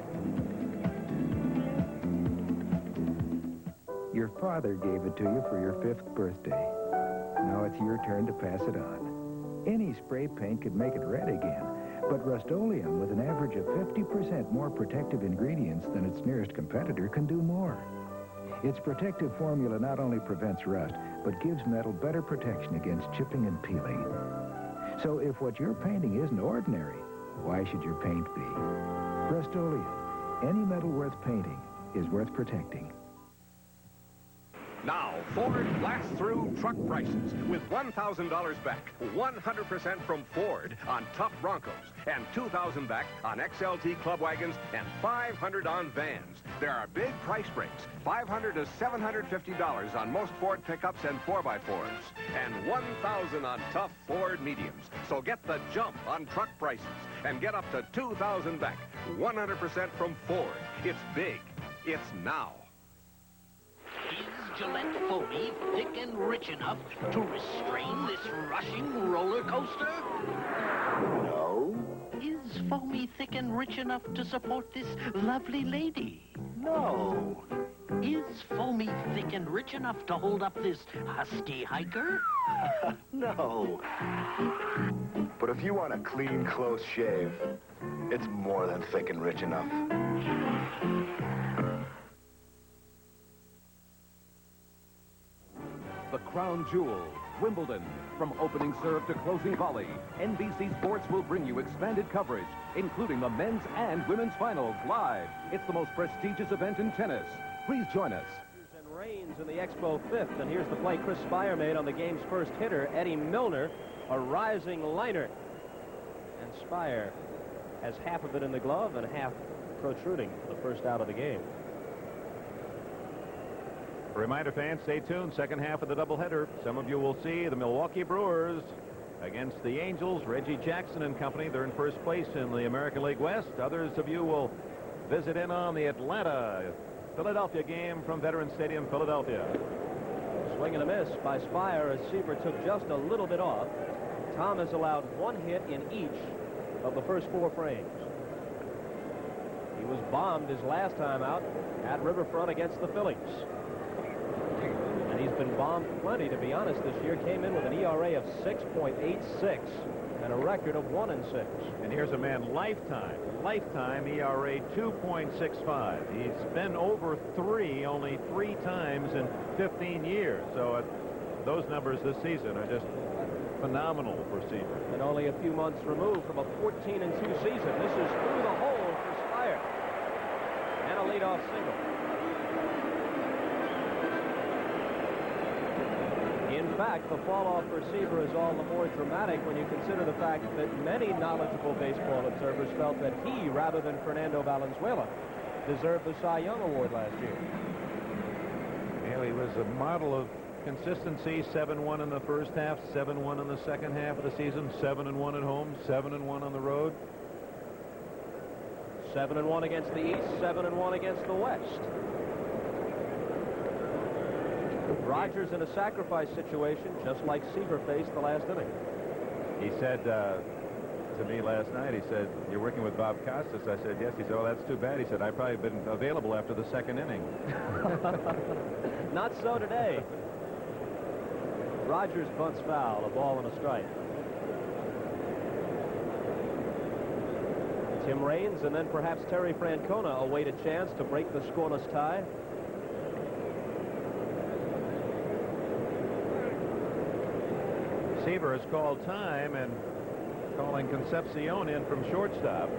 Your father gave it to you for your 5th birthday. Now it's your turn to pass it on. Any spray paint could make it red again, but Rust-Oleum, with an average of 50% more protective ingredients than its nearest competitor, can do more. Its protective formula not only prevents rust, but gives metal better protection against chipping and peeling. So if what you're painting isn't ordinary, why should your paint be? Rust-Oleum, any metal worth painting is worth protecting. Now, Ford blasts through truck prices with $1,000 back, 100% from Ford on tough Broncos, and $2,000 back on XLT club wagons, and $500 on vans. There are big price breaks, $500 to $750 on most Ford pickups and 4x4s, and $1,000 on tough Ford mediums. So get the jump on truck prices and get up to $2,000 back, 100% from Ford. It's big. It's now. Is Gillette Foamy thick and rich enough to restrain this rushing roller coaster? No. Is Foamy thick and rich enough to support this lovely lady? No. Is Foamy thick and rich enough to hold up this husky hiker? No. But if you want a clean, close shave, it's more than thick and rich enough. The crown jewel, Wimbledon. From opening serve to closing volley, NBC Sports will bring you expanded coverage, including the men's and women's finals live. It's the most prestigious event in tennis. Please join us. And Rains in the Expo 5th, and here's the play Chris Spire made on the game's first hitter, Eddie Milner, a rising liner. And Spire has half of it in the glove and half protruding the first out of the game. A reminder, fans, stay tuned. Second half of the doubleheader. Some of you will see the Milwaukee Brewers against the Angels. Reggie Jackson and company. They're in first place in the American League West. Others of you will visit in on the Atlanta-Philadelphia game from Veterans Stadium, Philadelphia. Swing and a miss by Spire as Seaver took just a little bit off. Tom has allowed 1 hit in each of the first 4 frames. He was bombed his last time out at Riverfront against the Phillies. And he's been bombed plenty, to be honest, this year. Came in with an ERA of 6.86 and a record of 1-6. And here's a man lifetime ERA 2.65. He's been over 3 only 3 times in 15 years. So those numbers this season are just phenomenal for Seaver. And only a few months removed from a 14-2 season. This is through the hole for Spire. And a leadoff single. In fact, the fall-off for Seaver is all the more dramatic when you consider the fact that many knowledgeable baseball observers felt that he, rather than Fernando Valenzuela, deserved the Cy Young Award last year. Well, he was a model of consistency. 7-1 in the first half, 7-1 in the second half of the season, 7-1 at home, 7-1 on the road. 7-1 against the East, 7-1 against the West. Rogers in a sacrifice situation, just like Seaver faced the last inning. He said to me last night, he said, "You're working with Bob Costas?" I said, "Yes." He said, "Oh, that's too bad." He said, "I've probably been available after the second inning." Not so today. Rogers bunts foul, a ball and a strike. Tim Raines and then perhaps Terry Francona await a chance to break the scoreless tie. Seaver has called time and calling Concepcion in from shortstop.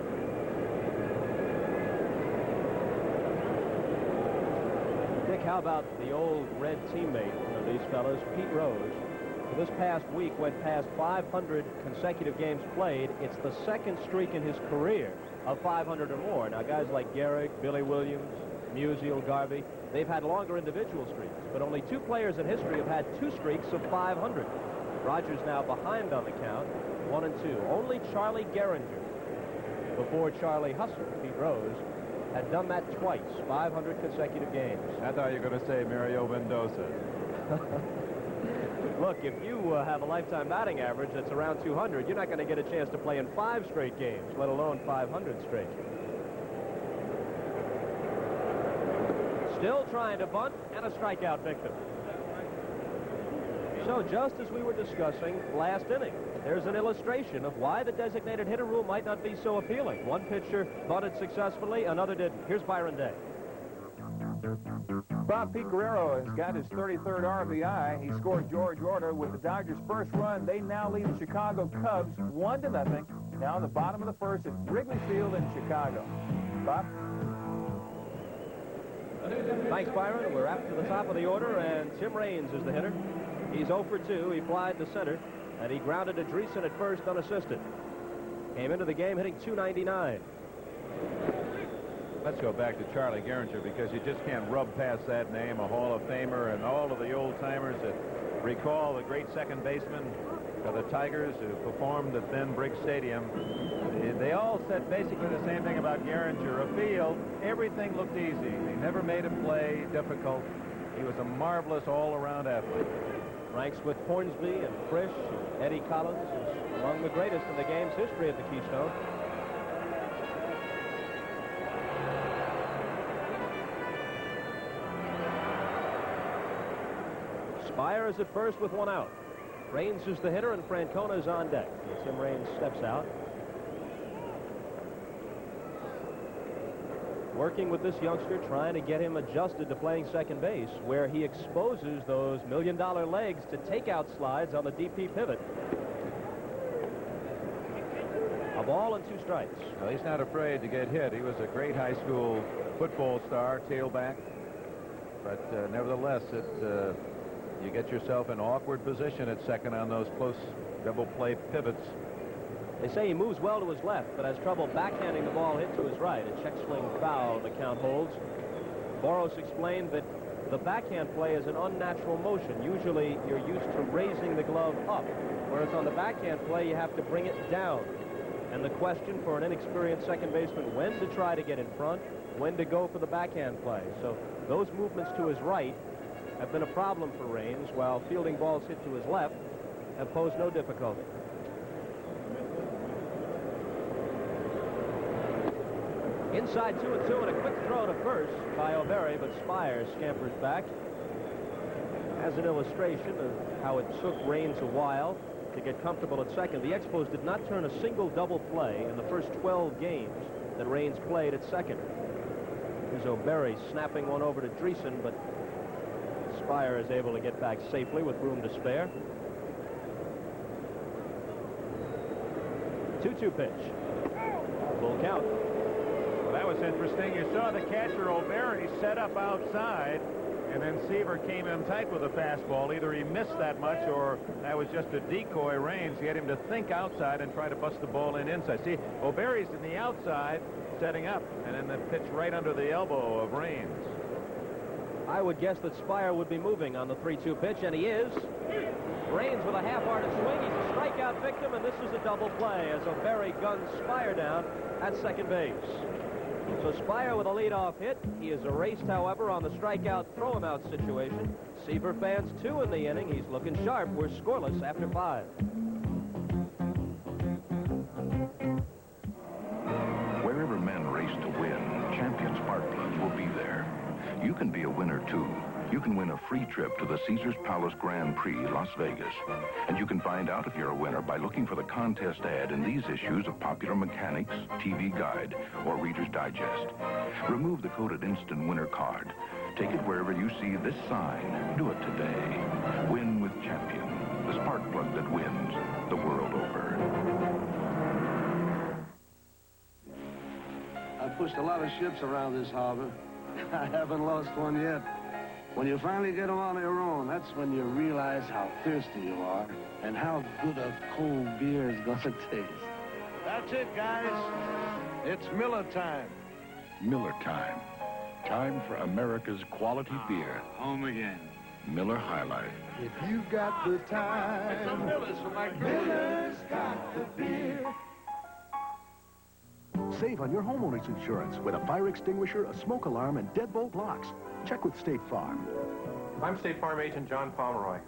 Dick, how about the old Red teammate of these fellows, Pete Rose? This past week went past 500 consecutive games played. It's the second streak in his career of 500 or more. Now, guys like Gehrig, Billy Williams, Musial, Garvey, they've had longer individual streaks, but only 2 players in history have had 2 streaks of 500. Rogers now behind on the count, 1 and 2. Only Charlie Gehringer, before Charlie Hustle, Pete Rose, had done that twice, 500 consecutive games. I thought you were going to say Mario Mendoza. Look, if you have a lifetime batting average that's around 200, you're not going to get a chance to play in 5 straight games, let alone 500 straight. Still trying to bunt, and a strikeout victim. So just as we were discussing last inning, there's an illustration of why the designated hitter rule might not be so appealing. One pitcher bunted successfully, another didn't. Here's Byron Day. Bob Pecoraro has got his 33rd RBI. He scored George Order with the Dodgers' first run. They now lead the Chicago Cubs 1-0 down the bottom of the first at Wrigley Field in Chicago. Bob? Thanks, Byron. We're up to the top of the order, and Tim Raines is the hitter. He's 0 for 2. He flied to center, and he grounded to Dreesen at first unassisted. Came into the game hitting .299. Let's go back to Charlie Gehringer, because you just can't rub past that name, a Hall of Famer, and all of the old-timers that recall the great second baseman of the Tigers who performed at then Briggs Stadium. They all said basically the same thing about Gehringer. A field, everything looked easy. He never made a play difficult. He was a marvelous all-around athlete. Ranks with Hornsby and Frisch and Eddie Collins, is among the greatest in the game's history at the Keystone. Spire is at first with 1 out. Raines is the hitter, and Francona is on deck. Tim Raines steps out. Working with this youngster, trying to get him adjusted to playing second base, where he exposes those million-dollar legs to takeout slides on the DP pivot. A ball and 2 strikes. Well, he's not afraid to get hit. He was a great high school football star, tailback. But nevertheless, you get yourself in an awkward position at second on those close double play pivots. They say he moves well to his left, but has trouble backhanding the ball hit to his right. A check swing foul, the count holds. Boros explained that the backhand play is an unnatural motion. Usually you're used to raising the glove up, whereas on the backhand play you have to bring it down. And the question for an inexperienced second baseman, when to try to get in front, when to go for the backhand play. So those movements to his right have been a problem for Raines, while fielding balls hit to his left have posed no difficulty. Inside 2-2, and a quick throw to first by O'Berry, but Spire scampers back. As an illustration of how it took Raines a while to get comfortable at second, the Expos did not turn a single double play in the first 12 games that Raines played at second. Here's O'Berry snapping one over to Dreesen, but Spire is able to get back safely with room to spare. 2-2 pitch. Full count. Well, that was interesting. You saw the catcher O'Berry set up outside, and then Seaver came in tight with a fastball. Either he missed that much or that was just a decoy. Raines get him to think outside and try to bust the ball in inside. See, O'Berry's in the outside setting up, and then the pitch right under the elbow of Raines. I would guess that Spire would be moving on the 3-2 pitch, and he is. Raines with a half-hearted swing. He's a strikeout victim, and this is a double play as O'Berry guns Spire down at second base. So Spire with a leadoff hit. He is erased, however, on the strikeout throw-him-out situation. Seaver fans 2 in the inning. He's looking sharp. We're scoreless after 5. Wherever men race to win, Champion Spark Plugs will be there. You can be a winner, too. you can win a free trip to the Caesars Palace Grand Prix, Las Vegas. And you can find out if you're a winner by looking for the contest ad in these issues of Popular Mechanics, TV Guide, or Reader's Digest. Remove the coded instant winner card. Take it wherever you see this sign. Do it today. Win with Champion, the spark plug that wins the world over. I've pushed a lot of ships around this harbor. I haven't lost one yet. When you finally get them on your own, that's when you realize how thirsty you are and how good a cold beer is going to taste. That's it, guys. It's Miller time. Miller time. Time for America's quality beer. Home again. Miller High Life. If you've got the time, It's a Miller's for my Miller's got the beer. Save on your homeowner's insurance with a fire extinguisher, a smoke alarm, and deadbolt locks. Check with State Farm. I'm State Farm Agent John Pomeroy.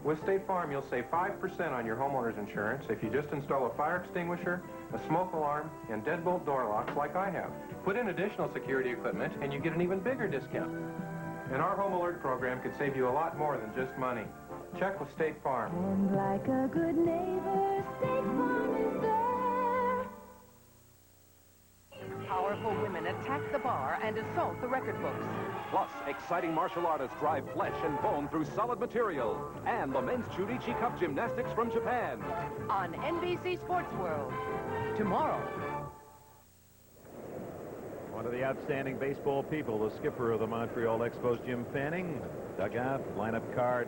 With State Farm, you'll save 5% on your homeowner's insurance if you just install a fire extinguisher, a smoke alarm, and deadbolt door locks like I have. Put in additional security equipment, and you get an even bigger discount. And our Home Alert program could save you a lot more than just money. Check with State Farm. And like a good neighbor, State Farm is there. Powerful women attack the bar and assault the record books. Plus, exciting martial artists drive flesh and bone through solid material. And the men's Chudichi Cup gymnastics from Japan. On NBC Sports World. Tomorrow. One of the outstanding baseball people, the skipper of the Montreal Expos, Jim Fanning. Dugout, lineup card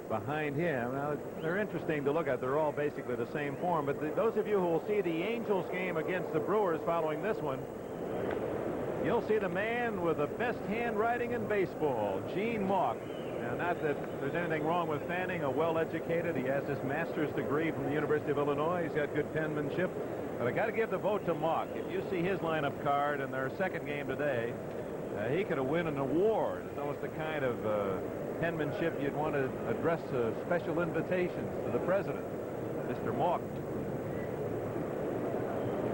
behind him. Now, they're interesting to look at. They're all basically the same form. But those of you who will see the Angels game against the Brewers following this one, you'll see the man with the best handwriting in baseball, Gene Mauch. Now, not that there's anything wrong with Fanning, a well-educated. He has his master's degree from the University of Illinois. He's got good penmanship. But I got to give the vote to Mauch. If you see his lineup card in their second game today, he could have won an award. It's almost the kind of penmanship you'd want to address special invitations to the president, Mr. Mauch.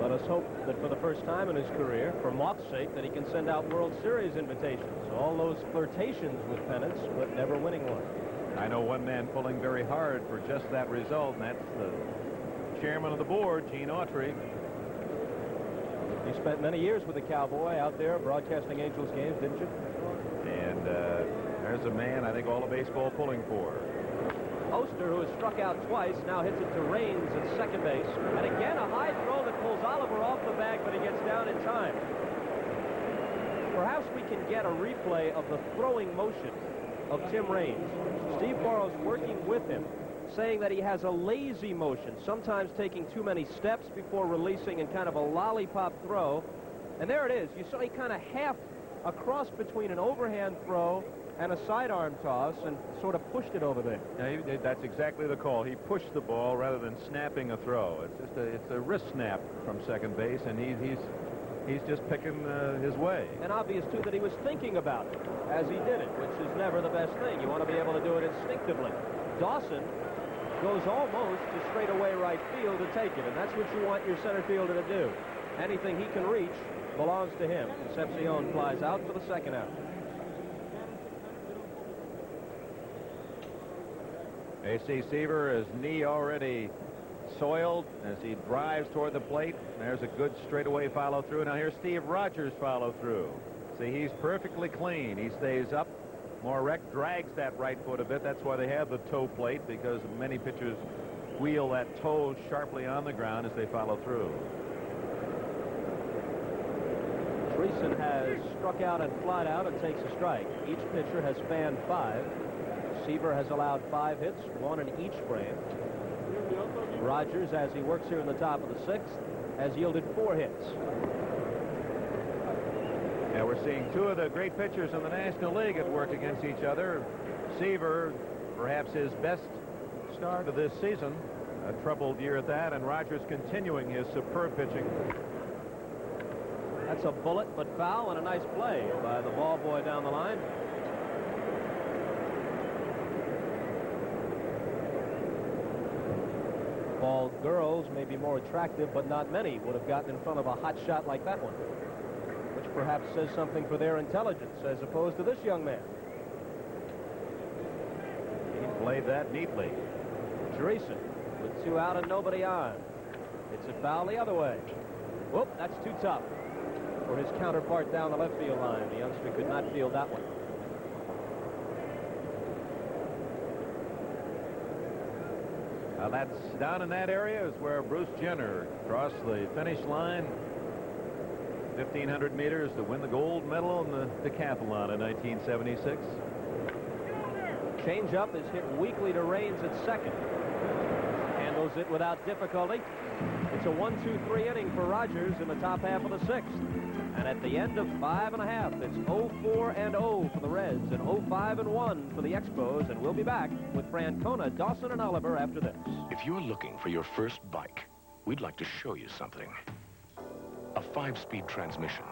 Let us hope that for the first time in his career, for Mauch's sake, that he can send out World Series invitations. All those flirtations with pennants, but never winning one. I know one man pulling very hard for just that result, and that's the chairman of the board, Gene Autry. You spent many years with the Cowboy out there broadcasting Angels games, didn't you? And there's a man I think all of baseball pulling for. Oster, who has struck out twice, now hits it to Raines at second base. And again, a high throw that pulls Oliver off the bag, but he gets down in time. Perhaps we can get a replay of the throwing motion of Tim Raines. Steve Burrows working with him, saying that he has a lazy motion, sometimes taking too many steps before releasing in kind of a lollipop throw. And there it is. You saw he kind of half a cross between an overhand throw and a sidearm toss and sort of pushed it over there. Yeah, that's exactly the call. He pushed the ball rather than snapping a throw. It's a wrist snap from second base, and he's just picking his way. And obvious, too, that he was thinking about it as he did it, which is never the best thing. You want to be able to do it instinctively. Dawson goes almost to straightaway right field to take it, and that's what you want your center fielder to do. Anything he can reach belongs to him. Concepcion flies out for the second out. A.C. Seaver, his knee already soiled as he drives toward the plate. There's a good straightaway follow through. Now here's Steve Rogers follow through. See, he's perfectly clean. He stays up, more erect, drags that right foot a bit. That's why they have the toe plate, because many pitchers wheel that toe sharply on the ground as they follow through. Treason has struck out and flied out and takes a strike. Each pitcher has fanned 5. Seaver has allowed 5 hits, 1 in each frame. Rogers, as he works here in the top of the 6th, has yielded 4 hits. Now we're seeing 2 of the great pitchers in the National League at work against each other. Seaver, perhaps his best start of this season, a troubled year at that, and Rogers continuing his superb pitching. That's a bullet, but foul, and a nice play by the ball boy down the line. Bald girls may be more attractive, but not many would have gotten in front of a hot shot like that one, which perhaps says something for their intelligence as opposed to this young man. played that neatly. Dreesen with 2 out and nobody on. It's a foul the other way. Whoop, that's too tough for his counterpart down the left field line. The youngster could not field that one. That's down in that area is where Bruce Jenner crossed the finish line. 1,500 meters to win the gold medal in the decathlon in 1976. Changeup is hit weakly to Raines at second. Handles it without difficulty. It's a 1-2-3 inning for Rogers in the top half of the 6th. And at the end of 5 1/2, it's 0-4-0 for the Reds and 0-5-1 for the Expos. And we'll be back with Francona, Dawson, and Oliver after this. If you're looking for your first bike, we'd like to show you something. A 5-speed transmission,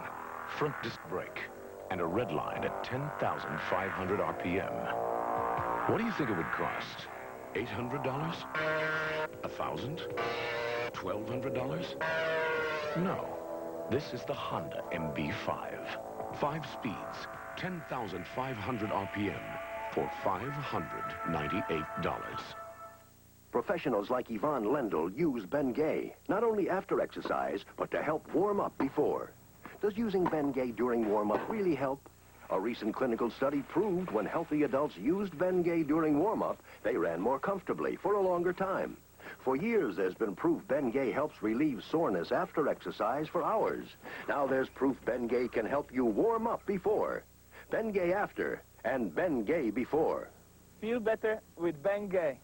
front disc brake, and a red line at 10,500 RPM. What do you think it would cost? $800? $1,000? $1,200? No. This is the Honda MB5. 5 speeds, 10,500 RPM for $598. Professionals like Yvonne Lendl use Bengay, not only after exercise, but to help warm up before. Does using Bengay during warm-up really help? A recent clinical study proved when healthy adults used Bengay during warm-up, they ran more comfortably for a longer time. For years, there's been proof Bengay helps relieve soreness after exercise for hours. Now there's proof Bengay can help you warm up before. Bengay after and Bengay before. Feel better with Bengay.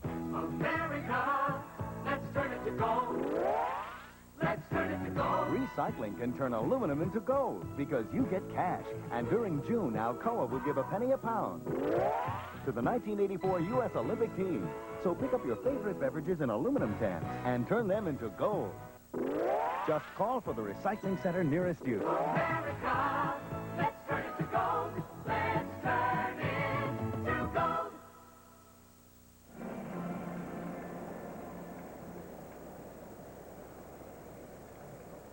America, let's turn it to gold. Let's turn it to gold. Recycling can turn aluminum into gold because you get cash. And during June, Alcoa will give a penny a pound to the 1984 U.S. Olympic team. So pick up your favorite beverages in aluminum cans and turn them into gold. Just call for the recycling center nearest you. America, let's turn it to gold. Let's turn it to gold.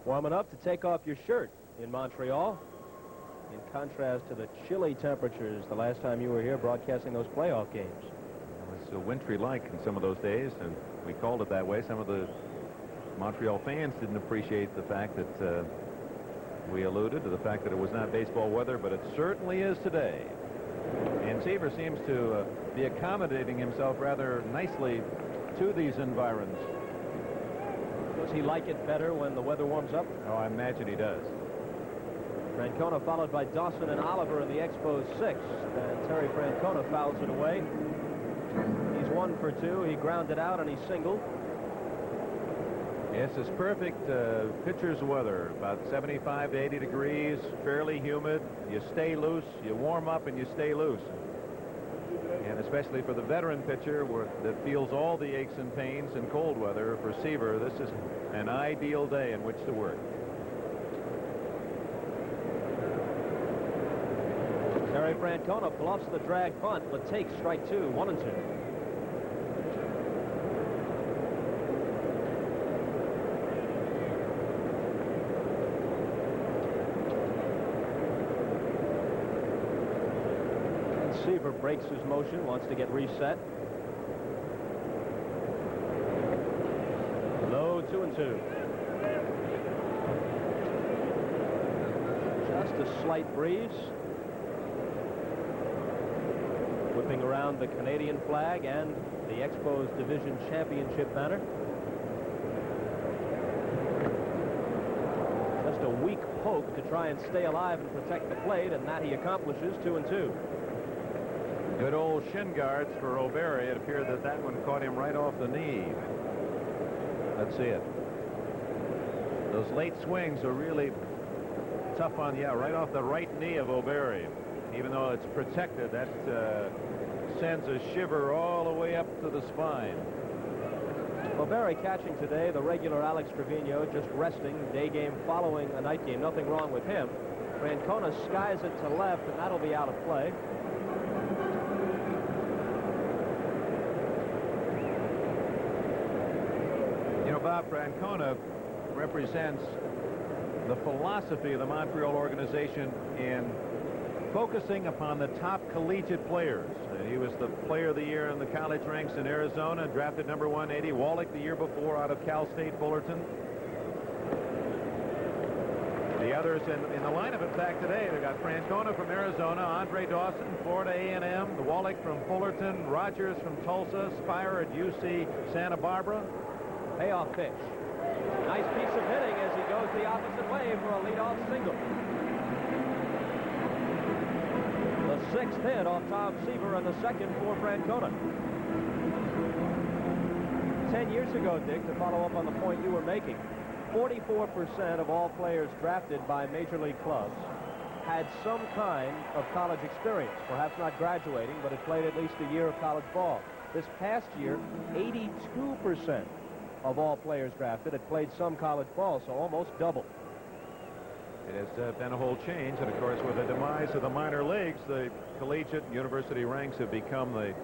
Warming up to take off your shirt in Montreal. In contrast to the chilly temperatures the last time you were here broadcasting those playoff games. It was wintry-like in some of those days, and we called it that way. Some of the Montreal fans didn't appreciate the fact that we alluded to the fact that it was not baseball weather, but it certainly is today. And Seaver seems to be accommodating himself rather nicely to these environs. Does he like it better when the weather warms up? Oh, I imagine he does. Francona followed by Dawson and Oliver in the Expos 6th, and Terry Francona fouls it away. He's 1 for 2. He grounded out and he singled. Yes, it's perfect pitcher's weather. About 75 to 80 degrees, fairly humid. You stay loose, you warm up, and you stay loose. And especially for the veteran pitcher that feels all the aches and pains in cold weather, for Seaver, this is an ideal day in which to work. Terry Francona bluffs the drag bunt, but takes strike 2, 1 and 2. Seaver breaks his motion, wants to get reset. Low, 2 and 2. Just a slight breeze. Whipping around the Canadian flag and the Expos Division Championship banner. Just a weak poke to try and stay alive and protect the plate, and that he accomplishes, 2 and 2. Good old shin guards for O'Berry. It appeared that that one caught him right off the knee. Let's see it. Those late swings are really tough on, right off the right knee of O'Berry. Even though it's protected, that sends a shiver all the way up to the spine. O'Berry catching today, the regular Alex Trevino just resting. Day game following a night game. Nothing wrong with him. Francona skies it to left, and that'll be out of play. Bob Francona represents the philosophy of the Montreal organization in focusing upon the top collegiate players. He was the player of the year in the college ranks in Arizona, drafted number 180. Wallach the year before out of Cal State Fullerton. The others in the lineup, in fact, today, they've got Francona from Arizona, Andre Dawson, Florida A&M, the Wallach from Fullerton, Rogers from Tulsa, Spire at UC Santa Barbara. Payoff pitch. Nice piece of hitting as he goes the opposite way for a leadoff single. The 6th hit off Tom Seaver and the 2nd for Francona. 10 years ago, Dick, to follow up on the point you were making, 44% of all players drafted by major league clubs had some kind of college experience, perhaps not graduating, but had played at least a year of college ball. This past year, 82% of all players drafted had played some college ball, so almost double. It has been a whole change, and of course, with the demise of the minor leagues, the collegiate university ranks have become the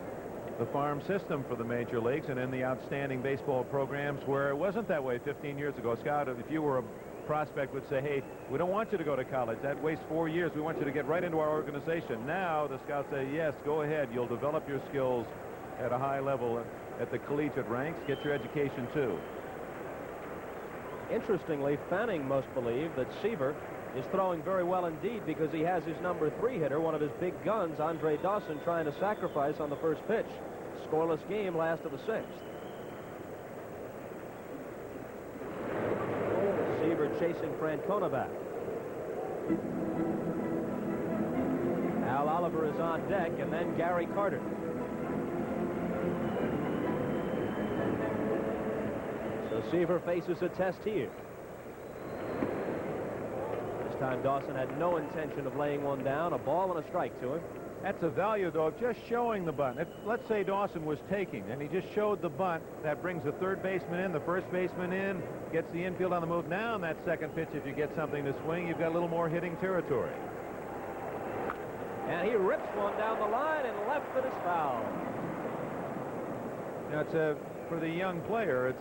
farm system for the major leagues, and in the outstanding baseball programs where it wasn't that way 15 years ago. Scout, if you were a prospect, would say, hey, we don't want you to go to college. That wastes 4 years. We want you to get right into our organization. Now the scouts say, yes, go ahead. You'll develop your skills at a high level at the collegiate ranks. Get your education, too. Interestingly, Fanning must believe that Seaver is throwing very well indeed, because he has his number 3 hitter, one of his big guns, Andre Dawson, trying to sacrifice on the first pitch. Scoreless game, last of the 6th. Seaver chasing Francona back. Al Oliver is on deck, and then Gary Carter. So Seaver faces a test here. This time Dawson had no intention of laying one down. A ball and a strike to him. That's a value, though, of just showing the bunt. Let's say Dawson was taking, and he just showed the bunt. That brings the third baseman in, the first baseman in, gets the infield on the move. Now, on that second pitch, if you get something to swing, you've got a little more hitting territory. And he rips one down the line, and left foot is foul. Now, for the young player,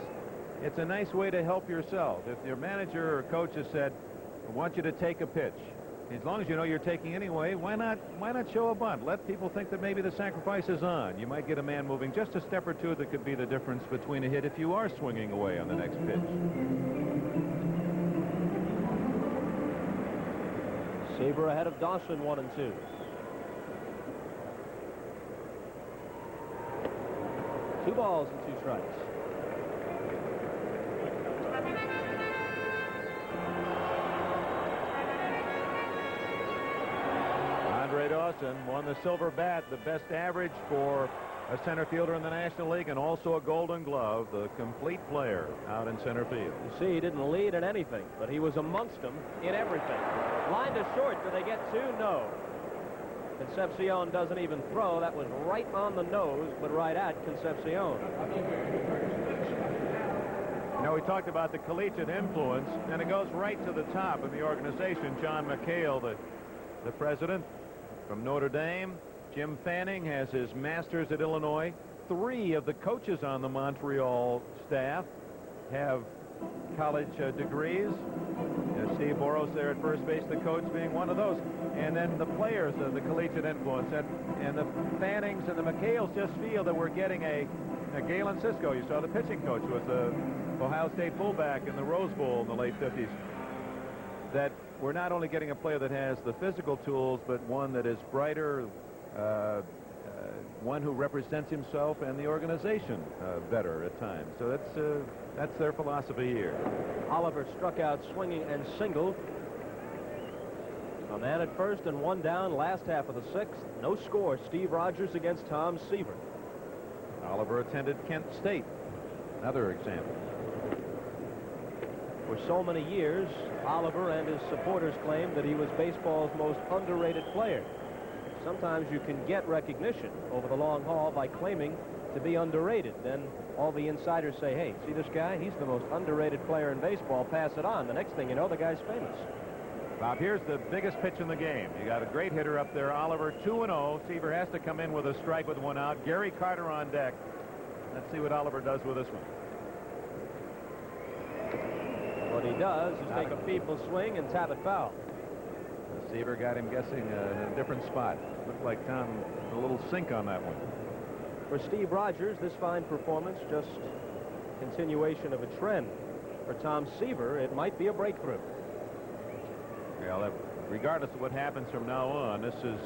it's a nice way to help yourself. If your manager or coach has said, I want you to take a pitch, as long as you know you're taking anyway, why not show a bunt? Let people think that maybe the sacrifice is on. You might get a man moving just a step or two that could be the difference between a hit if you are swinging away on the next pitch. Seaver ahead of Dawson, 1-2. Two balls and 2 strikes. Andre Dawson won the Silver Bat, the best average for a center fielder in the National League, and also a Golden Glove, the complete player out in center field. You see, he didn't lead in anything, but he was amongst them in everything. Line to short. Do they get 2? No. Concepcion doesn't even throw. That was right on the nose, but right at Concepcion. You know, we talked about the collegiate influence, and it goes right to the top of the organization. John McHale, the president from Notre Dame. Jim Fanning has his master's at Illinois. 3 of the coaches on the Montreal staff have college degrees. Steve Boros there at first base, the coach being one of those. And then the players of the collegiate influence. And the Fannings and the McHales just feel that we're getting a Galen Cisco. You saw the pitching coach was the Ohio State fullback in the Rose Bowl in the late 50s. That we're not only getting a player that has the physical tools, but one that is brighter, one who represents himself and the organization better at times. So that's their philosophy here. Oliver struck out swinging and singled. A man at first and 1 down, last half of the 6th. No score. Steve Rogers against Tom Seaver. Oliver attended Kent State. Another example. For so many years, Oliver and his supporters claimed that he was baseball's most underrated player. Sometimes you can get recognition over the long haul by claiming to be underrated. Then all the insiders say, hey, see this guy? He's the most underrated player in baseball. Pass it on. The next thing you know, the guy's famous. Bob, here's the biggest pitch in the game. You got a great hitter up there. Oliver 2-0. Seaver has to come in with a strike with 1 out. Gary Carter on deck. Let's see what Oliver does with this one. What he does is take a feeble swing and tap it foul. Seaver got him guessing in a different spot. Looked like Tom a little sink on that one. For Steve Rogers, this fine performance just continuation of a trend. For Tom Seaver, it might be a breakthrough. Well, regardless of what happens from now on, this is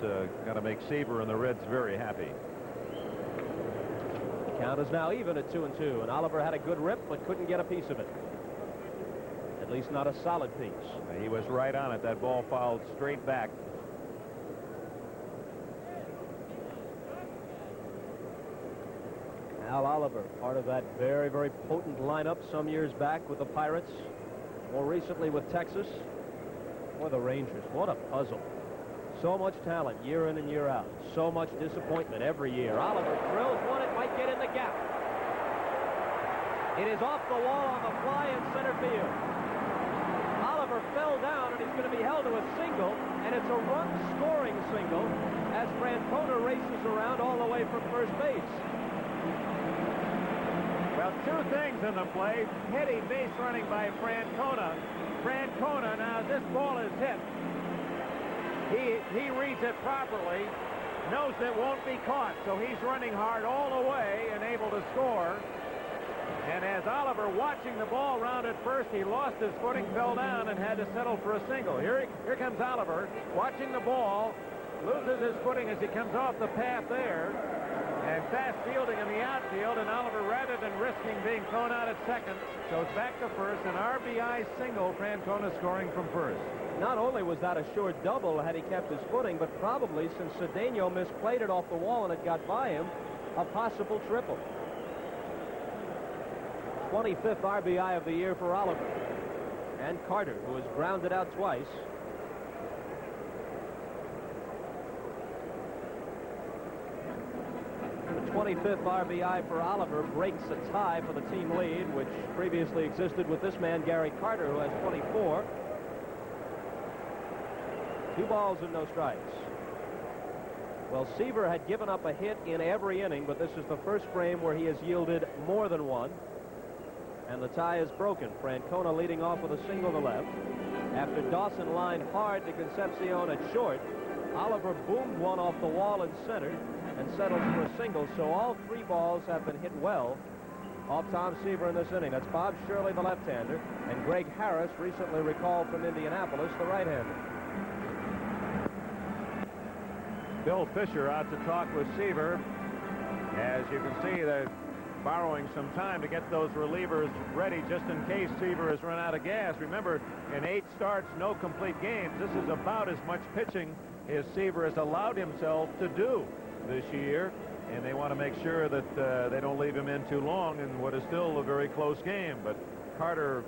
going to make Seaver and the Reds very happy. The count is now even at 2-2, and Oliver had a good rip but couldn't get a piece of it. At least not a solid piece. He was right on it. That ball fouled straight back. Al Oliver, part of that very, very potent lineup some years back with the Pirates, more recently with Texas, or the Rangers. What a puzzle. So much talent year in and year out. So much disappointment every year. Oliver drills one. It might get in the gap. It is off the wall on the fly in center field. Oliver fell down, and he's going to be held to a single, and it's a run-scoring single as Francona races around all the way from first base. Well, two things in the play. Heady base running by Francona. Francona, now this ball is hit. He reads it properly, knows it won't be caught, so he's running hard all the way and able to score. And as Oliver watching the ball round at first, he lost his footing, fell down, and had to settle for a single. Here comes Oliver, watching the ball, loses his footing as he comes off the path there, and fast fielding in the outfield, and Oliver, rather than risking being thrown out at second, goes back to first, an RBI single, Francona scoring from first. Not only was that a sure double had he kept his footing, but probably, since Cedeno misplayed it off the wall and it got by him, a possible triple. 25th RBI of the year for Oliver. And Carter, who has grounded out twice. The 25th RBI for Oliver breaks a tie for the team lead, which previously existed with this man, Gary Carter, who has 24. 2 balls and no strikes. Well, Seaver had given up a hit in every inning, but this is the first frame where he has yielded more than one. And the tie is broken. Francona leading off with a single to left. After Dawson lined hard to Concepcion at short, Oliver boomed one off the wall in center and settled for a single. So all 3 balls have been hit well off Tom Seaver in this inning. That's Bob Shirley, the left-hander, and Greg Harris, recently recalled from Indianapolis, the right-hander. Bill Fisher out to talk with Seaver. As you can see, they're borrowing some time to get those relievers ready just in case Seaver has run out of gas. Remember, in 8 starts, no complete games, this is about as much pitching as Seaver has allowed himself to do this year, and they want to make sure that they don't leave him in too long in what is still a very close game. But Carter,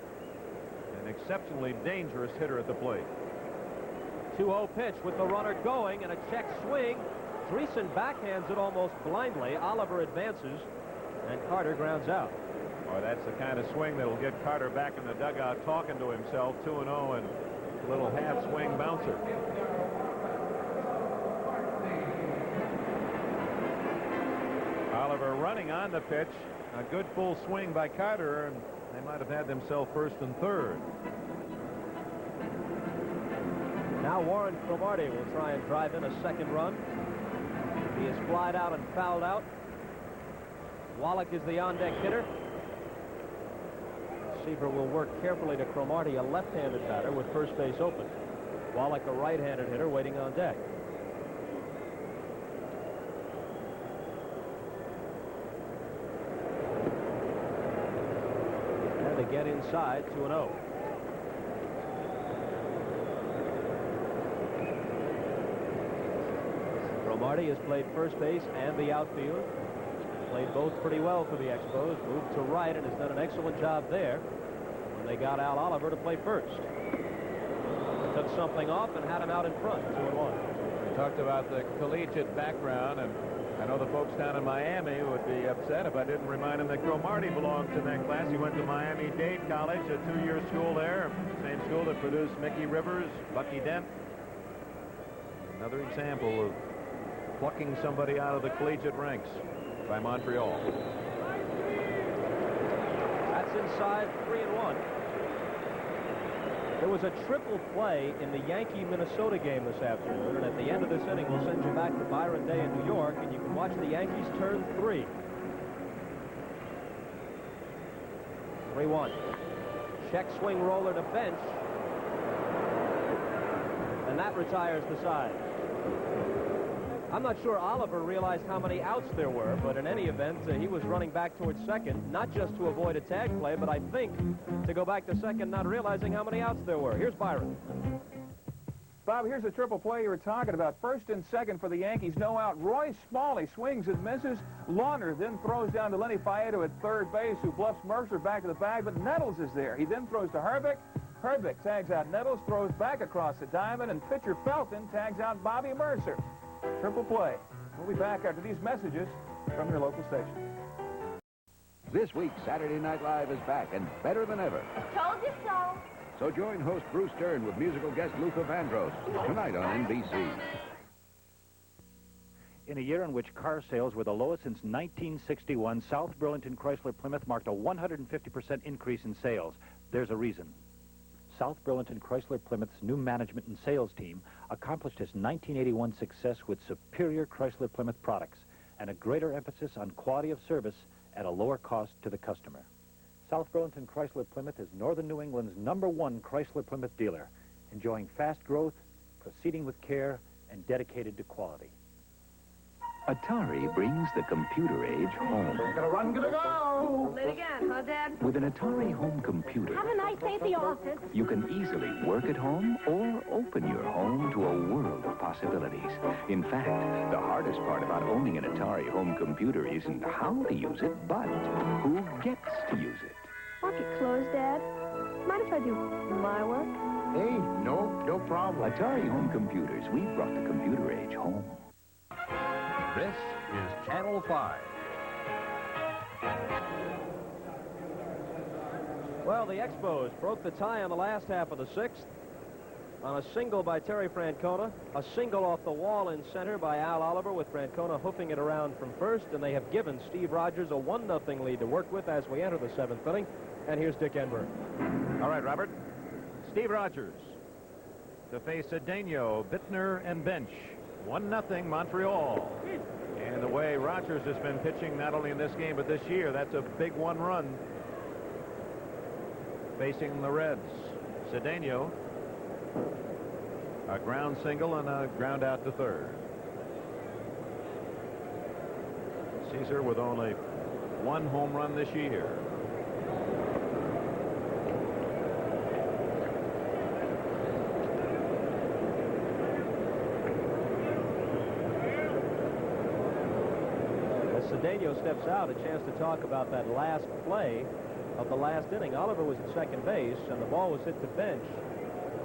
an exceptionally dangerous hitter at the plate. 2-0 pitch with the runner going, and a check swing. Dreesen backhands it almost blindly. Oliver advances, and Carter grounds out. Boy, that's the kind of swing that'll get Carter back in the dugout talking to himself. 2-0 and a little half swing bouncer. Oliver running on the pitch. A good full swing by Carter, and they might have had themselves first and third. Now Warren Cromartie will try and drive in a second run. He is flied out and fouled out. Wallach is the on-deck hitter. Seaver will work carefully to Cromartie, a left-handed batter with first base open. Wallach, a right-handed hitter, waiting on deck. And they get inside, 2-0. Cromartie has played first base and the outfield. Played both pretty well for the Expos. Moved to right and has done an excellent job there when they got Al Oliver to play first. Took something off and had him out in front, 2-1. We talked about the collegiate background, and I know the folks down in Miami would be upset if I didn't remind them that Cromartie belonged to that class. He went to Miami-Dade College, a 2-year school there, same school that produced Mickey Rivers, Bucky Dent. Another example of plucking somebody out of the collegiate ranks by Montreal. That's inside, 3-1. There was a triple play in the Yankee-Minnesota game this afternoon, and at the end of this inning, we'll send you back to Byron Day in New York, and you can watch the Yankees turn 3. 3-1. Check swing roller to bench, and that retires the side. I'm not sure Oliver realized how many outs there were, but in any event, he was running back towards second, not just to avoid a tag play, but I think to go back to second, not realizing how many outs there were. Here's Byron. Bob, here's the triple play you were talking about. First and second for the Yankees, no out. Roy Smalley swings and misses. Launer then throws down to Lenny Faedo at third base, who bluffs Mercer back to the bag, but Nettles is there. He then throws to Herbeck. Herbeck tags out Nettles, throws back across the diamond, and pitcher Felton tags out Bobby Mercer. Triple play. We'll be back after these messages from your local station. This week, Saturday Night Live is back and better than ever. Told you so. So join host Bruce Stern with musical guest Luther Vandross tonight on NBC. In a year in which car sales were the lowest since 1961, South Burlington Chrysler Plymouth marked a 150% increase in sales. There's a reason. South Burlington Chrysler Plymouth's new management and sales team accomplished its 1981 success with superior Chrysler Plymouth products and a greater emphasis on quality of service at a lower cost to the customer. South Burlington Chrysler Plymouth is Northern New England's #1 Chrysler Plymouth dealer, enjoying fast growth, proceeding with care, and dedicated to quality. Atari brings the computer age home. Gotta run, gotta go. Late again, huh, Dad? With an Atari home computer, Have a nice day at the office. you can easily work at home or open your home to a world of possibilities. In fact, the hardest part about owning an Atari home computer isn't how to use it, but who gets to use it. Lock it closed, Dad. Mind if I do my work? Hey, no problem. Atari home computers, we brought the computer age home. This is Channel 5. Well, the Expos broke the tie on the last half of the 6th on a single by Terry Francona, a single off the wall in center by Al Oliver with Francona hoofing it around from first, and they have given Steve Rogers a 1-0 lead to work with as we enter the 7th inning. And here's Dick Enberg. All right, Robert. Steve Rogers to face Cedeno, Bittner, and Bench. 1-0 Montreal. And the way Rogers has been pitching not only in this game but this year, that's a big 1 run. Facing the Reds, Cedeno, a ground single and a ground out to third. Caesar with only 1 home run this year. Cedeno steps out, a chance to talk about that last play of the last inning. Oliver was at second base, and the ball was hit to Bench.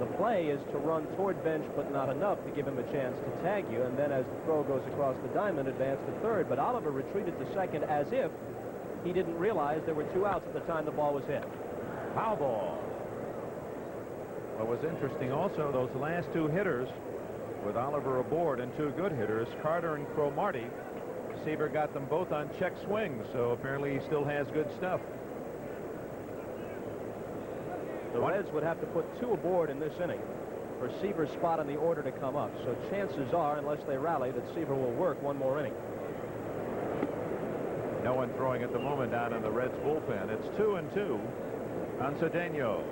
The play is to run toward Bench, but not enough to give him a chance to tag you, and then as the throw goes across the diamond, advance to third. But Oliver retreated to second as if he didn't realize there were 2 outs at the time the ball was hit. Foul ball. What was interesting also, those last 2 hitters, with Oliver aboard and 2 good hitters, Carter and Cromartie, Seaver got them both on check swings, so apparently he still has good stuff. The Reds would have to put 2 aboard in this inning for Seaver's spot in the order to come up. So chances are, unless they rally, that Seaver will work 1 more inning. No one throwing at the moment down in the Reds bullpen. It's 2-2 on Cedeno.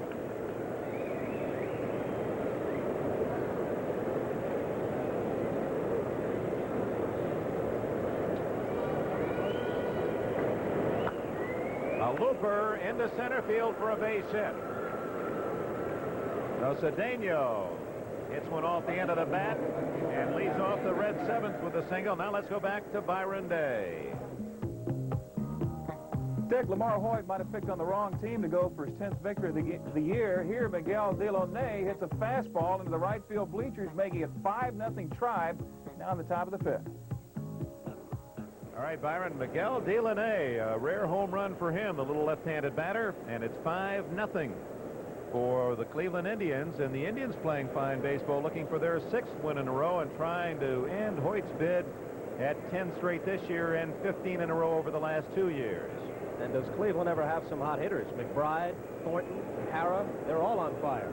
Looper into center field for a base hit. So Cedeno hits one off the end of the bat and leads off the Red 7th with a single. Now let's go back to Byron Day. Dick, Lamar Hoyt might have picked on the wrong team to go for his 10th victory of the year. Here, Miguel Delaunay hits a fastball into the right field bleachers, making it 5-0 Tribe now in the top of the 5th. All right, Byron, Miguel Delaunay, a rare home run for him, the little left-handed batter, and it's 5-0 for the Cleveland Indians, and the Indians playing fine baseball, looking for their 6th win in a row and trying to end Hoyt's bid at 10 straight this year and 15 in a row over the last 2 years. And does Cleveland ever have some hot hitters? McBride, Thornton, Hara, they're all on fire.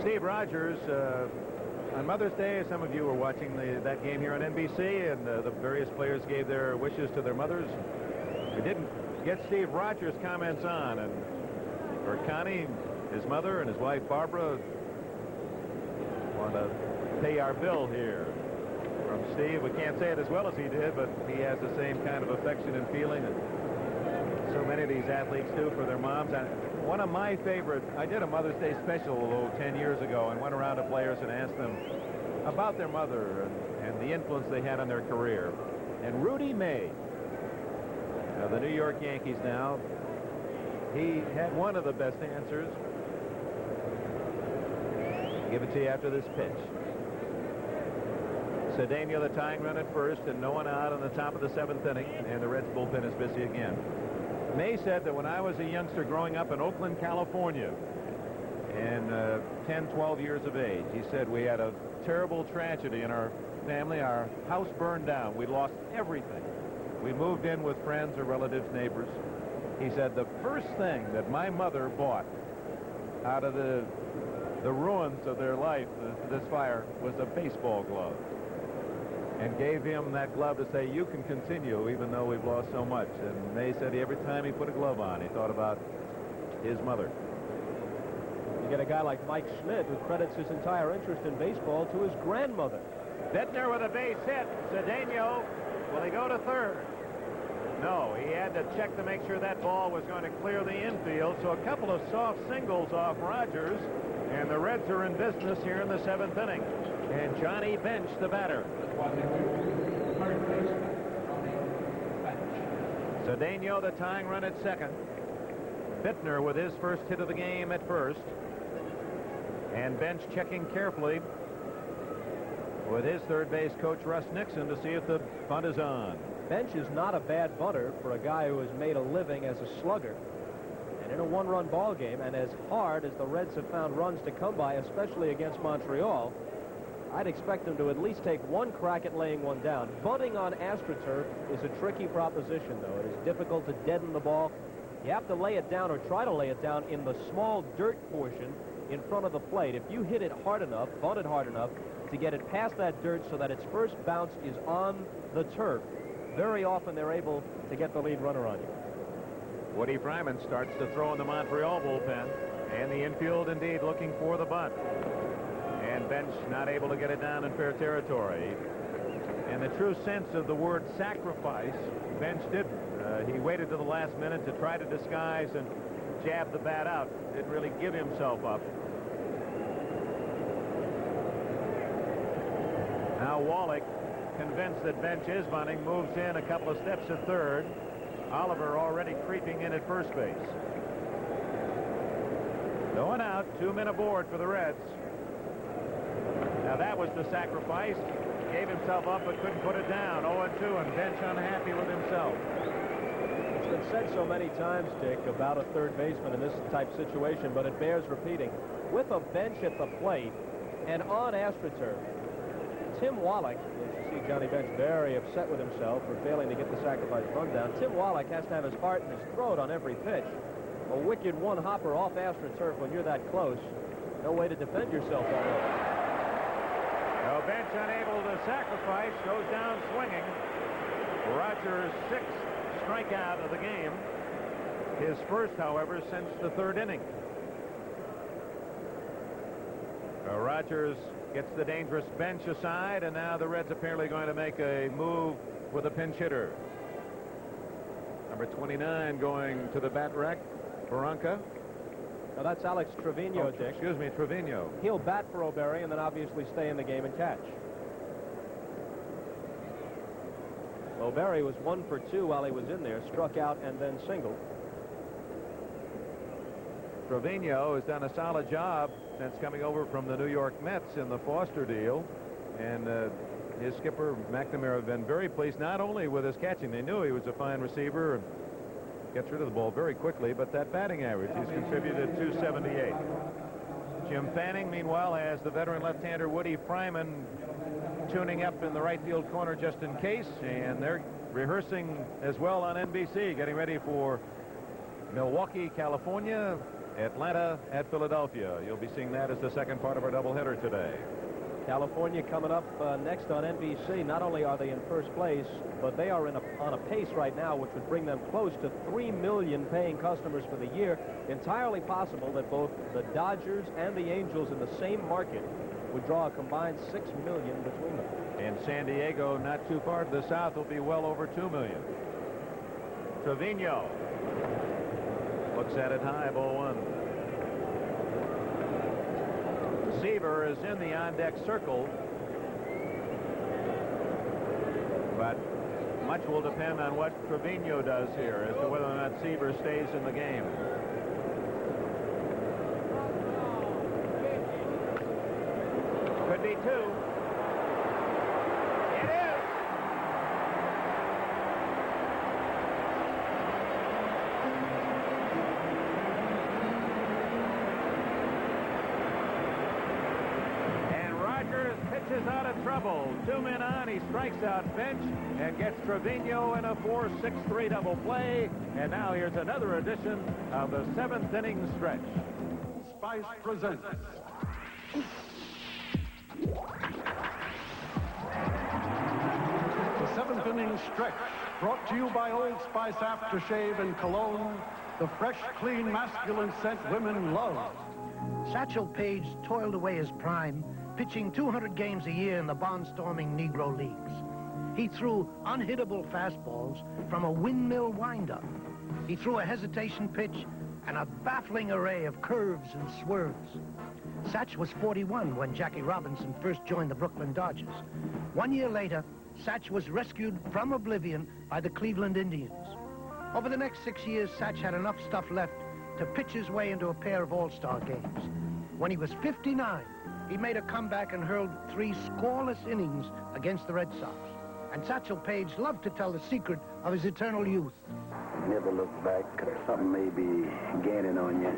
Steve Rogers, on Mother's Day, some of you were watching that game here on NBC, and the various players gave their wishes to their mothers. We didn't get Steve Rogers' comments on, and for Connie, his mother, and his wife Barbara want to pay our bill here from Steve. We can't say it as well as he did, but he has the same kind of affection and feeling that so many of these athletes do for their moms. One of my favorite, I did a Mother's Day special 10 years ago and went around to players and asked them about their mother and the influence they had on their career. And Rudy May, of the New York Yankees now, he had one of the best answers. I'll give it to you after this pitch. Cedeno, the tying run at first, and no one out on the top of the 7th inning, and the Reds bullpen is busy again. May said that when I was a youngster growing up in Oakland, California, and 10, 12 years of age, he said we had a terrible tragedy in our family. Our house burned down. We lost everything. We moved in with friends or relatives, neighbors. He said the first thing that my mother bought out of the ruins of their life, this fire, was a baseball glove, and gave him that glove to say, you can continue even though we've lost so much. And May said every time he put a glove on, he thought about his mother. You get a guy like Mike Schmidt, who credits his entire interest in baseball to his grandmother. Bittner with a base hit. Cedeno, will he go to third? No, he had to check to make sure that ball was going to clear the infield. So a couple of soft singles off Rogers, and the Reds are in business here in the 7th inning. And Johnny Bench, the batter. Cedeno, the tying run at second. Bittner with his first hit of the game at first. And Bench checking carefully with his third base coach, Russ Nixon, to see if the bunt is on. Bench is not a bad bunter for a guy who has made a living as a slugger. And in a one-run ball game, and as hard as the Reds have found runs to come by, especially against Montreal, I'd expect them to at least take one crack at laying one down. Bunting on AstroTurf is a tricky proposition, though. It is difficult to deaden the ball. You have to lay it down, or try to lay it down, in the small dirt portion in front of the plate. If you hit it hard enough, bunt it hard enough, to get it past that dirt so that its first bounce is on the turf, very often they're able to get the lead runner on you. Woody Fryman starts to throw in the Montreal bullpen, and the infield indeed looking for the bunt. And Bench not able to get it down in fair territory. In the true sense of the word sacrifice, Bench didn't. He waited to the last minute to try to disguise and jab the bat out. Didn't really give himself up. Now Wallach, convinced that Bench is bunting, moves in a couple of steps at third. Oliver already creeping in at first base. No one out, 2 men aboard for the Reds. Now that was the sacrifice. Gave himself up but couldn't put it down. 0-2, and Bench unhappy with himself. It's been said so many times, Dick, about a third baseman in this type situation, but it bears repeating. With a Bench at the plate and on AstroTurf, Tim Wallach, as you see Johnny Bench very upset with himself for failing to get the sacrifice run down, Tim Wallach has to have his heart in his throat on every pitch. A wicked one-hopper off AstroTurf when you're that close. No way to defend yourself all over. No, Bench unable to sacrifice, goes down swinging. Rogers' 6th strikeout of the game. His first, however, since the 3rd inning. Rogers gets the dangerous Bench aside, and now the Reds apparently going to make a move with a pinch hitter. Number 29 going to the bat rack, Barranca. Now that's Alex Trevino, Dick. Excuse me, Trevino. He'll bat for O'Berry and then obviously stay in the game and catch. O'Berry was 1 for 2 while he was in there, struck out and then singled. Trevino has done a solid job since coming over from the New York Mets in the Foster deal, and his skipper McNamara have been very pleased not only with his catching. They knew he was a fine receiver and gets rid of the ball very quickly, but that batting average, he's contributed 278. Jim Fanning, meanwhile, has the veteran left-hander Woody Fryman tuning up in the right field corner just in case, and they're rehearsing as well on NBC, getting ready for Milwaukee, California, Atlanta at Philadelphia. You'll be seeing that as the second part of our doubleheader today. California coming up next on NBC. Not only are they in first place, but they are on a pace right now which would bring them close to 3 million paying customers for the year. Entirely possible that both the Dodgers and the Angels in the same market would draw a combined 6 million between them. And San Diego, not too far to the south, will be well over 2 million. Trevino looks at it high, ball one. Seaver is in the on-deck circle, but much will depend on what Trevino does here as to whether or not Seaver stays in the game. Could be two. It is. Pitches out of trouble. 2 men on. He strikes out Finch and gets Trevino in a 4-6-3 double play. And now here's another edition of the 7th inning stretch. Spice presents. The 7th inning stretch, brought to you by Old Spice Aftershave and Cologne, the fresh, clean, masculine scent women love. Satchel Paige toiled away his prime, pitching 200 games a year in the barnstorming Negro Leagues. He threw unhittable fastballs from a windmill windup. He threw a hesitation pitch and a baffling array of curves and swerves. Satch was 41 when Jackie Robinson first joined the Brooklyn Dodgers. 1 year later, Satch was rescued from oblivion by the Cleveland Indians. Over the next 6 years, Satch had enough stuff left to pitch his way into a pair of all-star games. When he was 59, he made a comeback and hurled 3 scoreless innings against the Red Sox. And Satchel Paige loved to tell the secret of his eternal youth. Never look back, 'cause something may be gaining on you.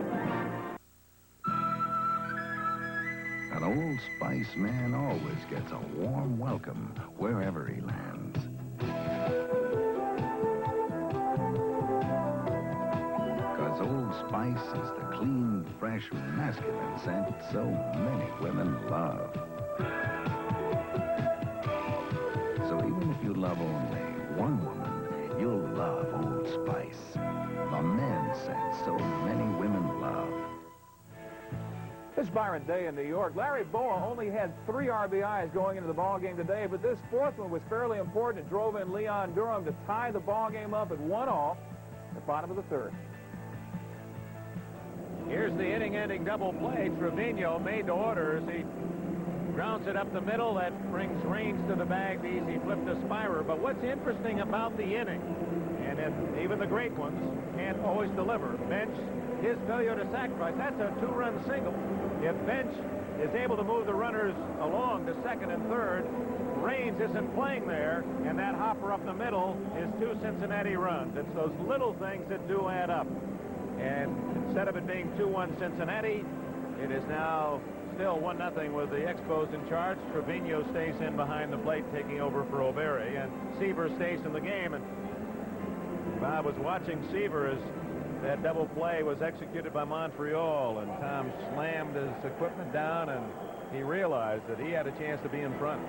An Old Spice man always gets a warm welcome wherever he lands. Because Old Spice is the clean, fresh, masculine scent so many women love. So even if you love only one woman, you'll love Old Spice, the men's scent so many women love. This is Byron Day in New York. Larry Boa only had 3 RBIs going into the ballgame today, but this 4th one was fairly important. It drove in Leon Durham to tie the ballgame up at 1-all at the bottom of the 3rd. Here's the inning-ending double play. Trevino made to order as he grounds it up the middle. That brings Raines to the bag, the easy flip to Spira. But what's interesting about the inning, and even the great ones can't always deliver. Bench, his failure to sacrifice, that's a 2-run single. If Bench is able to move the runners along to 2nd and 3rd, Raines isn't playing there, and that hopper up the middle is 2 Cincinnati runs. It's those little things that do add up. And instead of it being 2-1 Cincinnati, it is now still 1-0 with the Expos in charge. Trevino stays in behind the plate, taking over for O'Berry, and Seaver stays in the game. And Bob was watching Seaver as that double play was executed by Montreal, and Tom slammed his equipment down, and he realized that he had a chance to be in front.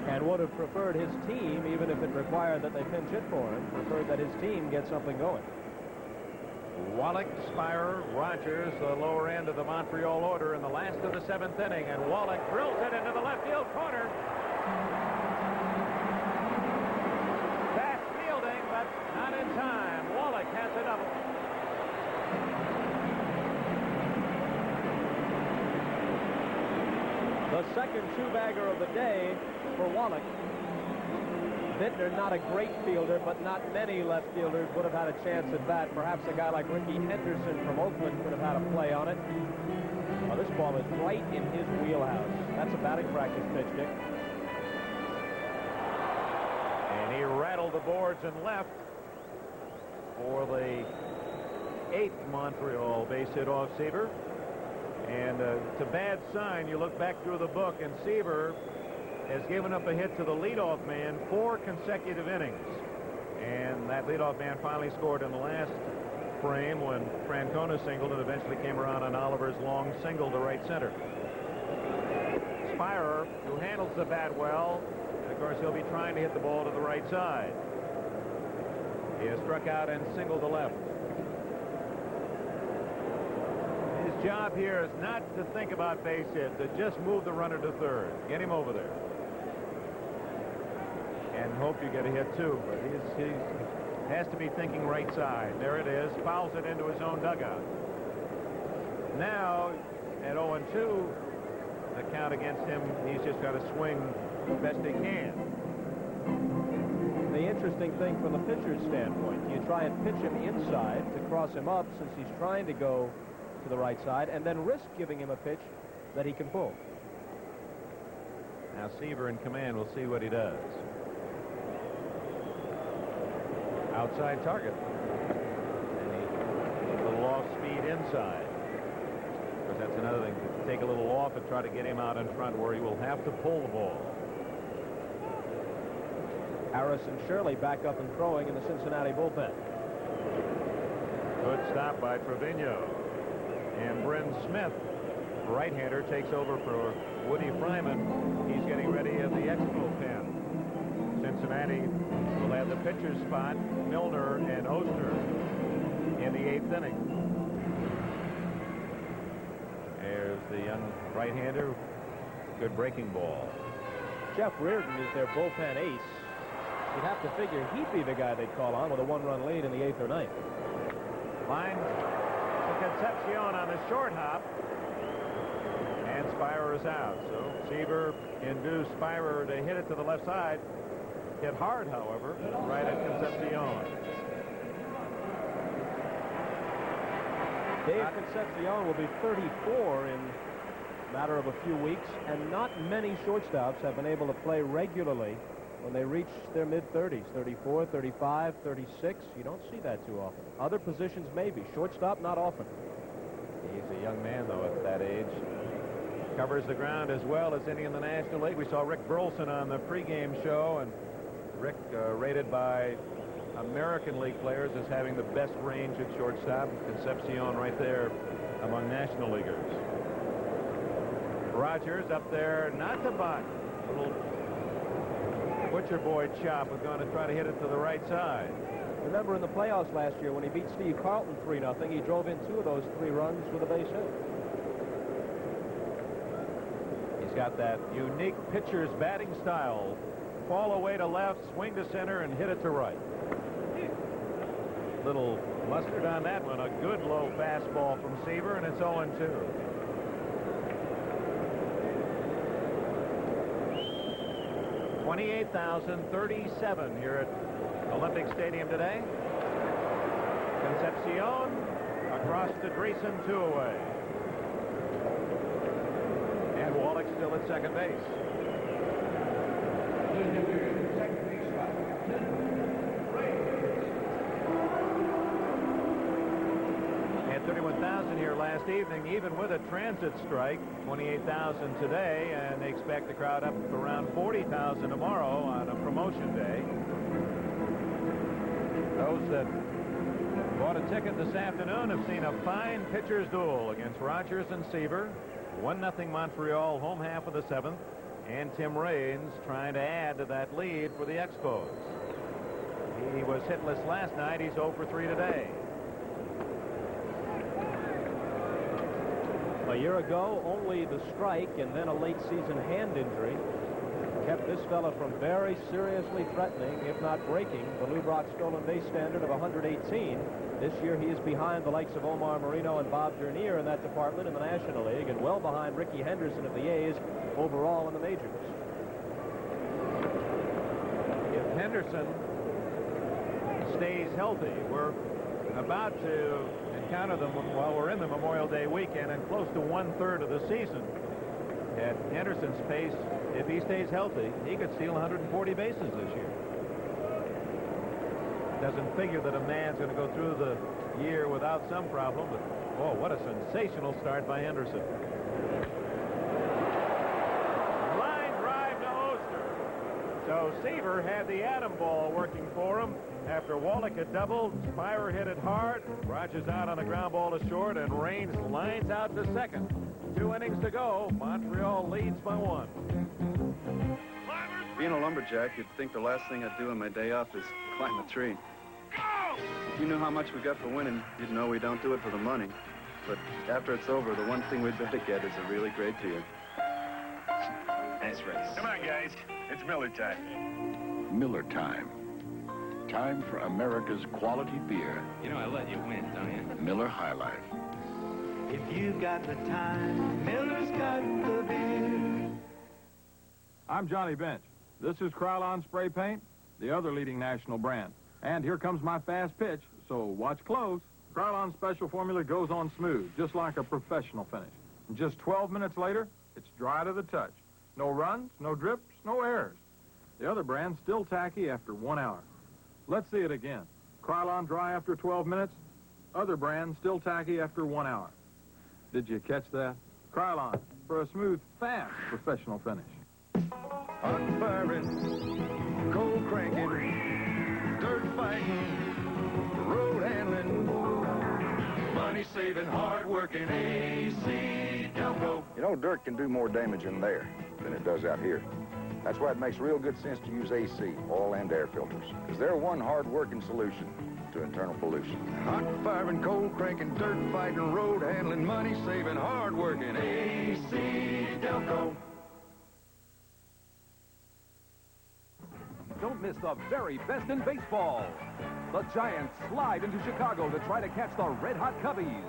And would have preferred his team, even if it required that they pinch hit for him, preferred that his team get something going. Wallach, Spire, Rogers, the lower end of the Montreal order in the last of the 7th inning, and Wallach drills it into the left field corner. Fast fielding, but not in time. Wallach has a double. The second 2-bagger of the day for Wallach. Bittner, not a great fielder, but not many left fielders would have had a chance at bat. Perhaps a guy like Ricky Henderson from Oakland could have had a play on it. Well, this ball is right in his wheelhouse. That's a batting practice pitch, Dick. And he rattled the boards and left for the 8th Montreal base hit off Seaver. And it's a bad sign. You look back through the book, and Seaver has given up a hit to the leadoff man 4 consecutive innings. And that leadoff man finally scored in the last frame when Francona singled and eventually came around on Oliver's long single to right center. Spyrer, who handles the bat well, and of course he'll be trying to hit the ball to the right side. He has struck out and singled to left. His job here is not to think about base hit, to just move the runner to third. Get him over there. And hope you get a hit too, but he has to be thinking right side. There it is, fouls it into his own dugout. Now at 0-2, the count against him, he's just got to swing the best he can. The interesting thing from the pitcher's standpoint, do you try and pitch him inside to cross him up since he's trying to go to the right side, and then risk giving him a pitch that he can pull? Now Seaver in command, we'll see what he does. Outside target. And he a little off speed inside. Because that's another thing, to take a little off and try to get him out in front where he will have to pull the ball. Harris and Shirley back up and throwing in the Cincinnati bullpen. Good stop by Trevino. And Bryn Smith, right-hander, takes over for Woody Fryman. He's getting ready at the Expo pen. Cincinnati will have the pitcher's spot, Milner and Oster, in the 8th inning. There's the young right-hander. Good breaking ball. Jeff Reardon is their bullpen ace. You'd have to figure he'd be the guy they'd call on with a 1-run lead in the 8th or 9th. Line to Concepcion on the short hop. And Spyrer is out. So Seaver induced Spyrer to hit it to the left side. Hit hard, however, right at Concepcion. Dave Concepcion will be 34 in a matter of a few weeks, and not many shortstops have been able to play regularly when they reach their mid-30s, 34, 35, 36. You don't see that too often. Other positions maybe. Shortstop, not often. He's a young man, though, at that age. Covers the ground as well as any in the National League. We saw Rick Burleson on the pregame show, and Rick rated by American League players as having the best range at shortstop. Concepcion right there among National Leaguers. Rogers up there, not to bunt. Little butcher boy chop was going to try to hit it to the right side. Remember in the playoffs last year when he beat Steve Carlton 3-0, he drove in 2 of those 3 runs with a base hit. He's got that unique pitcher's batting style. Fall away to left, swing to center, and hit it to right. Little mustard on that one. A good low fastball from Seaver, and it's 0-2. $28,037 here at Olympic Stadium today. Concepcion across to Dreesen, 2 away. And Wallach still at second base. Had 31,000 here last evening, even with a transit strike. 28,000 today, and they expect the crowd up around 40,000 tomorrow on a promotion day. Those that bought a ticket this afternoon have seen a fine pitcher's duel against Rogers and Seaver. 1-0 Montreal, home half of the 7th. And Tim Raines trying to add to that lead for the Expos. He was hitless last night. He's 0 for 3 today. A year ago, only the strike and then a late season hand injury kept this fella from very seriously threatening, if not breaking, the Lou Brock stolen base standard of 118. This year he is behind the likes of Omar Marino and Bob Dernier in that department in the National League, and well behind Ricky Henderson of the A's overall in the majors. If Henderson stays healthy, we're about to encounter them while we're in the Memorial Day weekend and close to 1/3 of the season. At Henderson's pace, if he stays healthy, he could steal 140 bases this year. Doesn't figure that a man's going to go through the year without some problem, but oh, what a sensational start by Henderson. Line drive to Oster. So Seaver had the atom ball working for him. After Wallach had doubled, Spire hit it hard. Rogers out on the ground ball to short, and Raines lines out to second. 2 innings to go. Montreal leads by 1. Being a lumberjack, you'd think the last thing I'd do on my day off is climb a tree. If you knew how much we got for winning, you'd know we don't do it for the money. But after it's over, the one thing we'd better get is a really great beer. Nice race. Come on, guys. It's Miller time. Miller time. Time for America's quality beer. You know I let you win, don't you? Miller High Life. If you got the time, Miller's got the beer. I'm Johnny Bench. This is Krylon Spray Paint, the other leading national brand. And here comes my fast pitch, so watch close. Krylon Special Formula goes on smooth, just like a professional finish. And just 12 minutes later, it's dry to the touch. No runs, no drips, no errors. The other brand's still tacky after 1 hour. Let's see it again. Krylon dry after 12 minutes. Other brand still tacky after 1 hour. Did you catch that? Krylon, for a smooth, fast professional finish. Hot firing, cold cranking, dirt fighting, road handling, money saving, hard working, AC Delco. You know, dirt can do more damage in there than it does out here. That's why it makes real good sense to use AC, oil and air filters, because they're one hard-working solution to internal pollution. Hot firing, cold cranking, dirt fighting, road handling, money saving, hard working, AC Delco. Don't miss the very best in baseball. The Giants slide into Chicago to try to catch the red-hot Cubbies.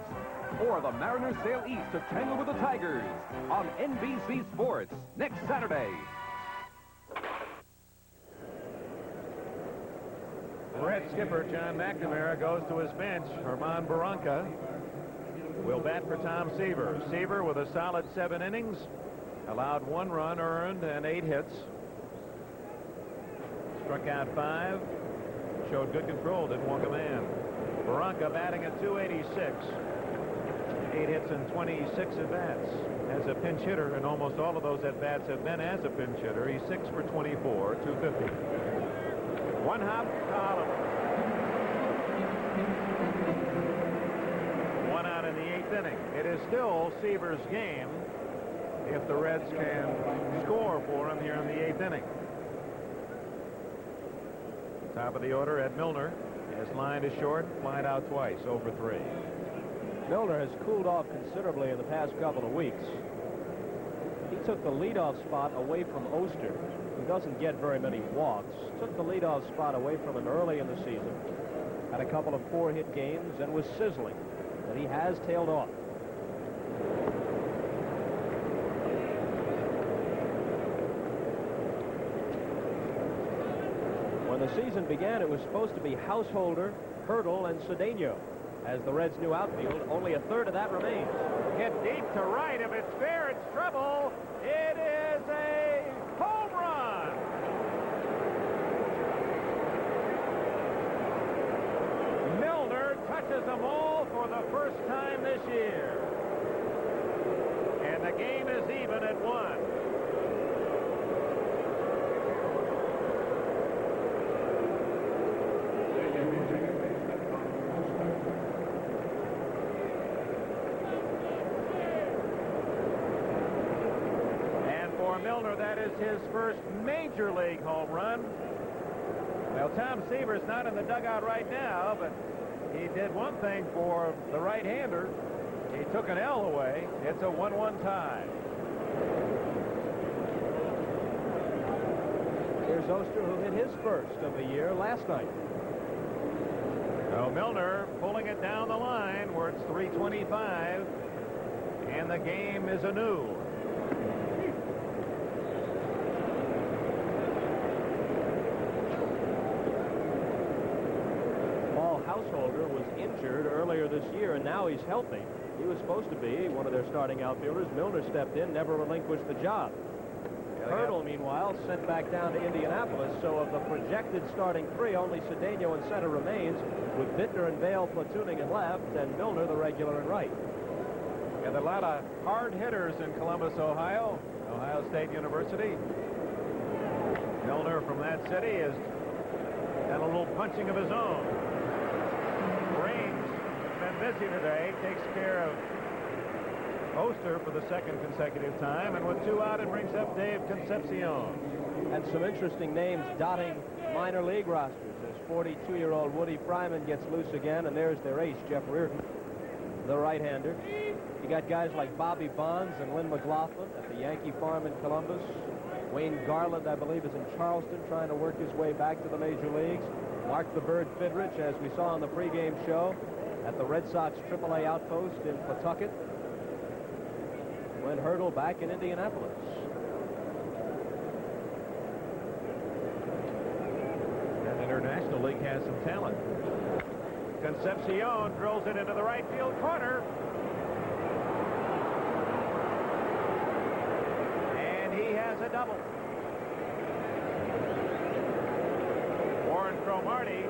Or the Mariners sail east to tangle with the Tigers on NBC Sports next Saturday. Red skipper John McNamara goes to his bench. Herman Barranca will bat for Tom Seaver. Seaver with a solid 7 innings, allowed 1 run earned and 8 hits. Struck out 5, showed good control, didn't walk a man. Barranca batting at .286, 8 hits and 26 at-bats. As a pinch hitter, and almost all of those at-bats have been as a pinch hitter. He's 6 for 24, 250. 1 hop to Oliver. 1 out in the 8th inning. It is still Seaver's game if the Reds can score for him here in the 8th inning. Top of the order, Ed Milner has lined to short, flied out twice, 0 for 3. Milner has cooled off considerably in the past couple of weeks. He took the leadoff spot away from Oster, who doesn't get very many walks. Took the leadoff spot away from him early in the season. Had a couple of 4-hit games and was sizzling, but he has tailed off. When the season began, it was supposed to be Householder, Hurdle, and Cedeno. As the Reds' new outfield, only a third of that remains. Hit deep to right. If it's fair, it's trouble. It is a home run. Milner touches them all for the first time this year. And the game is even at 1. Milner, that is his first major league home run. Well, Tom Seaver's not in the dugout right now, but he did one thing for the right-hander. He took an L away. It's a 1-1 tie. Here's Oster, who hit his first of the year last night. So Milner pulling it down the line where it's 3:25, and the game is anew. Householder was injured earlier this year, and now he's healthy. He was supposed to be one of their starting outfielders. Milner stepped in, never relinquished the job. Hurdle, meanwhile, sent back down to Indianapolis. So of the projected starting 3, only Cedeno in center remains, with Bittner and Vail platooning in left, and Milner the regular in right. And a lot of hard hitters in Columbus, Ohio, Ohio State University. Milner from that city is And a little punching of his own. Raines, been busy today, takes care of Oster for the second consecutive time, and with 2 out, it brings up Dave Concepcion. And some interesting names dotting minor league rosters as 42-year-old Woody Fryman gets loose again, and there's their ace, Jeff Reardon, the right-hander. You got guys like Bobby Bonds and Lynn McLaughlin at the Yankee farm in Columbus. Wayne Garland, I believe, is in Charleston trying to work his way back to the major leagues. Mark the Bird Fidrich, as we saw on the pregame show, at the Red Sox AAA outpost in Pawtucket. Glenn Hurdle back in Indianapolis. And the International League has some talent. Concepcion drills it into the right field corner. And he has a double. Warren Cromartie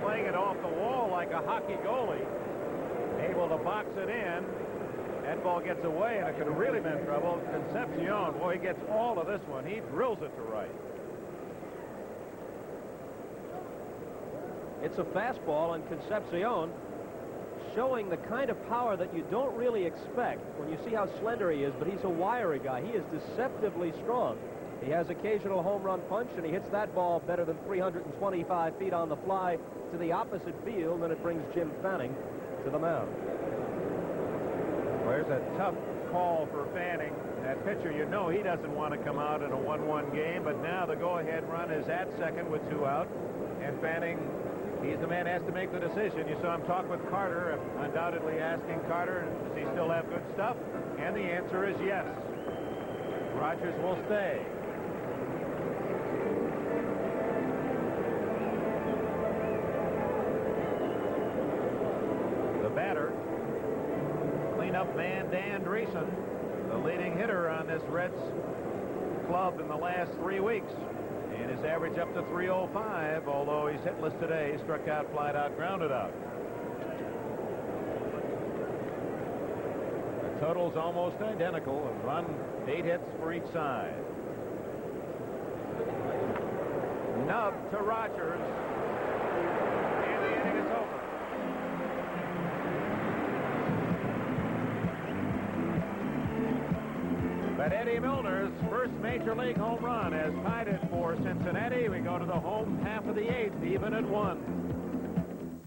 playing it off the wall like a hockey goalie. Able to box it in. That ball gets away, and it could have really been trouble. Concepcion, boy, he gets all of this one. He drills it to right. It's a fastball, and Concepcion showing the kind of power that you don't really expect when you see how slender he is, but he's a wiry guy. He is deceptively strong. He has occasional home run punch, and he hits that ball better than 325 feet on the fly to the opposite field, and it brings Jim Fanning to the mound. Well, there's a tough call for Fanning. That pitcher, you know he doesn't want to come out in a 1-1 game, but now the go-ahead run is at second with 2 out, and Fanning, he's the man who has to make the decision. You saw him talk with Carter, undoubtedly asking Carter, does he still have good stuff? And the answer is yes. Rogers will stay. The batter, cleanup man Dan Dreesen, the leading hitter on this Reds club in the last 3 weeks. And his average up to 305, although he's hitless today. Struck out, flied out, grounded out. The total's almost identical. A run, 8 hits for each side. Nub to Rogers. And the inning is over. But Eddie Milner's first major league home run has tied it for Cincinnati. We go to the home half of the 8th, even at 1.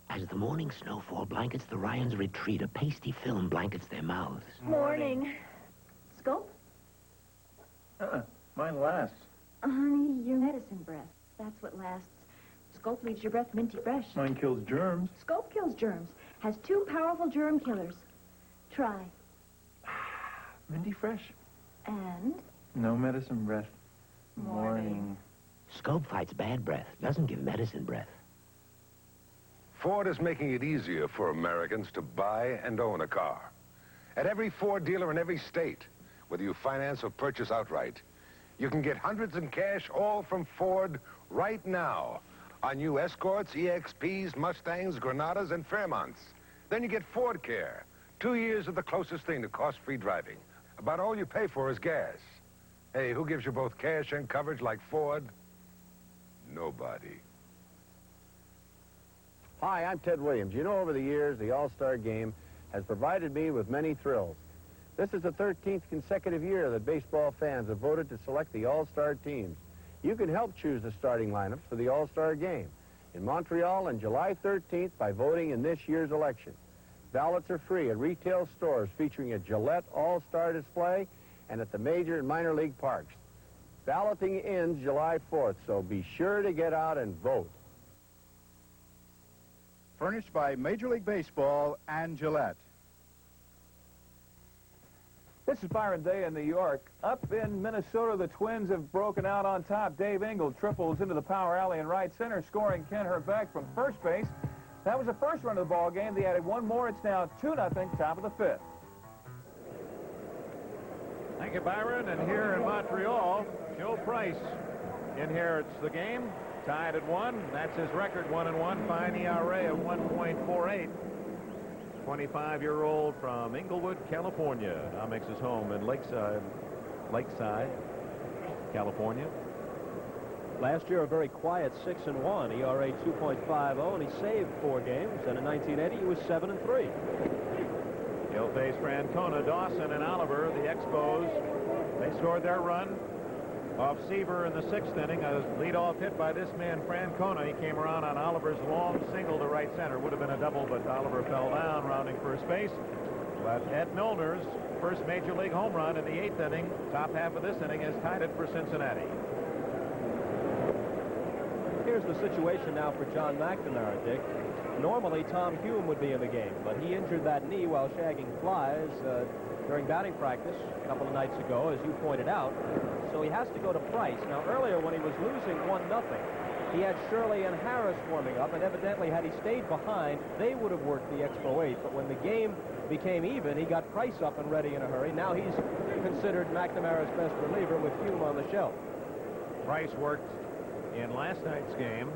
As the morning snowfall blankets the Ryans' retreat, a pasty film blankets their mouths. Morning. Scope? Mine lasts. Honey, your medicine breath. That's what lasts. Scope leaves your breath minty fresh. Mine kills germs. Scope kills germs. Has 2 powerful germ killers. Try. Minty fresh. And? No medicine breath. Morning. Scope fights bad breath, doesn't give medicine breath. Ford is making it easier for Americans to buy and own a car. At every Ford dealer in every state, whether you finance or purchase outright, you can get hundreds in cash, all from Ford, right now, on new Escorts, EXPs, Mustangs, Granadas, and Fairmonts. Then you get Ford Care, 2 years of the closest thing to cost-free driving. About all you pay for is gas. Hey, who gives you both cash and coverage like Ford? Nobody. Hi, I'm Ted Williams. You know, over the years, the All-Star Game has provided me with many thrills. This is the 13th consecutive year that baseball fans have voted to select the All-Star teams. You can help choose the starting lineups for the All-Star Game in Montreal on July 13th by voting in this year's election. Ballots are free at retail stores featuring a Gillette All-Star display and at the major and minor league parks. Balloting ends July 4th, so be sure to get out and vote. Furnished by Major League Baseball and Gillette. This is Byron Day in New York. Up in Minnesota, the Twins have broken out on top. Dave Engel triples into the power alley in right center, scoring Ken Herbeck from first base. That was the first run of the ball game. They added one more. It's now 2-0, top of the 5th. Thank you, Byron. And here in Montreal, Joe Price inherits the game, tied at 1. That's his record, 1-1, fine ERA of 1.48. 25-year-old from Inglewood, California. Now makes his home in Lakeside, California. Last year, a very quiet 6-1, ERA 2.50, and he saved 4 games. And in 1980, he was 7-3. He'll face Francona, Dawson, and Oliver, the Expos. They scored their run off Seaver in the 6th inning. A leadoff hit by this man, Francona. He came around on Oliver's long single to right center. Would have been a double, but Oliver fell down, rounding first base. But Ed Milner's first Major League home run in the 8th inning, top half of this inning, has tied it for Cincinnati. Here's the situation now for John McNamara, Dick. Normally, Tom Hume would be in the game, but he injured that knee while shagging flies during batting practice a couple of nights ago, as you pointed out. So he has to go to Price. Now, earlier when he was losing 1-0, he had Shirley and Harris warming up, and evidently had he stayed behind, they would have worked the Expo 8. But when the game became even, he got Price up and ready in a hurry. Now he's considered McNamara's best reliever with Hume on the shelf. Price worked in last night's game.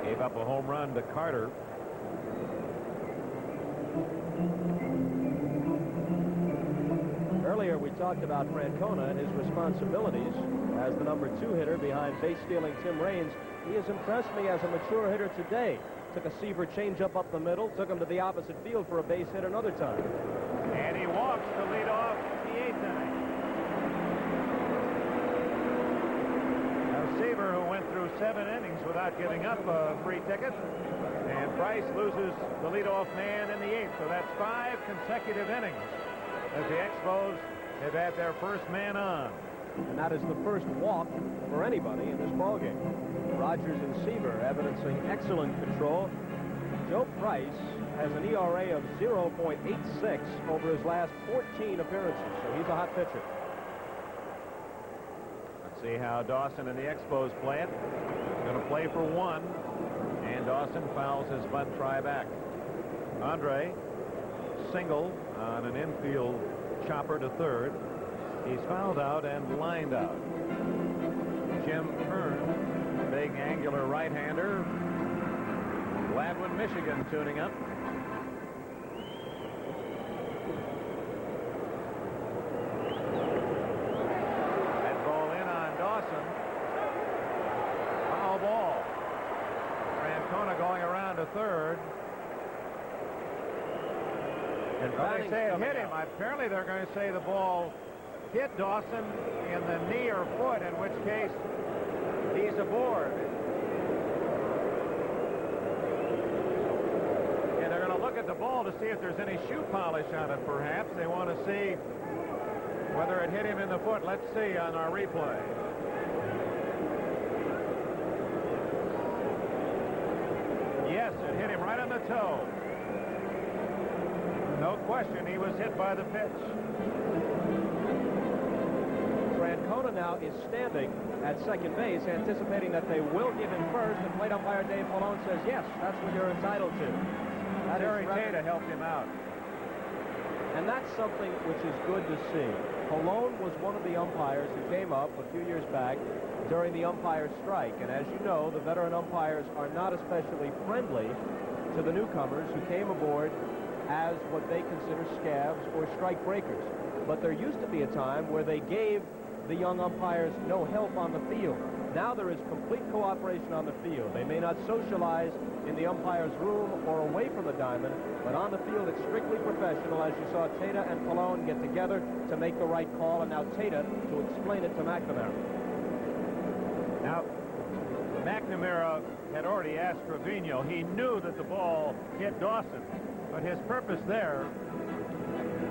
Gave up a home run to Carter. Earlier, we talked about Francona and his responsibilities as the number 2 hitter behind base-stealing Tim Raines. He has impressed me as a mature hitter today. Took a Seaver changeup up the middle, took him to the opposite field for a base hit another time. And he walks to lead off the 8th inning. Now, Seaver, who went through 7 innings without giving up a free ticket, and Price loses the leadoff man in the 8th. So that's 5 consecutive innings as the Expos have had their first man on. And that is the first walk for anybody in this ballgame. Rogers and Seaver evidencing excellent control. Joe Price has an ERA of 0.86 over his last 14 appearances, so he's a hot pitcher. Let's see how Dawson and the Expos play it. Going to play for 1, and Dawson fouls his bunt try back. Andre single on an infield chopper to third. He's fouled out and lined out. Jim Kern, big angular right-hander. Gladwin, Michigan, tuning up. That ball in on Dawson. Foul ball. Francona going around to third. And they say it hit him. Apparently they're going to say the ball hit Dawson in the knee or foot, in which case he's aboard. And they're going to look at the ball to see if there's any shoe polish on it, perhaps. They want to see whether it hit him in the foot. Let's see on our replay. Yes, it hit him right on the toe. No question, he was hit by the pitch. Francona now is standing at second base, anticipating that they will give him first, and plate umpire Dave Malone says, yes, that's what you're entitled to. Terry Tata helped him out. And that's something which is good to see. Malone was one of the umpires who came up a few years back during the umpire strike, and as you know, the veteran umpires are not especially friendly to the newcomers who came aboard as what they consider scabs or strike breakers. But there used to be a time where they gave the young umpires no help on the field. Now there is complete cooperation on the field. They may not socialize in the umpire's room or away from the diamond, but on the field it's strictly professional, as you saw Tata and Pallone get together to make the right call, and now Tata to explain it to McNamara. Now, McNamara had already asked Trevino. He knew that the ball hit Dawson, but his purpose there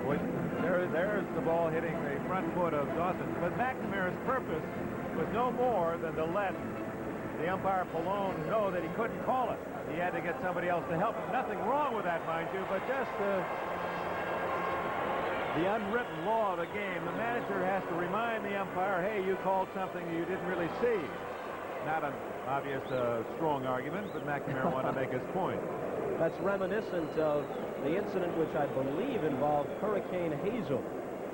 was, there's the ball hitting the front foot of Dawson. But McNamara's purpose was no more than to let the umpire Pallone know that he couldn't call it. He had to get somebody else to help him. Nothing wrong with that, mind you, but just the unwritten law of the game. The manager has to remind the umpire, hey, you called something you didn't really see. Not an obvious strong argument, but McNamara wanted to make his point. That's reminiscent of the incident which I believe involved Hurricane Hazel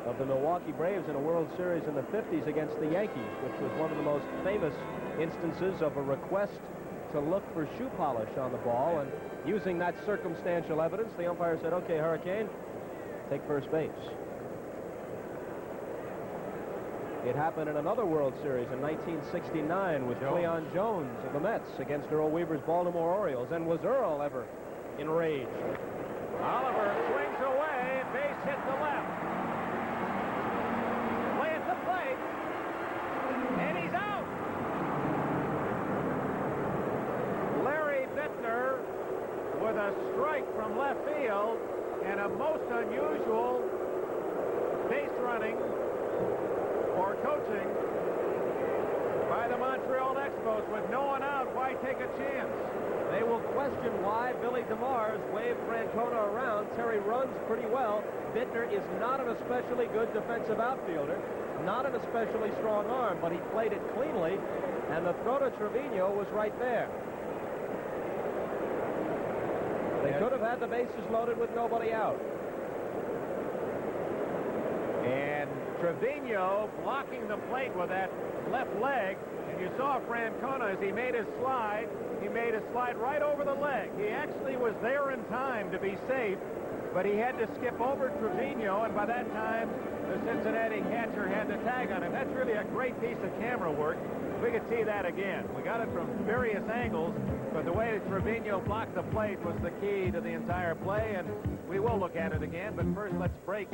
of the Milwaukee Braves in a World Series in the 50s against the Yankees, which was one of the most famous instances of a request to look for shoe polish on the ball. And using that circumstantial evidence, the umpire said, okay, Hurricane, take first base. It happened in another World Series in 1969 with Cleon Jones of the Mets against Earl Weaver's Baltimore Orioles. And was Earl ever enraged? Oliver swings away, base hit to left. Play at the plate, and he's out. Larry Bittner with a strike from left field and a most unusual base running or coaching by the Montreal Expos. With no one out, why take a chance? They will question why Billy DeMars waved Francona around. Terry runs pretty well. Bittner is not an especially good defensive outfielder, not an especially strong arm, but he played it cleanly, and the throw to Trevino was right there. They could have had the bases loaded with nobody out. And Trevino blocking the plate with that left leg. And you saw Francona as he made his slide. He made a slide right over the leg. He actually was there in time to be safe, but he had to skip over Trevino, and by that time, the Cincinnati catcher had the tag on him. That's really a great piece of camera work. We could see that again. We got it from various angles, but the way Trevino blocked the plate was the key to the entire play, and we will look at it again. But first, let's break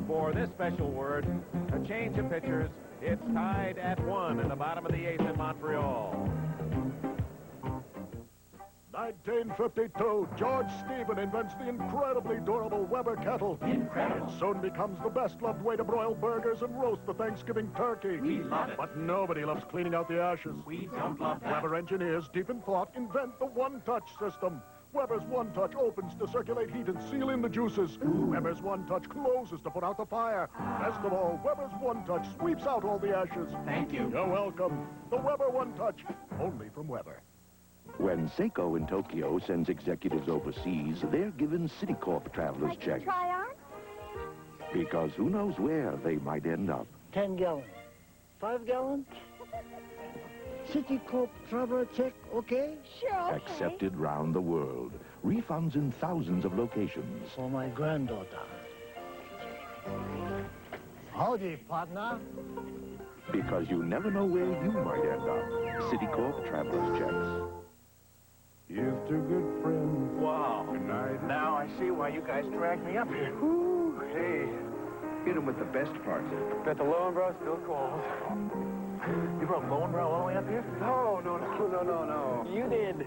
for this special word, a change of pitchers. It's tied at 1 in the bottom of the 8th in Montreal. 1952, George Stephen invents the incredibly durable Weber kettle. Incredible. It soon becomes the best-loved way to broil burgers and roast the Thanksgiving turkey. We love it. But nobody loves cleaning out the ashes. We don't love that. Weber engineers, deep in thought, invent the one-touch system. Weber's One Touch opens to circulate heat and seal in the juices. Weber's One Touch closes to put out the fire. Best of all, Weber's One Touch sweeps out all the ashes. Thank you. You're welcome. The Weber One Touch, only from Weber. When Seiko in Tokyo sends executives overseas, they're given Citicorp traveler's checks. Try on? Because who knows where they might end up. 10 gallon. 5 gallon? Citicorp traveler check, okay? Sure, okay. Accepted round the world. Refunds in thousands of locations. For my granddaughter. Howdy, partner. Because you never know where you might end up. Citicorp traveler's checks. Here's to good friends. Wow. Good night. Now I see why you guys dragged me up here. Whew, hey, hit him with the best part. Bet the Lowenbrow still cold. You brought Lowenbrow all the way up here? No. You did.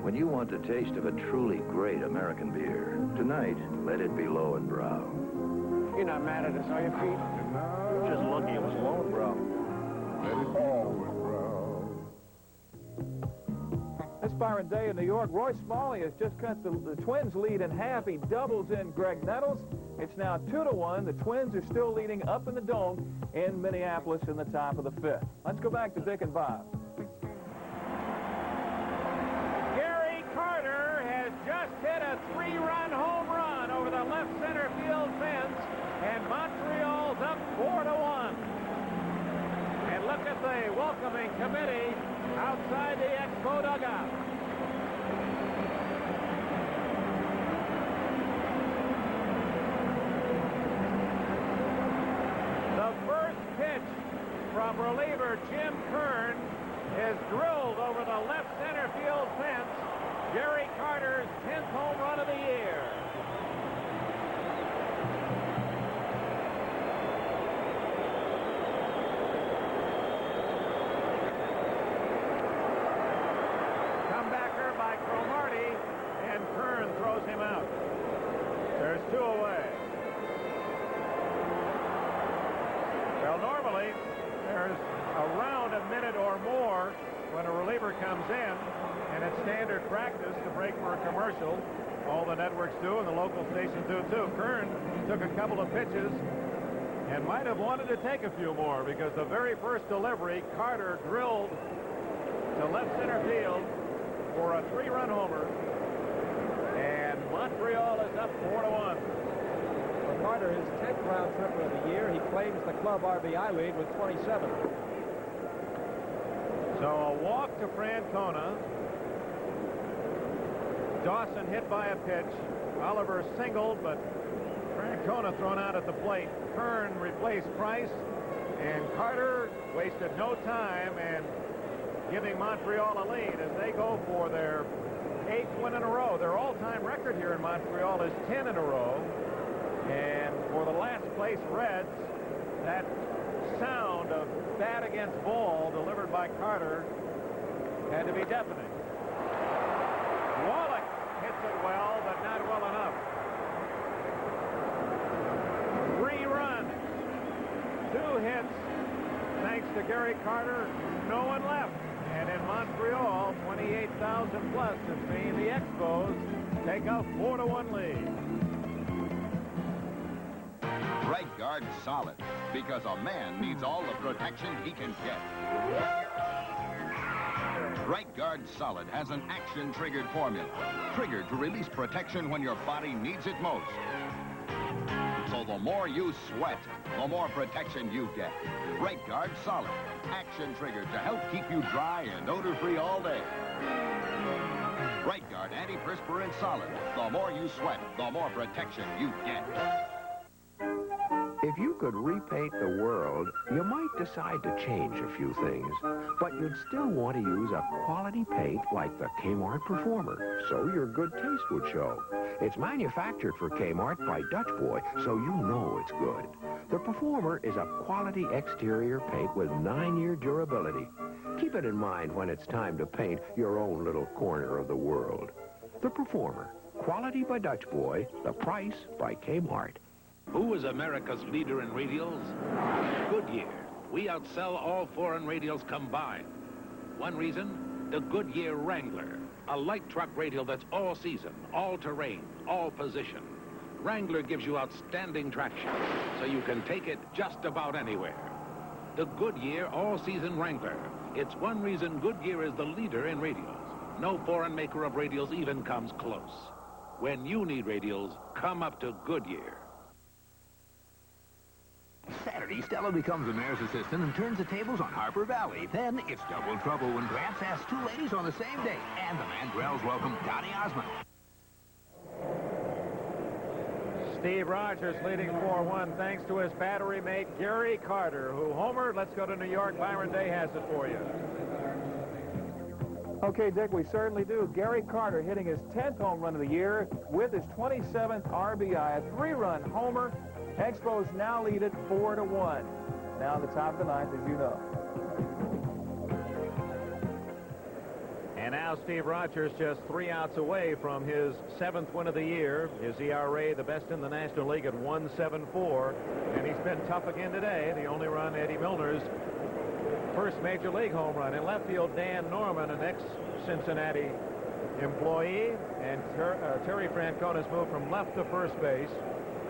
When you want a taste of a truly great American beer, tonight, let it be Lowenbrow. You're not mad at us, are you, Pete? Just lucky it was Lowenbrow. Let it be. This Byron Day in New York, Roy Smalley has just cut the Twins' lead in half. He doubles in Greg Nettles. It's now 2-1. The Twins are still leading up in the Dome in Minneapolis in the top of the 5th. Let's go back to Dick and Bob. Gary Carter has just hit a 3-run home run over the left center field fence, and Montreal's up 4-1. And look at the welcoming committee outside the Expo dugout. The first pitch from reliever Jim Kern is drilled over the left center field fence. Gary Carter's 10th home run of the year. Comebacker by Cromartie, and Kern throws him out. There's 2 away. Well, normally, there's around a minute or more when a reliever comes in, and it's standard practice to break for a commercial. All the networks do, and the local stations do, too. Kern took a couple of pitches and might have wanted to take a few more, because the very first delivery, Carter drilled to left center field for a 3-run homer, and Montreal is up 4-1. For Carter, his 10th round tripper of the year. He claims the club RBI lead with 27. So a walk to Francona. Dawson hit by a pitch. Oliver singled, but Francona thrown out at the plate. Kern replaced Price, and Carter wasted no time and giving Montreal a lead as they go for their 8th win in a row. Their all-time record here in Montreal is 10 in a row. And for the last place Reds, that sound of bat against ball delivered by Carter had to be deafening. Wallach hits it well, but not well enough. 3 runs, 2 hits, thanks to Gary Carter, no one left. And in Montreal, 28,000 plus has seen the Expos take a 4-1 lead. Right guard solid, because a man needs all the protection he can get. Right guard solid has an action-triggered formula, triggered to release protection when your body needs it most. So the more you sweat, the more protection you get. Right guard solid, action-triggered to help keep you dry and odor-free all day. Right guard antiperspirant solid. The more you sweat, the more protection you get. If you could repaint the world, you might decide to change a few things, but you'd still want to use a quality paint like the Kmart Performer, so your good taste would show. It's manufactured for Kmart by Dutch Boy, so you know it's good. The Performer is a quality exterior paint with 9-year durability. Keep it in mind when it's time to paint your own little corner of the world. The Performer, quality by Dutch Boy, the price by Kmart. Who is America's leader in radials? Goodyear. We outsell all foreign radials combined. One reason, the Goodyear Wrangler. A light truck radial that's all season, all terrain, all position. Wrangler gives you outstanding traction, so you can take it just about anywhere. The Goodyear all-season Wrangler. It's one reason Goodyear is the leader in radials. No foreign maker of radials even comes close. When you need radials, come up to Goodyear. Saturday, Stella becomes a mayor's assistant and turns the tables on Harper Valley. Then it's double trouble when Gramps has 2 ladies on the same day. And the Mandrells welcome Donnie Osmond. Steve Rogers leading 4-1 thanks to his battery mate Gary Carter, who homered. Let's go to New York. Byron Day has it for you. Okay, Dick, we certainly do. Gary Carter hitting his 10th home run of the year with his 27th RBI, a 3-run homer. Expos now lead it 4-1. Now in the top of the 9th, as you know. And now Steve Rogers just 3 outs away from his 7th win of the year. His ERA the best in the National League at 1.74. And he's been tough again today. The only run, Eddie Milner's first Major League home run. In left field, Dan Norman, an ex-Cincinnati employee. And Terry Francona's moved from left to first base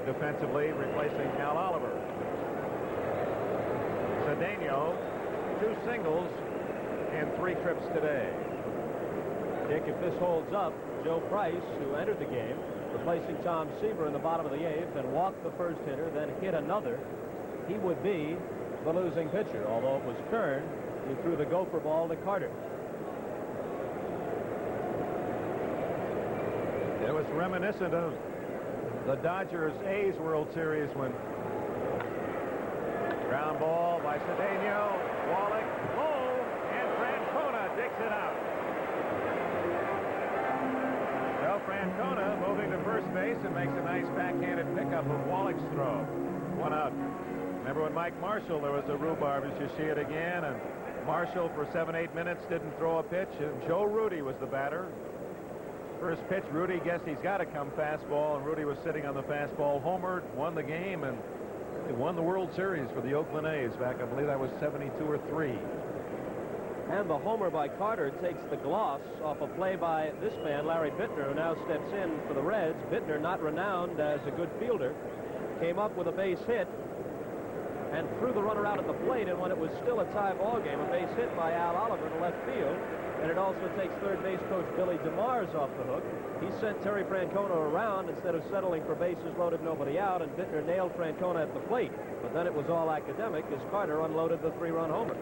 defensively, replacing Al Oliver. Cedeno, 2 singles and 3 trips today. Dick, if this holds up, Joe Price, who entered the game, replacing Tom Seaver in the bottom of the 8th and walked the first hitter, then hit another, he would be the losing pitcher, although it was Kern who threw the gopher ball to Carter. It was reminiscent of the Dodgers-A's World Series when ground ball by Cedeno, Wallach, low, and Francona digs it out. Well, Francona moving to first base and makes a nice backhanded pickup of Wallach's throw. 1 out. Remember when Mike Marshall, there was a rhubarb as you see it again, and Marshall for 7-8 minutes didn't throw a pitch, and Joe Rudy was the batter. First pitch, Rudy guessed he's got to come fastball, and Rudy was sitting on the fastball, homered, won the game, and he won the World Series for the Oakland A's back, I believe that was 72 or 3. And the homer by Carter takes the gloss off a play by this man, Larry Bittner, who now steps in for the Reds. Bittner, not renowned as a good fielder, came up with a base hit and threw the runner out at the plate, and when it was still a tie ball game, a base hit by Al Oliver to left field. And it also takes third base coach Billy DeMars off the hook. He sent Terry Francona around instead of settling for bases loaded, nobody out, and Bittner nailed Francona at the plate. But then it was all academic as Carter unloaded the 3-run homer.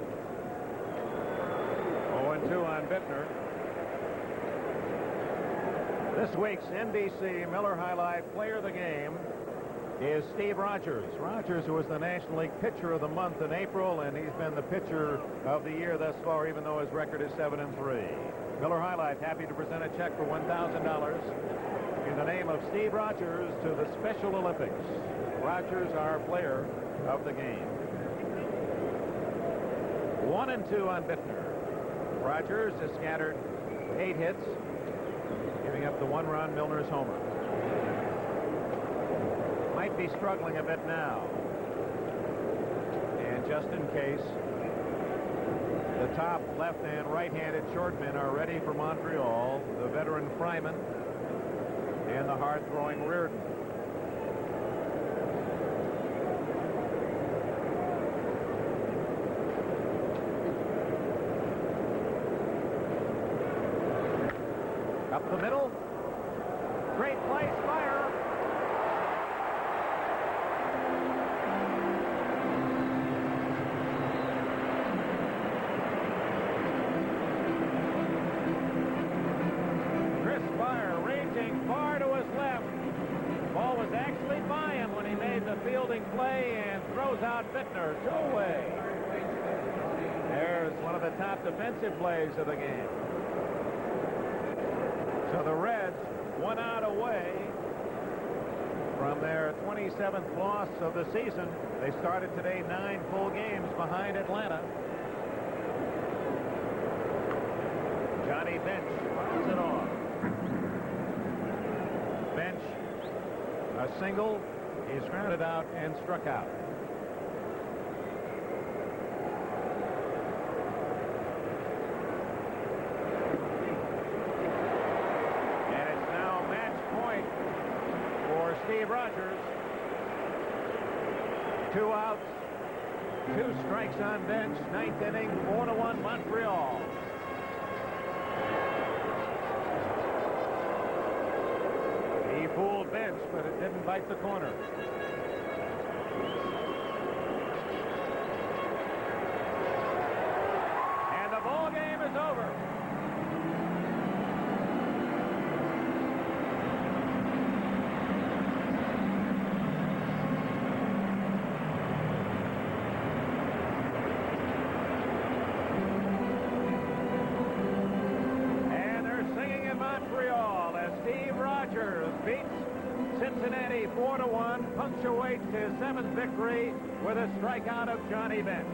0-2 on Bittner. This week's NBC Miller High Life Player of the Game is Steve Rogers. Rogers, who was the National League Pitcher of the Month in April, and he's been the Pitcher of the Year thus far, even though his record is 7-3. Miller High Life happy to present a check for $1,000 in the name of Steve Rogers to the Special Olympics. Rogers, our player of the game. 1-2 on Bittner. Rogers has scattered 8 hits, giving up the 1-run Milner's homer. Might be struggling a bit now. And just in case, the top left and right-handed shortmen are ready for Montreal, the veteran Fryman and the hard-throwing Reardon. Up the middle. Great place, fire. Chris Fire ranging far to his left. Ball was actually by him when he made the fielding play and throws out Bittner 2 away. There's one of the top defensive plays of the game. So the Reds 1 out away from their 27th loss of the season. They started today 9 full games behind Atlanta. Johnny Bench fouls it off. Bench, a single, is grounded out and struck out. Steve Rogers. 2 outs, 2 strikes on Bench. 9th inning, 4-1 Montreal. He fooled Bench, but it didn't bite the corner. And the ball game is over. Beats Cincinnati 4-1, punctuates his 7th victory with a strikeout of Johnny Bench.